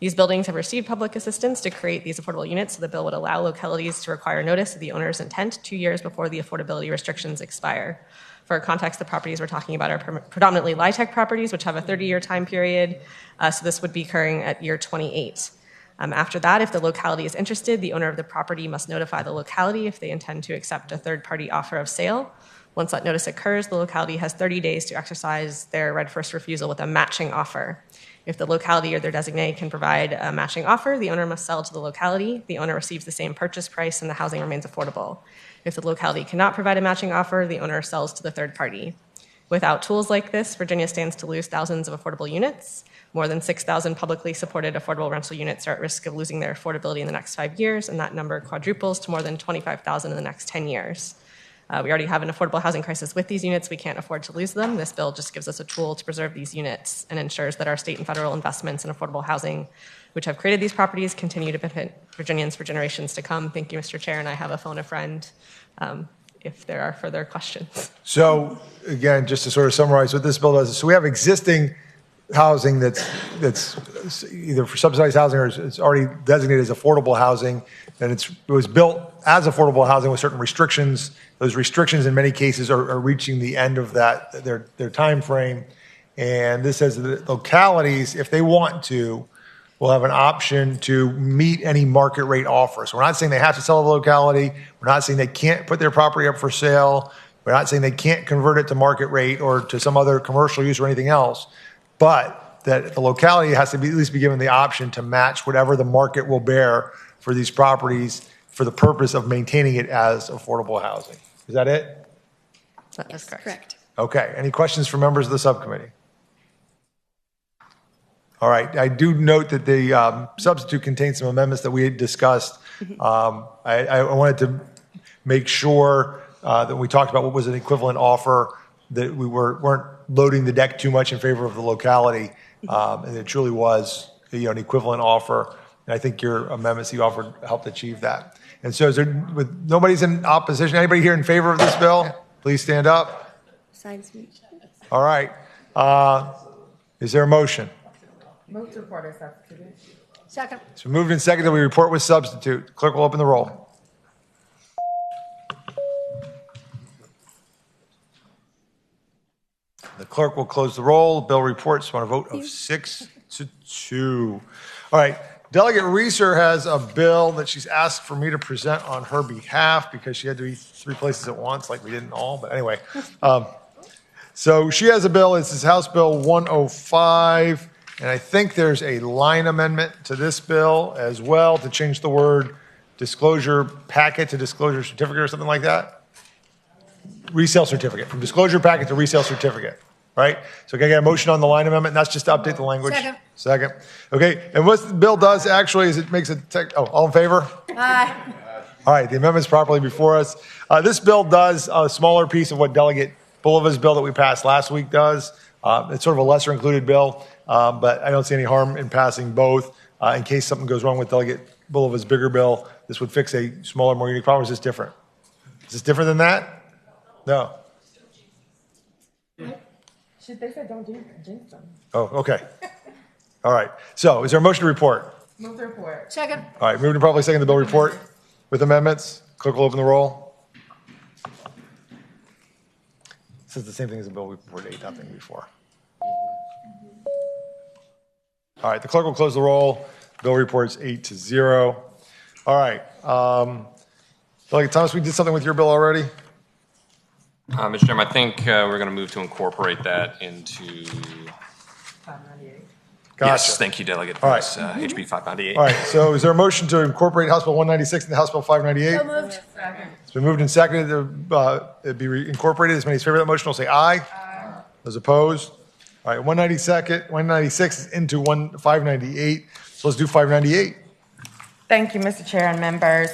These buildings have received public assistance to create these affordable units, so the bill would allow localities to require notice of the owner's intent 2 years before the affordability restrictions expire. For context, the properties we're talking about are predominantly LIHTC properties, which have a 30-year time period, so this would be occurring at year 28. After that, if the locality is interested, the owner of the property must notify the locality if they intend to accept a third-party offer of sale. Once that notice occurs, the locality has 30 days to exercise their right of first refusal with a matching offer. If the locality or their designee can provide a matching offer, the owner must sell to the locality. The owner receives the same purchase price and the housing remains affordable. If the locality cannot provide a matching offer, the owner sells to the third party. Without tools like this, Virginia stands to lose thousands of affordable units. More than 6,000 publicly supported affordable rental units are at risk of losing their affordability in the next 5 years, and that number quadruples to more than 25,000 in the next 10 years. We already have an affordable housing crisis with these units. We can't afford to lose them. This bill just gives us a tool to preserve these units and ensures that our state and federal investments in affordable housing, which have created these properties, continue to benefit Virginians for generations to come. Thank you, Mr. Chair, and I have a phone a friend if there are further questions. So again, just to sort of summarize what this bill does, so we have existing housing that's either for subsidized housing or it's already designated as affordable housing, and it was built as affordable housing with certain restrictions. Those restrictions in many cases are reaching the end of that their time frame, and this says that localities, if they want to, will have an option to meet any market rate offer. So we're not saying they have to sell the locality. We're not saying they can't put their property up for sale. We're not saying they can't convert it to market rate or to some other commercial use or anything else, but that the locality has to at least be given the option to match whatever the market will bear for these properties for the purpose of maintaining it as affordable housing. Is that it? That's correct. Okay. Any questions from members of the subcommittee? All right. I do note that the substitute contains some amendments that we had discussed. I wanted to make sure that when we talked about what was an equivalent offer, that we weren't loading the deck too much in favor of the locality, and it truly was an equivalent offer. And I think your amendments you offered helped achieve that. And so, with nobody's in opposition, anybody here in favor of this bill? Please stand up. Besides me. All right. Is there a motion? Move to report as substituted. Second. So moved and seconded. We report with substitute. Clerk will open the roll. The clerk will close the roll. Bill reports on a vote of 6-2. All right. Delegate Reeser has a bill that she's asked for me to present on her behalf because she had to be 3 places at once, like we didn't all. But anyway, So she has a bill. This is House Bill 105, and I think there's a line amendment to this bill as well to change the word disclosure packet to disclosure certificate or something like that. Resale certificate, from disclosure packet to resale certificate, right? So can I get a motion on the line amendment? And that's just to update the language. Second. Okay, and what the bill does actually is it makes a all in favor? Aye. All right, the amendment's properly before us. This bill does a smaller piece of what Delegate Bulova's bill that we passed last week does. It's sort of a lesser included bill, but I don't see any harm in passing both. In case something goes wrong with Delegate Bulova's bigger bill, this would fix a smaller, more unique problem. Is this different? Is this different than that? No. They said don't jinx them. Oh, okay. All right. So is there a motion to report? Move the report. Second. All right, moving to properly second the bill report with amendments. Clerk will open the roll. This is the same thing as the bill we reported 8-0 before. All right, the clerk will close the roll. Bill reports 8-0. All right. Delegate Thomas, we did something with your bill already? Mr. Chairman, I think we're going to move to incorporate that into. 598. Gotcha. Yes, thank you, Delegate. All right. HB 598. All right, so is there a motion to incorporate House Bill 196 into House Bill 598? So moved. It's been moved and seconded to it be incorporated. As many as favor that motion will say aye. Aye. Those opposed? All right, 196 is into 598. So let's do 598. Thank you, Mr. Chair and members.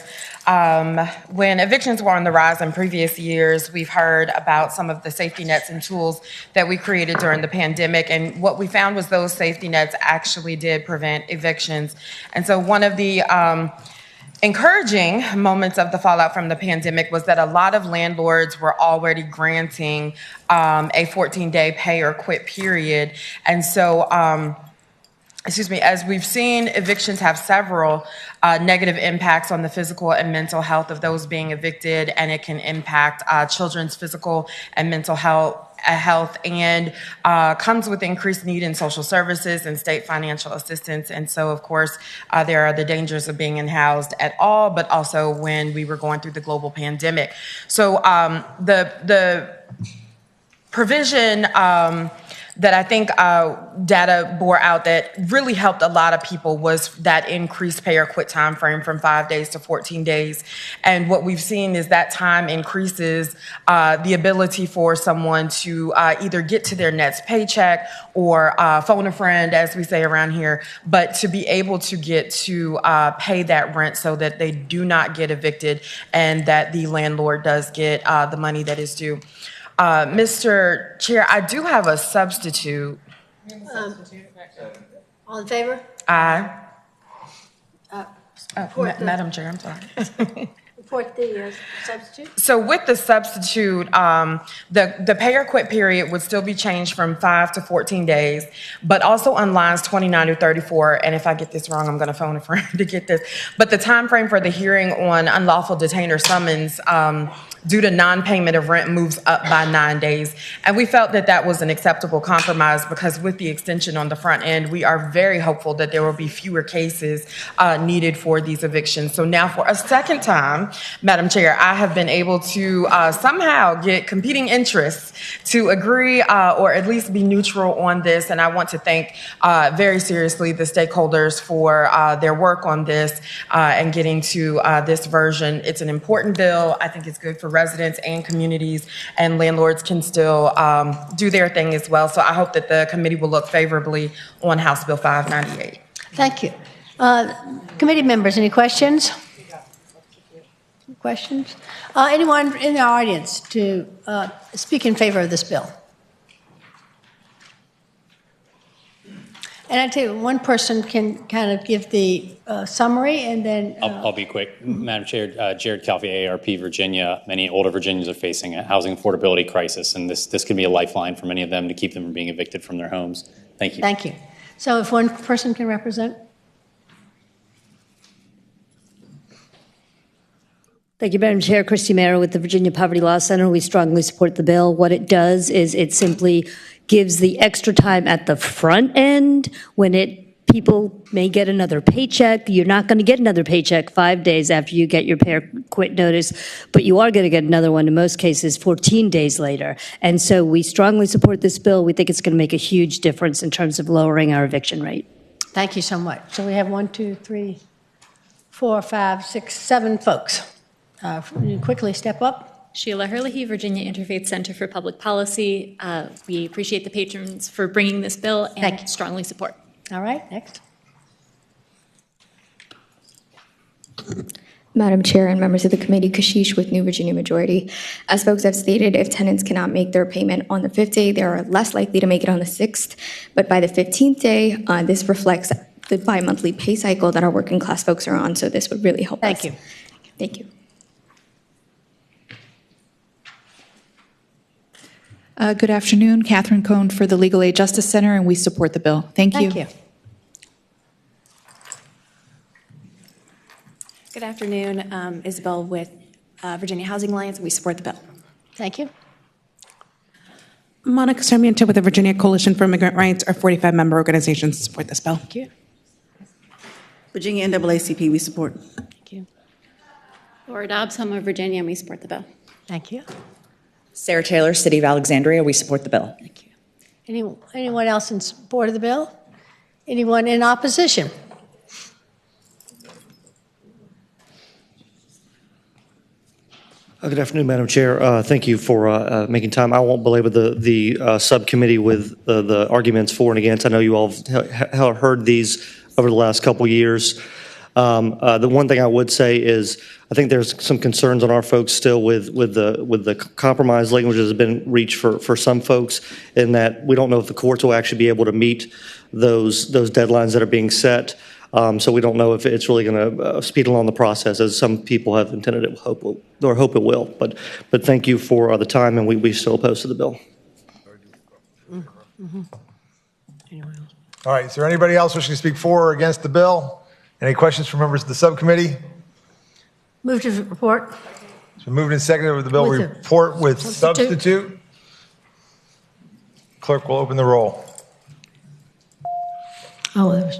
When evictions were on the rise in previous years, we've heard about some of the safety nets and tools that we created during the pandemic. And what we found was those safety nets actually did prevent evictions. And so one of the encouraging moments of the fallout from the pandemic was that a lot of landlords were already granting a 14-day pay or quit period. And so as we've seen, evictions have several negative impacts on the physical and mental health of those being evicted, and it can impact children's physical and mental health and comes with increased need in social services and state financial assistance. And so, of course, there are the dangers of being unhoused at all, but also when we were going through the global pandemic. So the provision that I think data bore out that really helped a lot of people was that increased pay or quit time frame from 5 days to 14 days. And what we've seen is that time increases the ability for someone to either get to their next paycheck or phone a friend, as we say around here, but to be able to get to pay that rent so that they do not get evicted and that the landlord does get the money that is due. Mr. Chair, I do have a substitute. All in favor? Aye. Madam Chair, I'm sorry. Report the substitute. So with the substitute, the pay or quit period would still be changed from 5 to 14 days, but also on lines 29 to 34. And if I get this wrong, I'm going to phone a friend to get this. But the time frame for the hearing on unlawful detainer summons due to non-payment of rent moves up by 9 days. And we felt that that was an acceptable compromise because with the extension on the front end, we are very hopeful that there will be fewer cases needed for these evictions. So now for a second time, Madam Chair, I have been able to somehow get competing interests to agree or at least be neutral on this. And I want to thank very seriously the stakeholders for their work on this and getting to this version. It's an important bill. I think it's good for residents and communities, and landlords can still do their thing as well. So I hope that the committee will look favorably on House Bill 598. Thank you. Committee members, any questions? Questions? Anyone in the audience to speak in favor of this bill? And I tell you, one person can kind of give the summary, and then I'll be quick. Madam Chair, Jared Calfee, AARP, Virginia. Many older Virginians are facing a housing affordability crisis, and this can be a lifeline for many of them to keep them from being evicted from their homes. Thank you. Thank you. So if one person can represent. Thank you, Madam Chair. Christy Mara with the Virginia Poverty Law Center. We strongly support the bill. What it does is it simply gives the extra time at the front end when people may get another paycheck. You're not going to get another paycheck 5 days after you get your pay quit notice, but you are going to get another one in most cases 14 days later. And so we strongly support this bill. We think it's going to make a huge difference in terms of lowering our eviction rate. Thank you so much. So we have 1, 2, 3, 4, 5, 6, 7 folks. You quickly step up. Sheila Herlihy, Virginia Interfaith Center for Public Policy. We appreciate the patrons for bringing this bill and strongly support. All right, next. Madam Chair and members of the committee, Kashish with New Virginia Majority. As folks have stated, if tenants cannot make their payment on the 5th day, they are less likely to make it on the 6th. But by the 15th day, this reflects the bi-monthly pay cycle that our working class folks are on. So this would really help us. Thank you. Thank you. Good afternoon, Catherine Cohn for the Legal Aid Justice Center, and we support the bill. Thank you. Thank you. Good afternoon, Isabel with Virginia Housing Alliance. We support the bill. Thank you. Monica Sarmiento with the Virginia Coalition for Immigrant Rights. Our 45 member organizations support this bill. Thank you. Virginia NAACP, we support. Thank you. Laura Dobbs, home of Virginia, and we support the bill. Thank you. Sarah Taylor, City of Alexandria, we support the bill. Thank you. Anyone else in support of the bill? Anyone in opposition? Good afternoon, Madam Chair. Thank you for making time. I won't belabor the subcommittee with the arguments for and against. I know you all have heard these over the last couple years. The one thing I would say is I think there's some concerns on our folks still with the compromise language that has been reached for some folks, in that we don't know if the courts will actually be able to meet those deadlines that are being set. So we don't know if it's really going to speed along the process as some people have intended it, hope it will. But thank you for the time, and we still oppose to the bill. Mm-hmm. All right, is there anybody else wishing to speak for or against the bill? Any questions from members of the subcommittee? Move to report. It's been moved and seconded with the bill report with substitute. Clerk will open the roll. Oh, there was.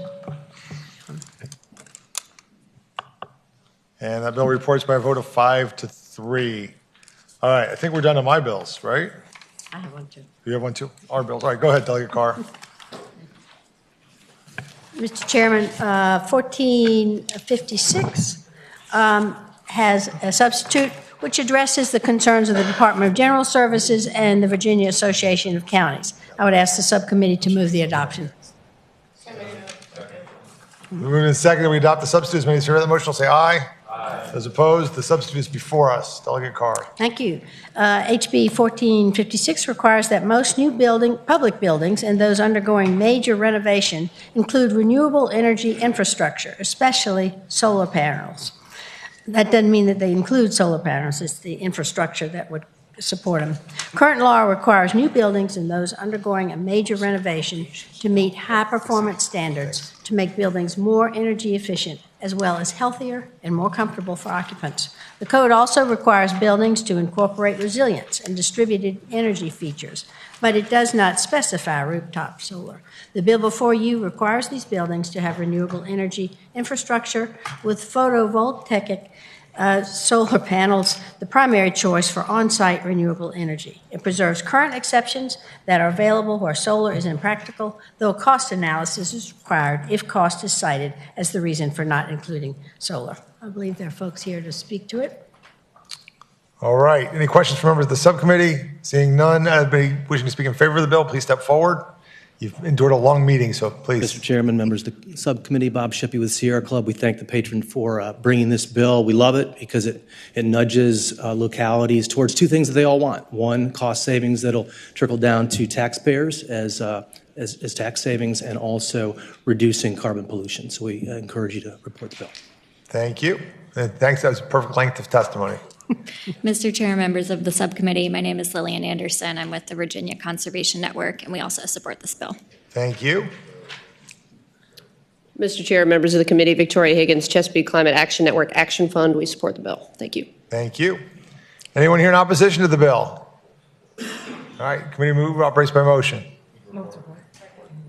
And that bill reports by a vote of 5-3. All right, I think we're done on my bills, right? I have one too. You have one too? Our bills. All right, go ahead, Delegate Carr. Mr. Chairman, 1456 has a substitute which addresses the concerns of the Department of General Services and the Virginia Association of Counties. I would ask the subcommittee to move the adoption. Moving and seconded, we adopt the substitute. As many as hear that motion will say aye. Aye. Those opposed, the substitute is before us. Delegate Carr. Thank you. HB 1456 requires that most new public buildings and those undergoing major renovation include renewable energy infrastructure, especially solar panels. That doesn't mean that they include solar panels. It's the infrastructure that would support them. Current law requires new buildings and those undergoing a major renovation to meet high-performance standards to make buildings more energy efficient, as well as healthier and more comfortable for occupants. The code also requires buildings to incorporate resilience and distributed energy features, but it does not specify rooftop solar. The bill before you requires these buildings to have renewable energy infrastructure with photovoltaic solar panels, the primary choice for on-site renewable energy. It preserves current exceptions that are available where solar is impractical, though a cost analysis is required if cost is cited as the reason for not including solar. I believe there are folks here to speak to it. All right. Any questions from members of the subcommittee? Seeing none, anybody wishing to speak in favor of the bill, please step forward. You've endured a long meeting, so please. Mr. Chairman, members of the subcommittee, Bob Shippey with Sierra Club. We thank the patron for bringing this bill. We love it because it nudges localities towards two things that they all want. One, cost savings that'll trickle down to taxpayers as tax savings, and also reducing carbon pollution. So we encourage you to report the bill. Thank you. And thanks. That was a perfect length of testimony. Mr. Chair, members of the subcommittee, my name is Lillian Anderson. I'm with the Virginia Conservation Network, and we also support this bill. Thank you. Mr. Chair, members of the committee, Victoria Higgins, Chesapeake Climate Action Network Action Fund, we support the bill. Thank you. Thank you. Anyone here in opposition to the bill? All right, committee move operates by motion.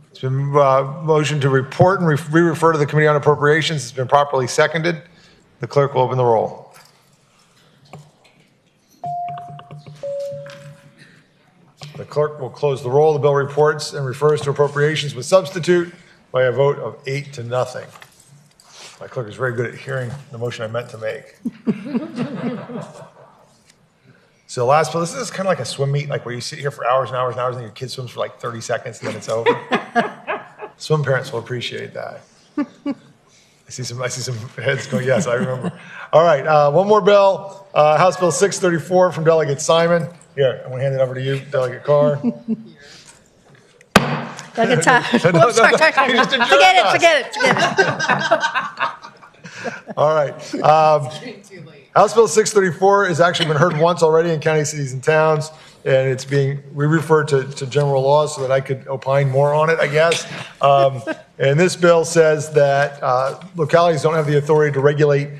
It's It's been motion to report and re-refer to the Committee on Appropriations. It's been properly seconded. The clerk will open the roll. The clerk will close the roll. The bill reports and refers to appropriations with substitute by a vote of 8-0. My clerk is very good at hearing the motion I meant to make. So last bill, this is kind of like a swim meet, like where you sit here for hours and hours and hours and your kid swims for like 30 seconds and then it's over. Swim parents will appreciate that. I see some heads going, yes, I remember. All right, one more bill, House Bill 634 from Delegate Simon. Here, I'm going to hand it over to you, Delegate Carr. Delegate Simon. Sorry. Forget it. All right. House Bill 634 has actually been heard once already in county, cities, and towns, and it's being re-referred to general law so that I could opine more on it, I guess. And this bill says that localities don't have the authority to regulate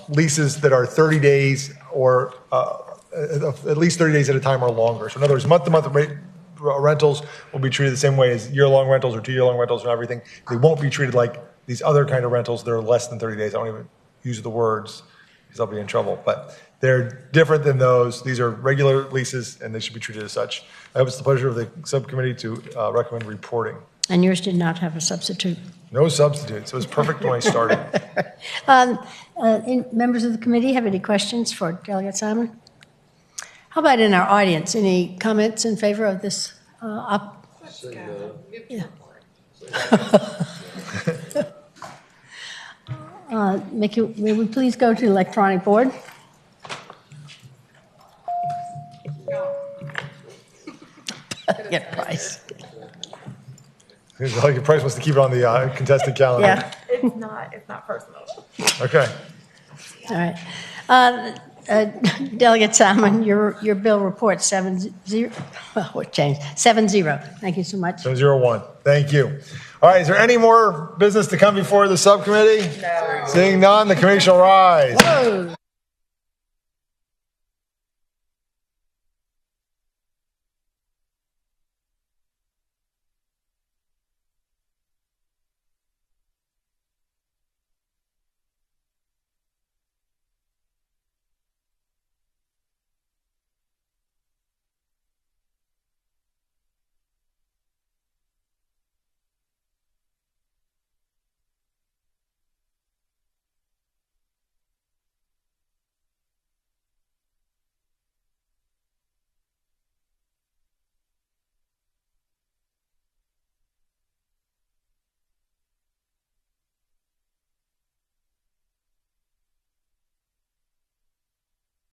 leases that are 30 days or at least 30 days at a time or longer. So in other words, month-to-month rentals will be treated the same way as year-long rentals or 2-year-long rentals and everything. They won't be treated like these other kind of rentals that are less than 30 days. I don't even use the words because I'll be in trouble. But they're different than those. These are regular leases, and they should be treated as such. I hope it's the pleasure of the subcommittee to recommend reporting. And yours did not have a substitute. No substitutes. It was perfect when I started. Members of the committee have any questions for Delegate Simon? How about in our audience? Any comments in favor of this? Yeah. May we please go to the electronic board? Get Price. Delegate Price wants to keep it on the contested calendar. Yeah. It's not personal. Okay. All right. Delegate Simon, your bill reports 7-0. Well, what changed? 7-0. Thank you so much. 701. Thank you. All right. Is there any more business to come before the subcommittee? No. Seeing none, the committee shall rise. Whoa.